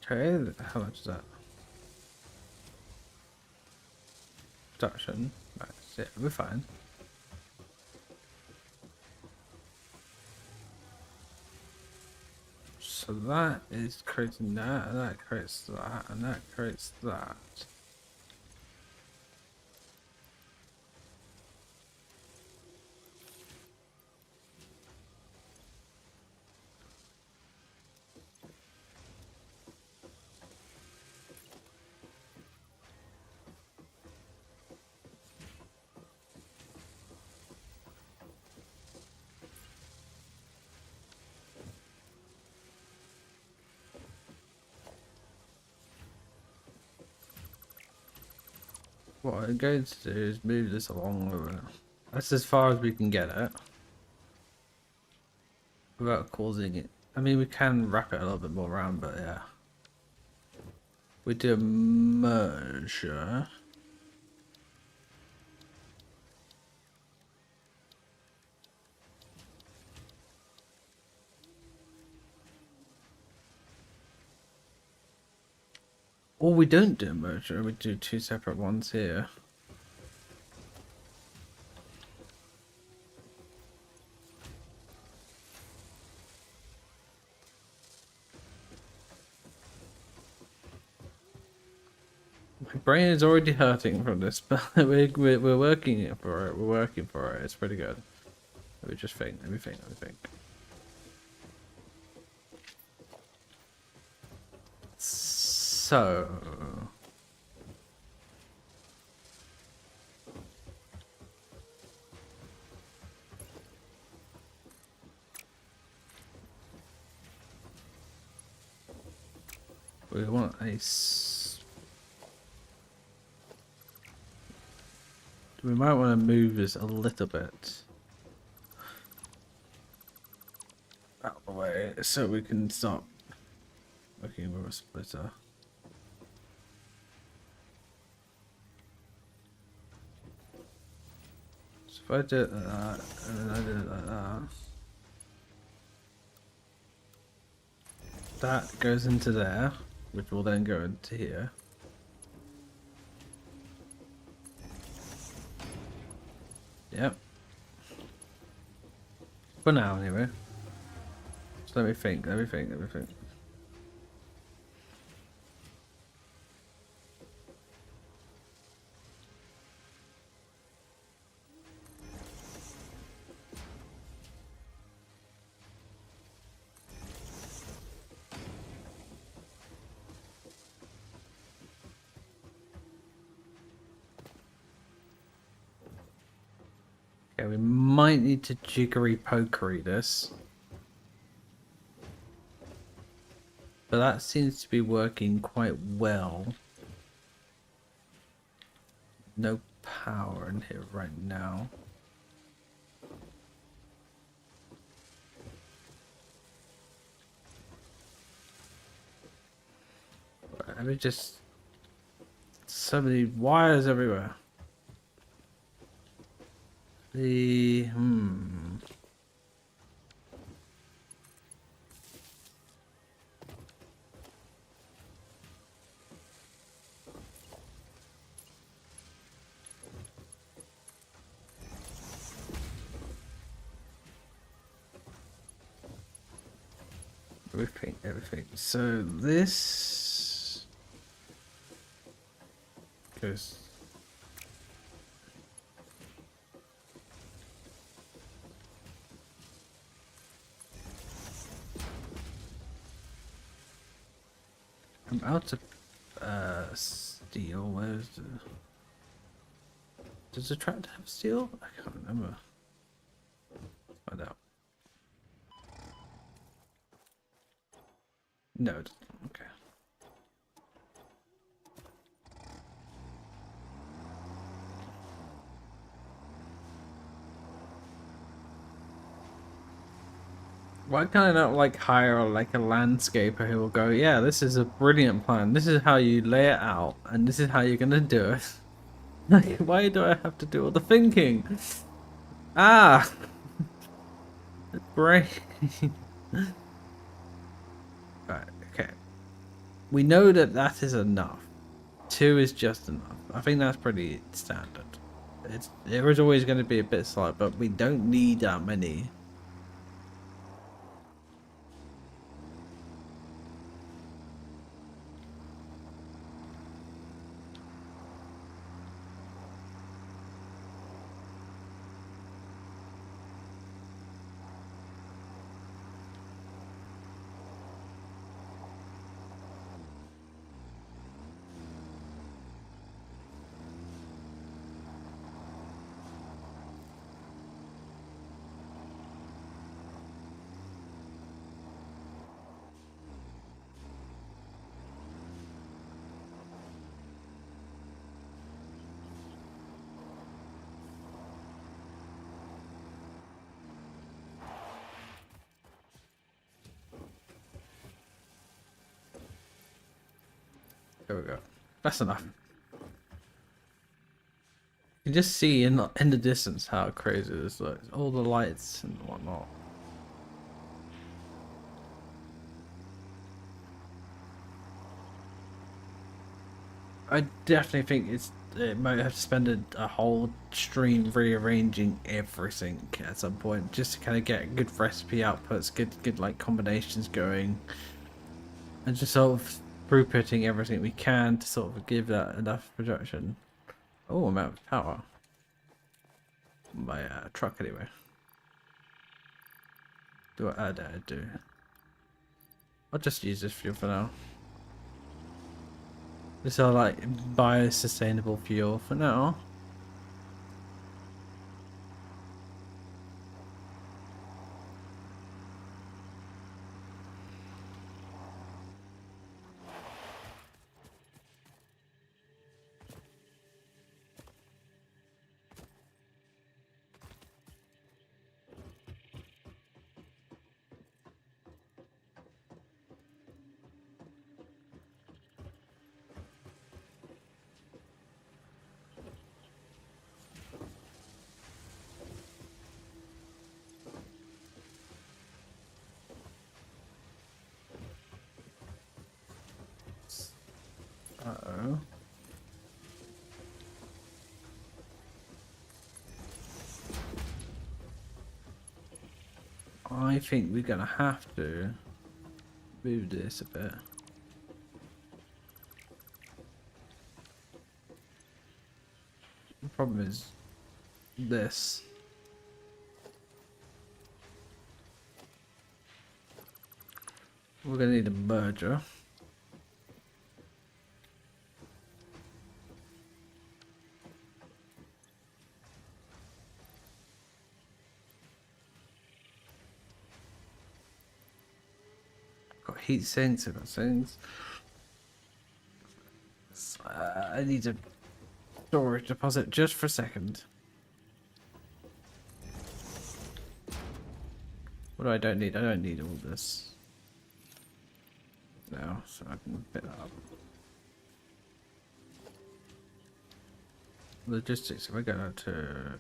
Okay, how much is that? Production. Right, yeah, we're fine. So that is creating that, and that creates that, and that creates that. What I'm going to do is move this along with it. That's as far as we can get it. Without causing it. I mean, we can wrap it a little bit more around, but yeah. We do a merger. Or we don't do a merger, we do two separate ones here. My brain is already hurting from this, but we're working for it. We're working for it. It's pretty good. Let me just think. Let me think. Let me think. So we want a. We might want to move this a little bit out of the way so we can start working with a splitter. So if I do it like that, and then I do it like that, that goes into there, which will then go into here. Yep. For now, anyway. So let me think, let me think, let me think. Okay, we might need to jiggery pokery this. But that seems to be working quite well. No power in here right now. Right, let me just... So many wires everywhere. The... Everything, everything. So this... goes... I'm out of steel. Where's the... Does the tractor have steel? I can't remember. Let's find out. No, it doesn't. Okay. Why can't I not like hire like a landscaper who will go, yeah, this is a brilliant plan. This is how you lay it out, and this is how you're gonna do it. Like, why do I have to do all the thinking? Ah, brain. Right, okay. We know that that is enough. 2 is just enough. I think that's pretty standard. There is always going to be a bit slight, but we don't need that many. There we go. That's enough. You can just see in the distance how crazy this looks. All the lights and whatnot. I definitely think it might have to spend a whole stream rearranging everything at some point just to kind of get good recipe outputs, good like combinations going, and just sort of throughputting everything we can to sort of give that enough production. Oh, I'm out of power. My truck anyway. Do I add it? I do. I'll just use this fuel for now. This is like bio-sustainable fuel for now. Uh-oh. I think we're gonna have to move this a bit. The problem is this. We're gonna need a merger. Got heat sinks, I've got things. I need a storage deposit just for a second. What do I don't need? I don't need all this. No, so I can pick that up. Logistics, if I go to...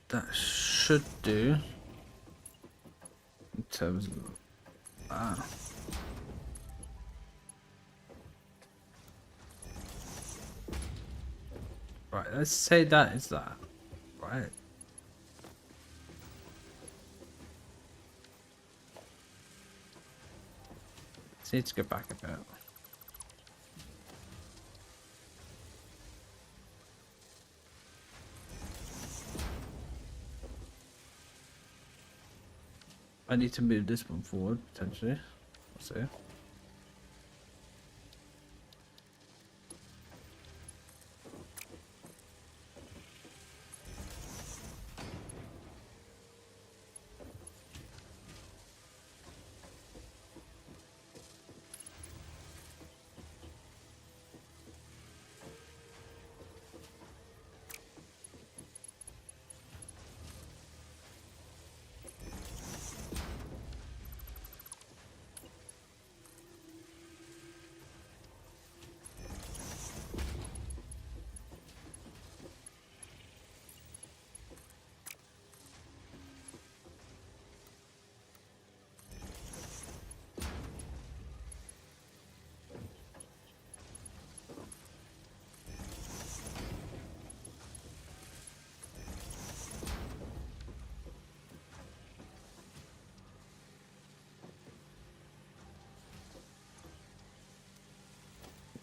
That should do. In terms of... Right, let's say that is that. Right. Just need to go back a bit. I need to move this one forward, potentially. We'll see.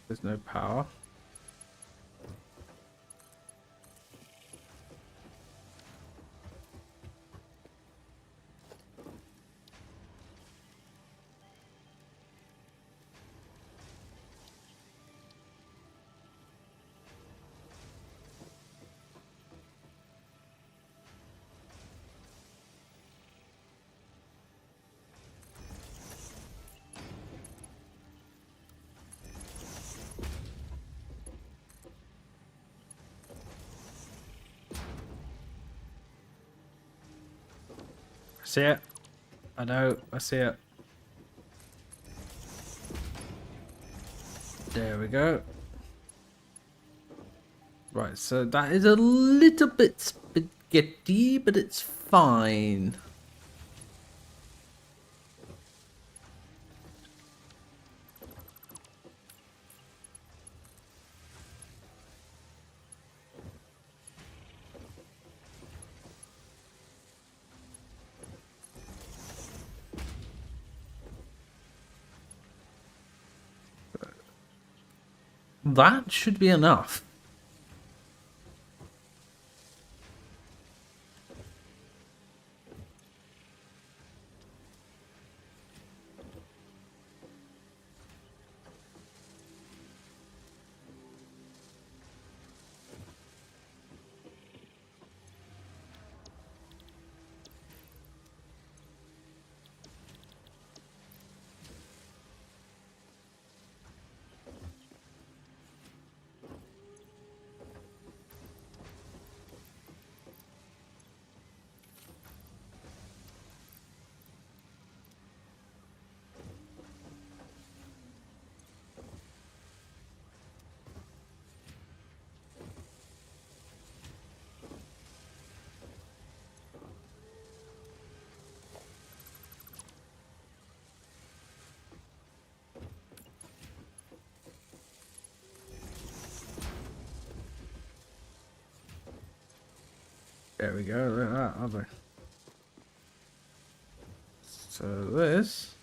There's no power. See it? I know, I see it. There we go. Right, so that is a little bit spaghetti, but it's fine. That should be enough. There we go, look at that, lovely. So this,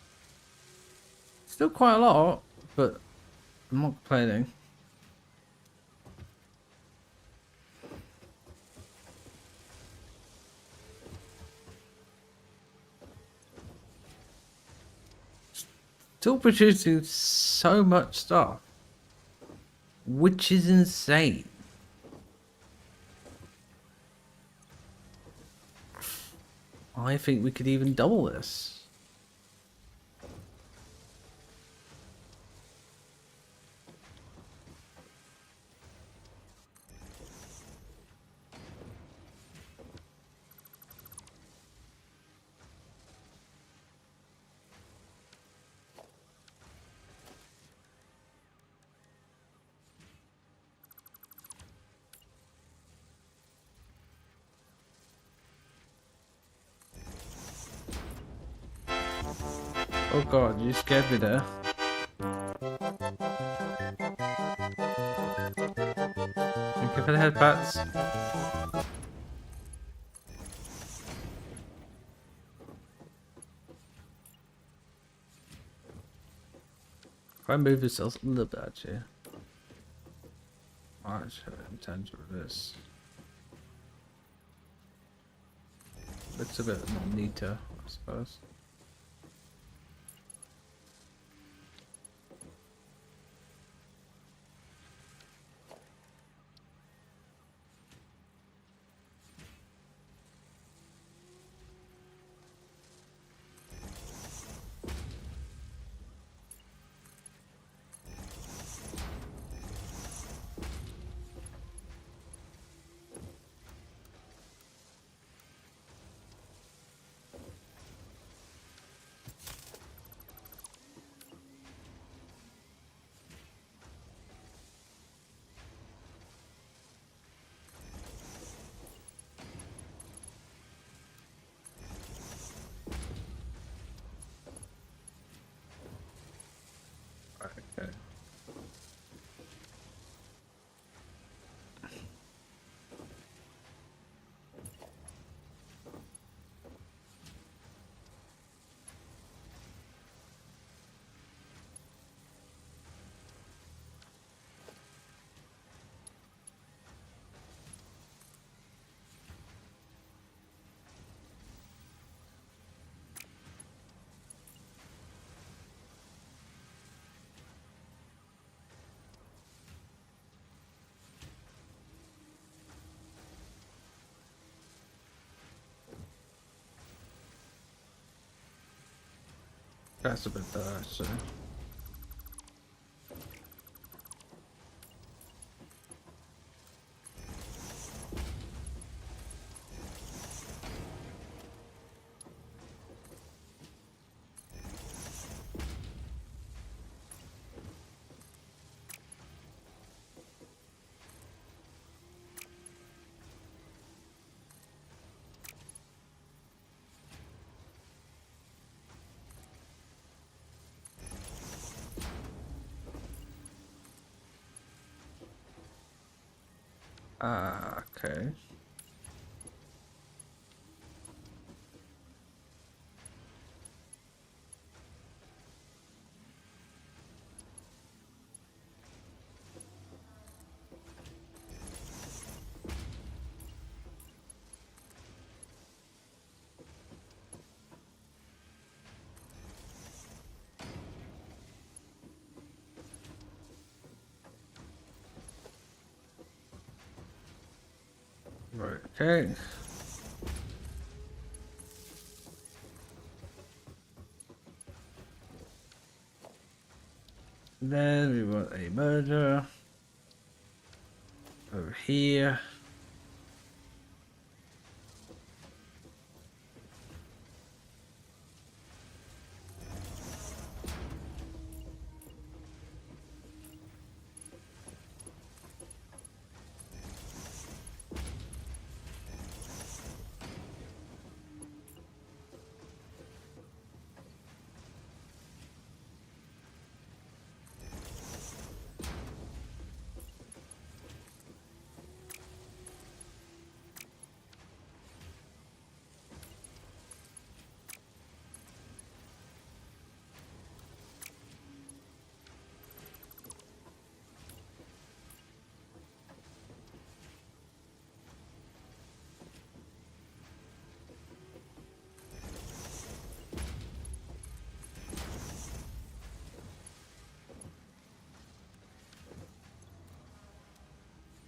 still quite a lot, but I'm not complaining. Still producing so much stuff, which is insane. I think we could even double this. Oh god, you scared me there. Thank you for the headpats. If I move this a little bit, actually. Alright, in terms of this. Looks a bit more neater, I suppose. Okay. That's a bit better, so. Ah, okay. Right, okay. Then we want a murder over here.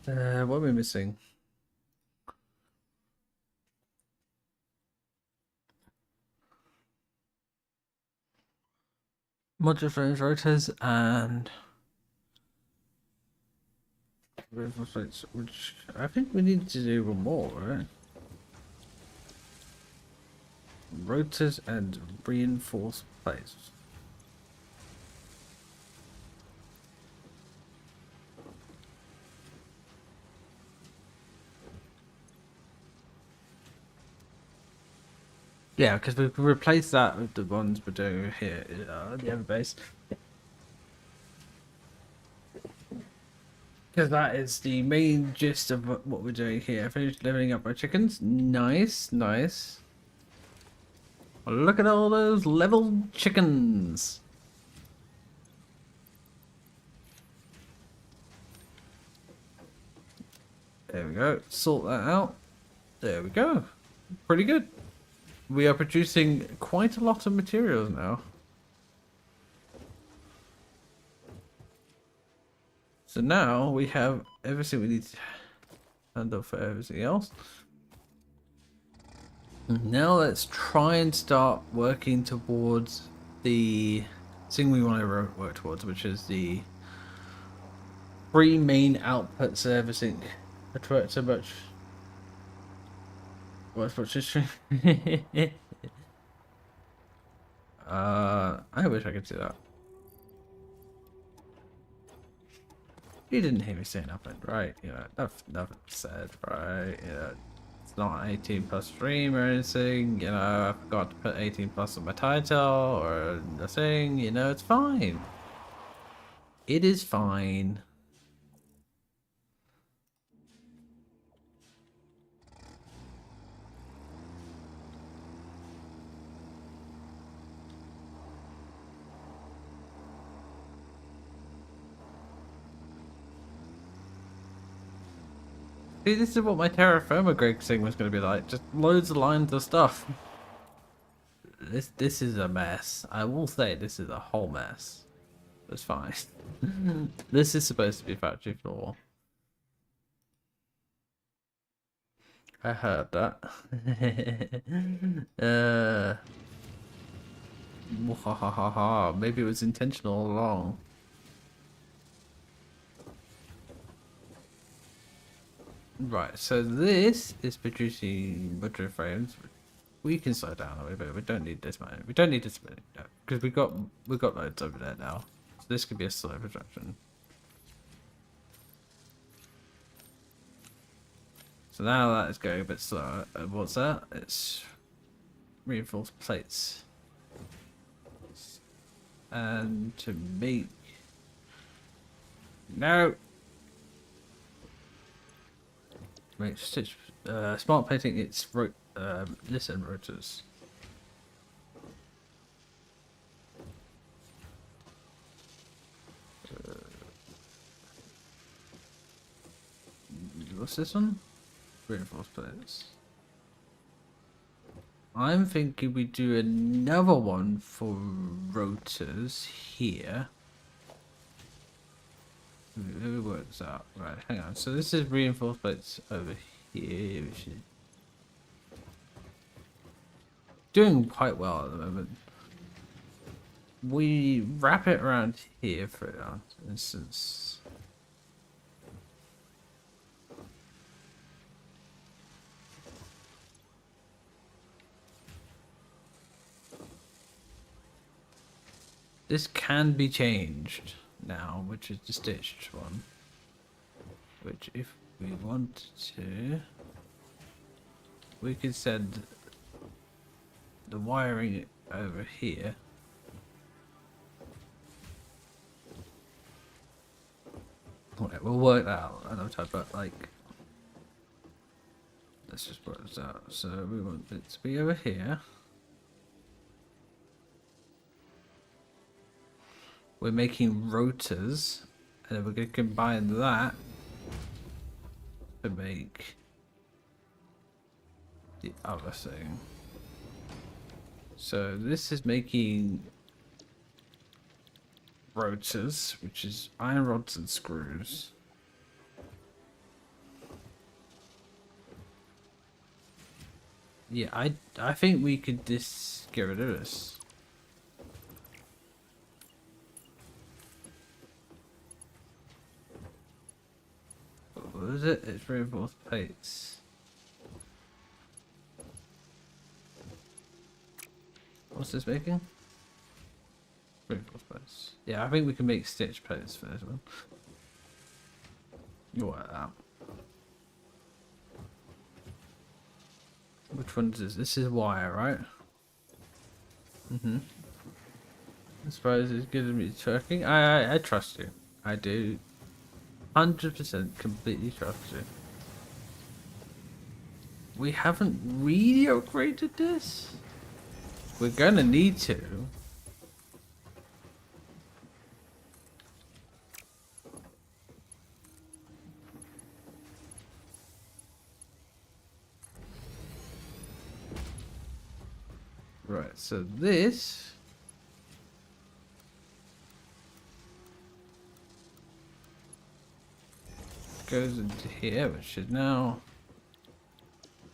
What are we missing? Modular frames, rotors, and which I think we need to do one more, right? Rotors and reinforced plates. Yeah, because we can replace that with the ones we're doing here at the other base. Because that is the main gist of what we're doing here. Finished leveling up our chickens. Nice, nice. Look at all those leveled chickens. There we go. Sort that out. There we go. Pretty good. We are producing quite a lot of materials now. So now we have everything we need to handle for everything else. Now let's try and start working towards the thing we want to work towards, which is the 3 main outputs of everything. Attract so much. What's history? I wish I could see that. You didn't hear me say nothing, right? You know, nothing said, right? You know, it's not 18 plus stream or anything. You know, I forgot to put 18 plus on my title or the thing. You know, it's fine. It is fine. See, this is what my Terra Firma Greg thing was going to be like. Just loads of lines of stuff. This is a mess. I will say this is a whole mess. It's fine. This is supposed to be factory floor. I heard that. Maybe it was intentional all along. Right, so this is producing retro frames. We can slow down a little bit. We don't need this many. We don't need this many because we got loads over there now. So this could be a slow production. So now that is going a bit slower. What's that? It's reinforced plates. And to make make stitch smart plating. It's listen rotors. What's this one? Reinforced plates. I'm thinking we do another one for rotors here. Let me work this out. Right, hang on. So this is reinforced plates over here. We should... Doing quite well at the moment. We wrap it around here for instance. This can be changed now, which is the stitched one. Which, if we want to, we could send the wiring over here. Okay, we'll work that out another time, but like, let's just work this out. So we want it to be over here. We're making rotors, and then we're going to combine that to make the other thing. So this is making rotors, which is iron rods and screws. Yeah, I think we could just get rid of this. What is it? It's reinforced plates. What's this making? Reinforced plates. Yeah, I think we can make stitch plates for this one. You work that out. Which one is this? This is wire, right? I suppose it's giving me tracking. I trust you. I do. 100% completely trust you. We haven't really upgraded this. We're gonna need to. Right, so this goes into here, which is now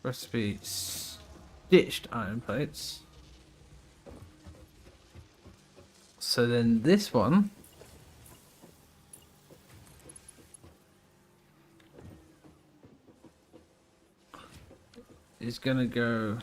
recipe stitched iron plates. So then this one is gonna go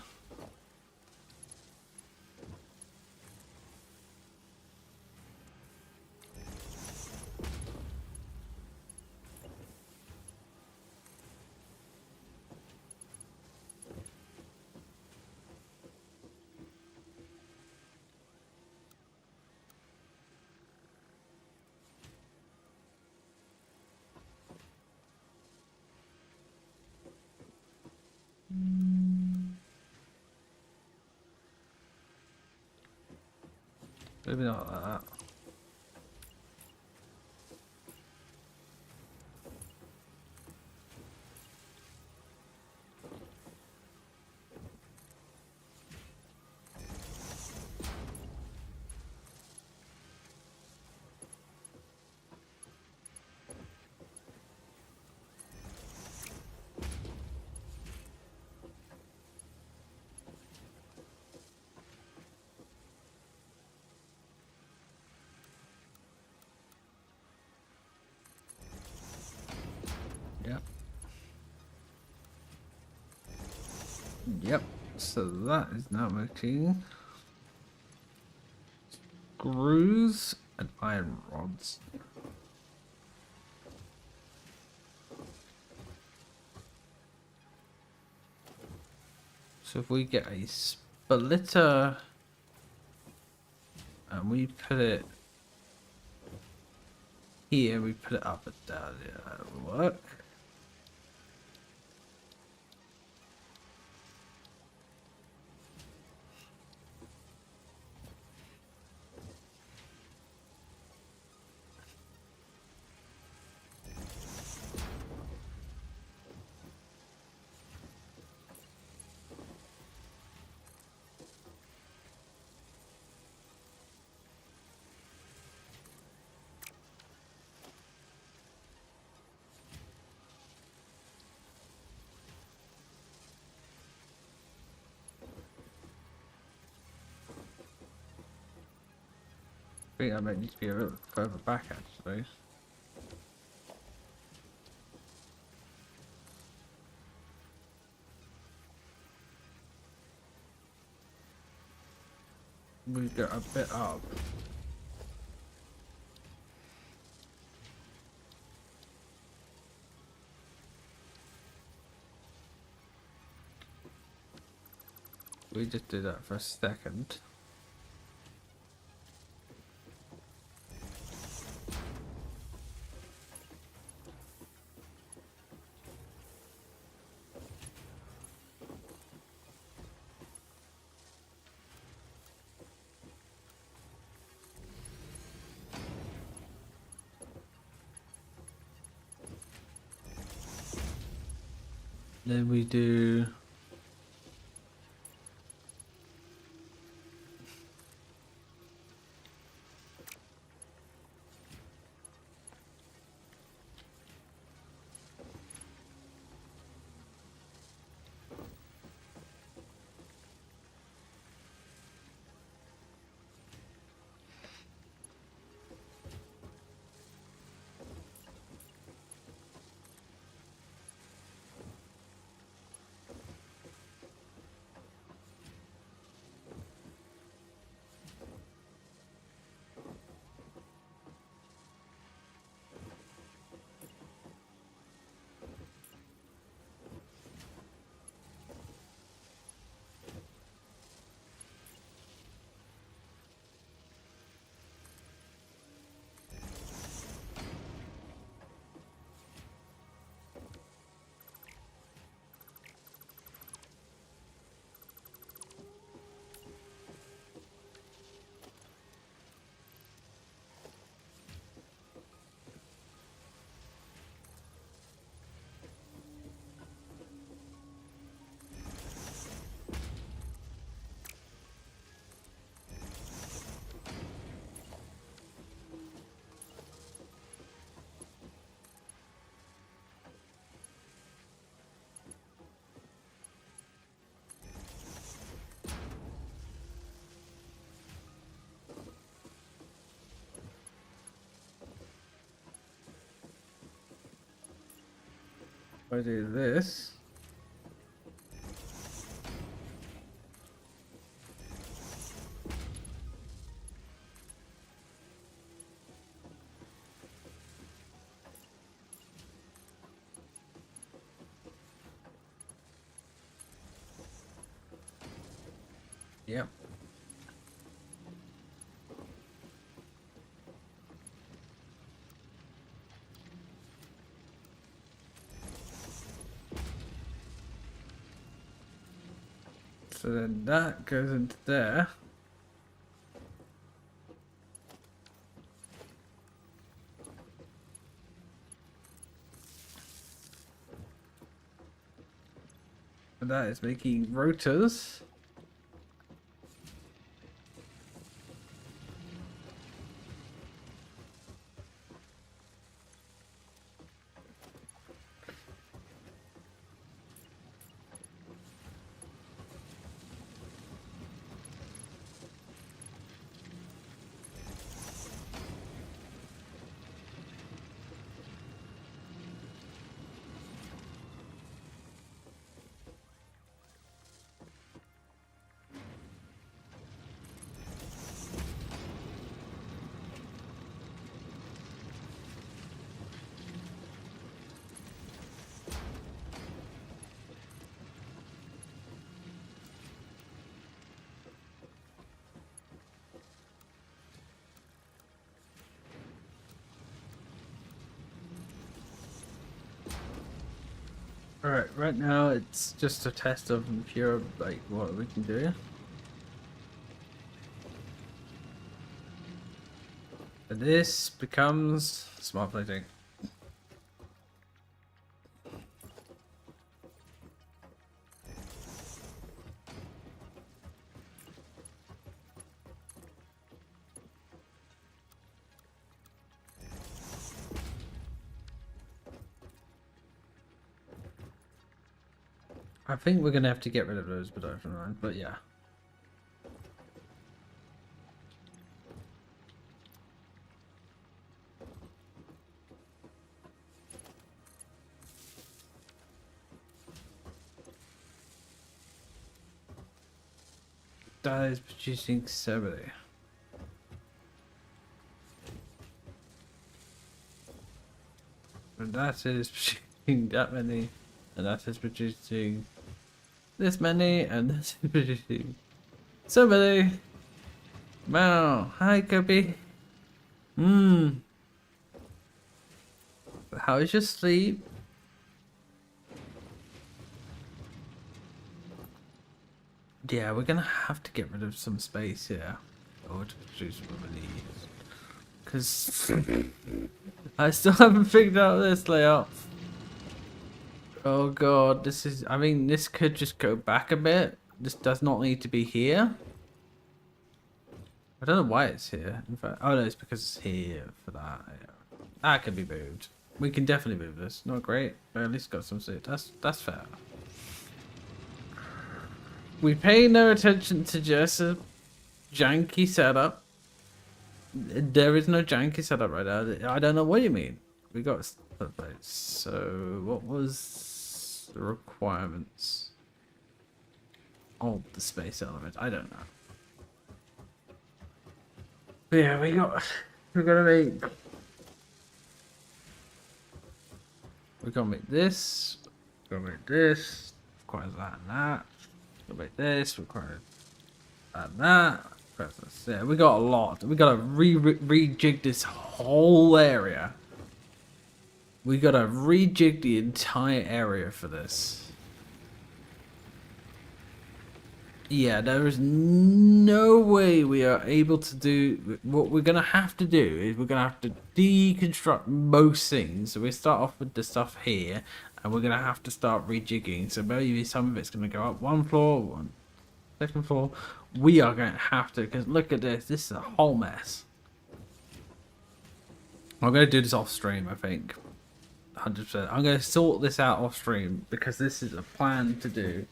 maybe not like that. Yep. Yep. So that is now making screws and iron rods. So if we get a splitter and we put it here, we put it up and down, yeah, that'll work. I think I might need to be a little further back actually. We go a bit up. We just do that for a second. Then we do I do this. Yep. So then that goes into there. And that is making rotors. Alright, right now it's just a test of pure, like, what we can do. And this becomes smart plating. I think we're gonna have to get rid of those production lines, but yeah. That is producing so many. And that is producing that many, and that is producing this many, and this is producing so many. Wow, hi Kobe. How is your sleep? Yeah, we're gonna have to get rid of some space here. Or to produce one of these. Because I still haven't figured out this layout. Oh god, this is, I mean, this could just go back a bit. This does not need to be here. I don't know why it's here. In fact, oh no, it's because it's here for that. Yeah. That can be moved. We can definitely move this. Not great, but at least got some seat. That's fair. We pay no attention to just a janky setup. There is no janky setup right now. I don't know what you mean. We got split plates. So what was the requirements? Oh, the space element. I don't know. But yeah, we're gonna make. We're gonna make this. We're gonna make this. Requires that and that. We're gonna make this. Requires that and that. Yeah, we got a lot. We gotta rejig this whole area. We gotta rejig the entire area for this. Yeah, there is no way we are able to do. What we're gonna have to do is we're gonna have to deconstruct most things. So we start off with the stuff here, and we're gonna have to start rejigging. So maybe some of it's gonna go up one floor, one second floor. We are going to have to, because look at this. This is a whole mess. I'm going to do this off stream, I think. 100%. I'm going to sort this out off stream because this is a plan to do.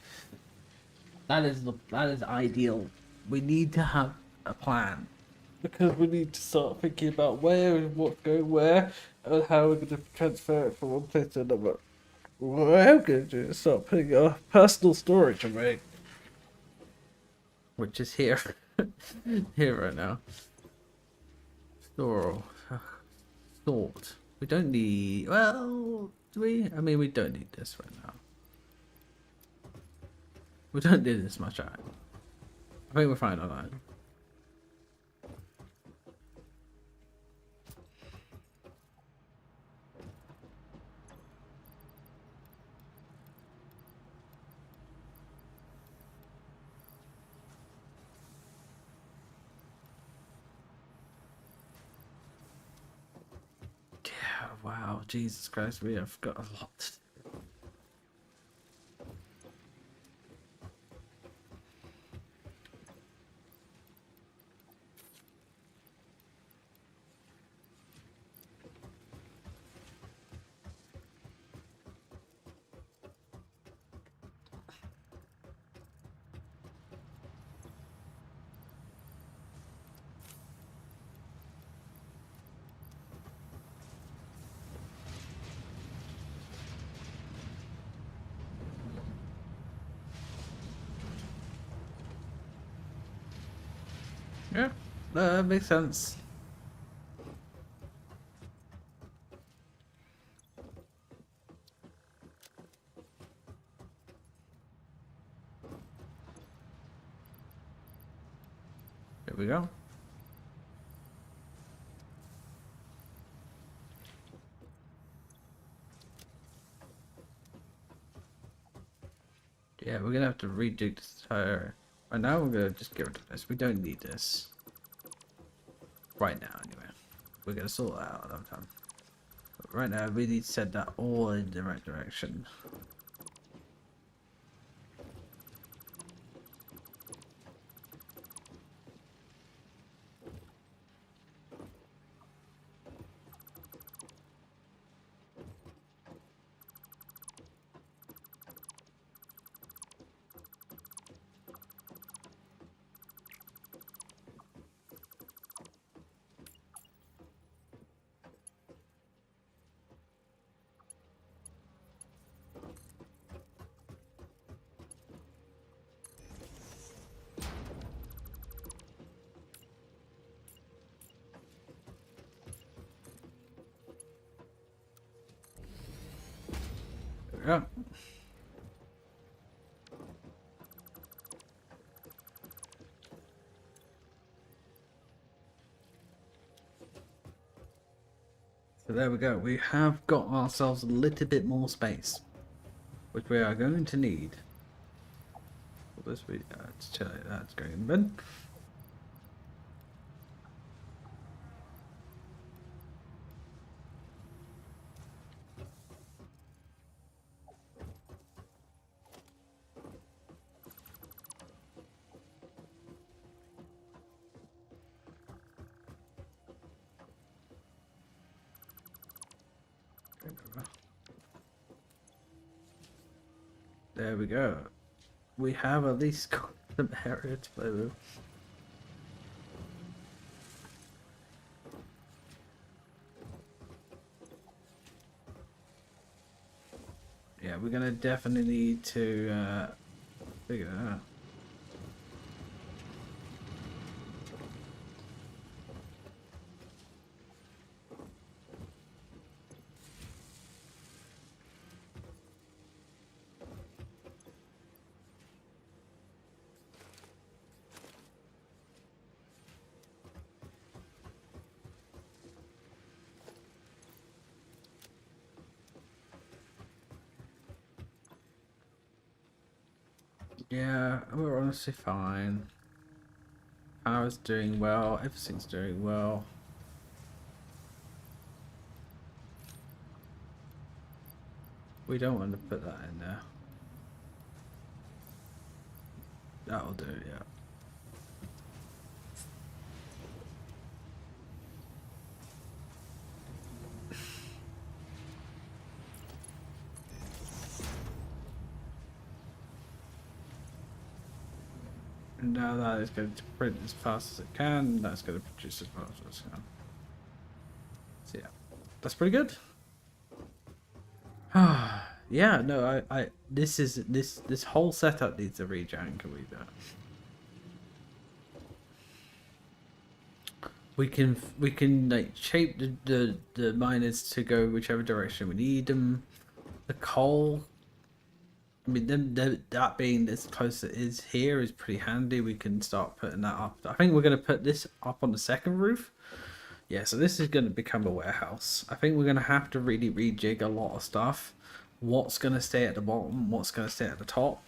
That is ideal. We need to have a plan because we need to start thinking about where and what's going where and how we're going to transfer it from one place to another. What I am going to do is start putting a personal storage away, which is here, here right now. Store, sort. We don't need. Well, do we? I mean, we don't need this right now. We don't need this much. I think we're fine on that. Yeah, wow, Jesus Christ, we have got a lot to do. Yeah, that makes sense. Here we go. Yeah, we're gonna have to redo this entire. Right now, we're gonna just get rid of this. We don't need this. Right now, anyway. We're gonna sort that out another time. But right now, we need to set that all in the right direction. There we go. So there we go. We have got ourselves a little bit more space, which we are going to need. Will this be? That's going in bin. There we go. We have at least got some area to play with. Yeah, we're gonna definitely need to figure that out. Yeah, we're honestly fine. Power's doing well, everything's doing well. We don't want to put that in there. That'll do, yeah. And now that is going to print as fast as it can, that's going to produce as fast as it can. So yeah, that's pretty good. yeah, no, this whole setup needs a regen. Can we do? We can like shape the miners to go whichever direction we need them. The coal, I mean, that being as close as it is here is pretty handy. We can start putting that up. I think we're going to put this up on the second roof. Yeah, so this is going to become a warehouse. I think we're going to have to really rejig a lot of stuff. What's going to stay at the bottom, what's going to stay at the top.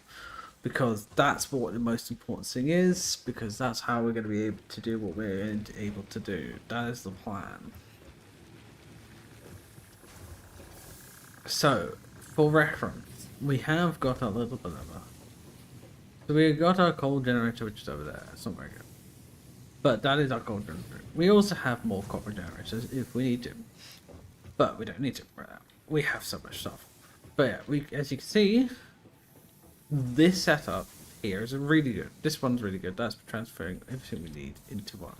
Because that's what the most important thing is. Because that's how we're going to be able to do what we're able to do. That is the plan. So, for reference, we have got a little bit of a... So we got our coal generator, which is over there. It's not very good. But that is our coal generator. We also have more copper generators if we need to. But we don't need to right now. We have so much stuff. But yeah, as you can see, this setup here is really good. This one's really good. That's transferring everything we need into one.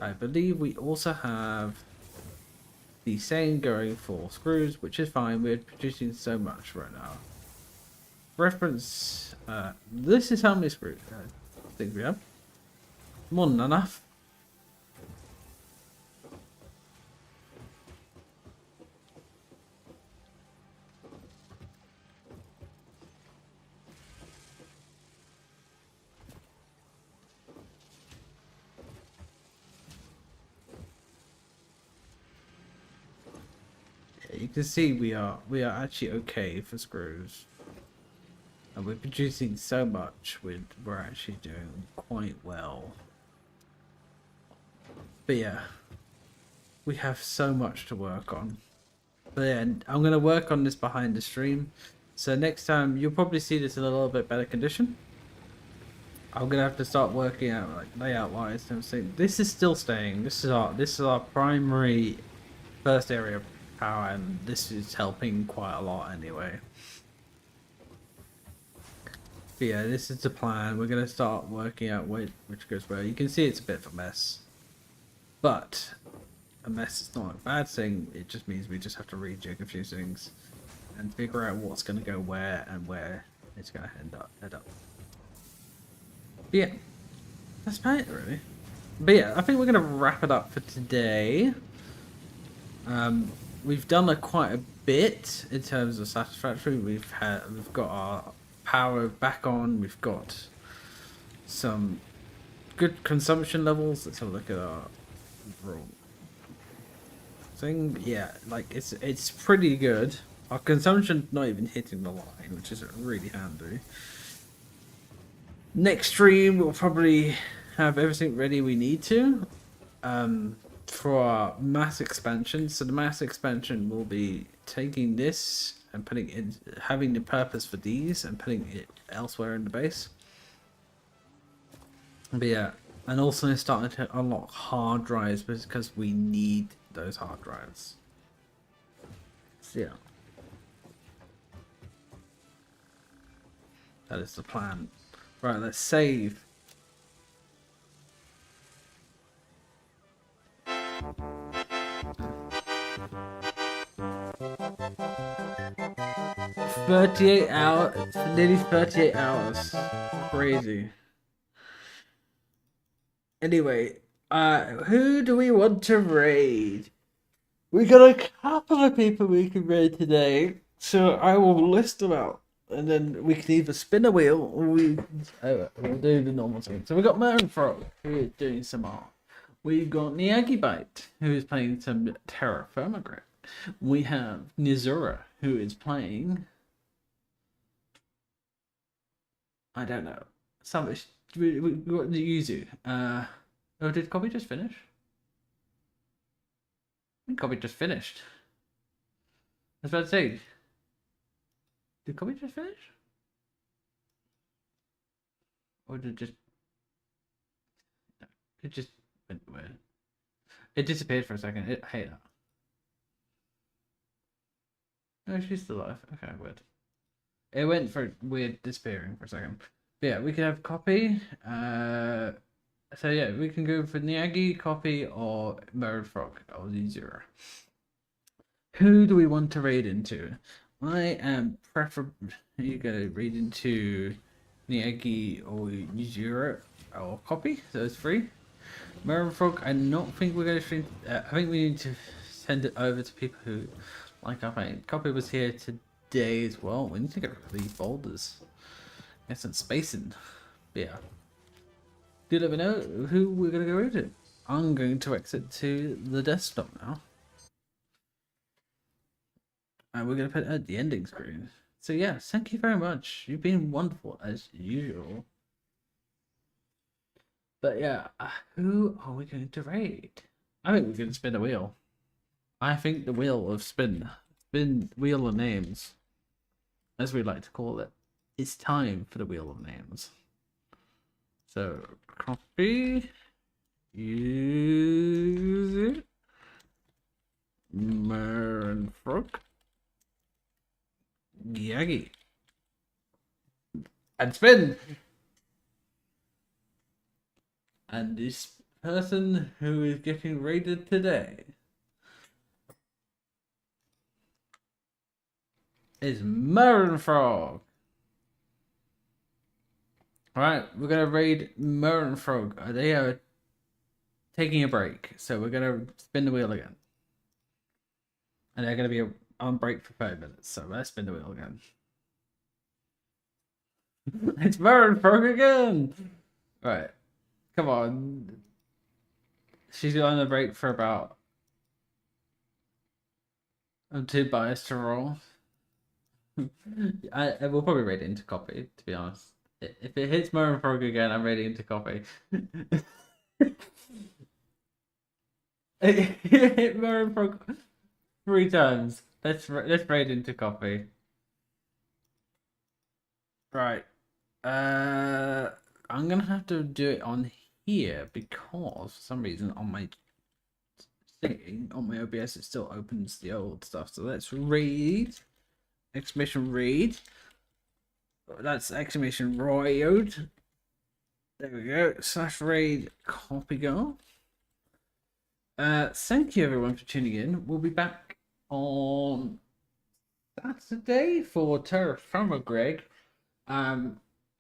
I believe we also have the same going for screws, which is fine. We're producing so much right now. Reference, this is how many screws I think we have. More than enough. You can see we are actually okay for screws, and we're producing so much. We're actually doing quite well. But yeah, we have so much to work on. But yeah, I'm gonna work on this behind the stream, so next time you'll probably see this in a little bit better condition. I'm gonna have to start working out like layout wise and everything. This is still staying. This is our primary first area of power, and this is helping quite a lot anyway. But yeah, this is the plan. We're gonna start working out which goes where. You can see it's a bit of a mess, but a mess is not a bad thing. It just means we just have to rejig a few things and figure out what's gonna go where and where it's gonna head up. But yeah, that's about it really. But yeah, I think we're gonna wrap it up for today. We've done quite a bit in terms of Satisfactory. We've got our power back on. We've got some good consumption levels. Let's have a look at our overall thing. Yeah, like it's pretty good. Our consumption's not even hitting the line, which is really handy. Next stream we'll probably have everything ready we need to. For our mass expansion. So the mass expansion will be taking this and putting it, having the purpose for these and putting it elsewhere in the base. But yeah, and also starting to unlock hard drives because we need those hard drives. So yeah, that is the plan. Right, let's save. Nearly 38 hours. Crazy. Anyway, who do we want to raid? We got a couple of people we can raid today, so I will list them out, and then we can either spin a wheel or we'll do the normal thing. So we got Merrin Frog, who is doing some art. We've got Niagi Bite, who is playing some Terra Firma Grip. We have Nizura, who is playing... I don't know. We got the Yuzu. Oh, did Kobe just finish? I think Kobe just finished. I was about to say, did Kobe just finish? Or did it just... No, it just went weird. It disappeared for a second. I hate that. No, she's still alive. Okay, weird. It went for weird disappearing for a second. But yeah, we can have Copy. So yeah, we can go for Niagi, Copy, or Merrill Frog, or the Zero. Who do we want to raid into? I am you go read into Niagi or Yujiro or copy, so it's free. Mirror Frog, I don't think we're going to stream. I think we need to send it over to people who like our paint. Copy was here today as well. We need to get rid of these boulders. Get some spacing. But yeah. Do let me know who we're going to go into. I'm going to exit to the desktop now. And we're going to put it at the ending screen. So yeah, thank you very much. You've been wonderful as usual. But yeah, who are we going to raid? I think we're going to spin a wheel. I think the wheel of spin wheel of names, as we like to call it. It's time for the wheel of names. So copy, use it, Frog, Yagi, and spin. And this person who is getting raided today is Frog. Alright, we're gonna raid Frog. They are taking a break, so we're gonna spin the wheel again. And they're gonna be on break for 5 minutes, so let's spin the wheel again. It's Frog again! Right. Come on. She's on a break for about... I'm too biased to roll. I will probably raid it into copy, to be honest. If it hits Frog again, I'm raiding into copy. It hit Frog 3 times. Let's raid into copy. Right. I'm gonna have to do it on here because for some reason on my thing on my OBS it still opens the old stuff. So let's read exclamation read. That's exclamation royod. There we go. Slash raid copy go. Thank you everyone for tuning in. We'll be back on Saturday for Terra Firma Greg.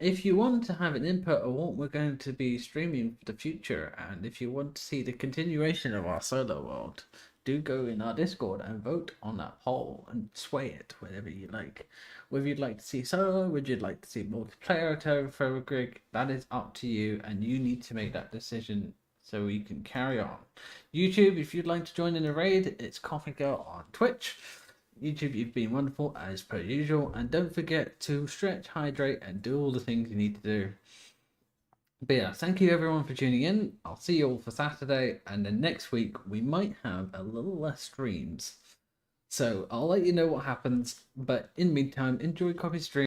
If you want to have an input on what we're going to be streaming for the future, and if you want to see the continuation of our solo world, do go in our Discord and vote on that poll and sway it whatever you like. Whether you'd like to see solo, would you like to see multiplayer Terra Firma Greg, that is up to you, and you need to make that decision so we can carry on. YouTube, if you'd like to join in the raid, it's Coffee Girl on Twitch. YouTube, you've been wonderful as per usual, and don't forget to stretch, hydrate, and do all the things you need to do. But yeah, thank you everyone for tuning in. I'll see you all for Saturday, and then next week we might have a little less streams. So I'll let you know what happens, but in the meantime, enjoy Coffee Stream.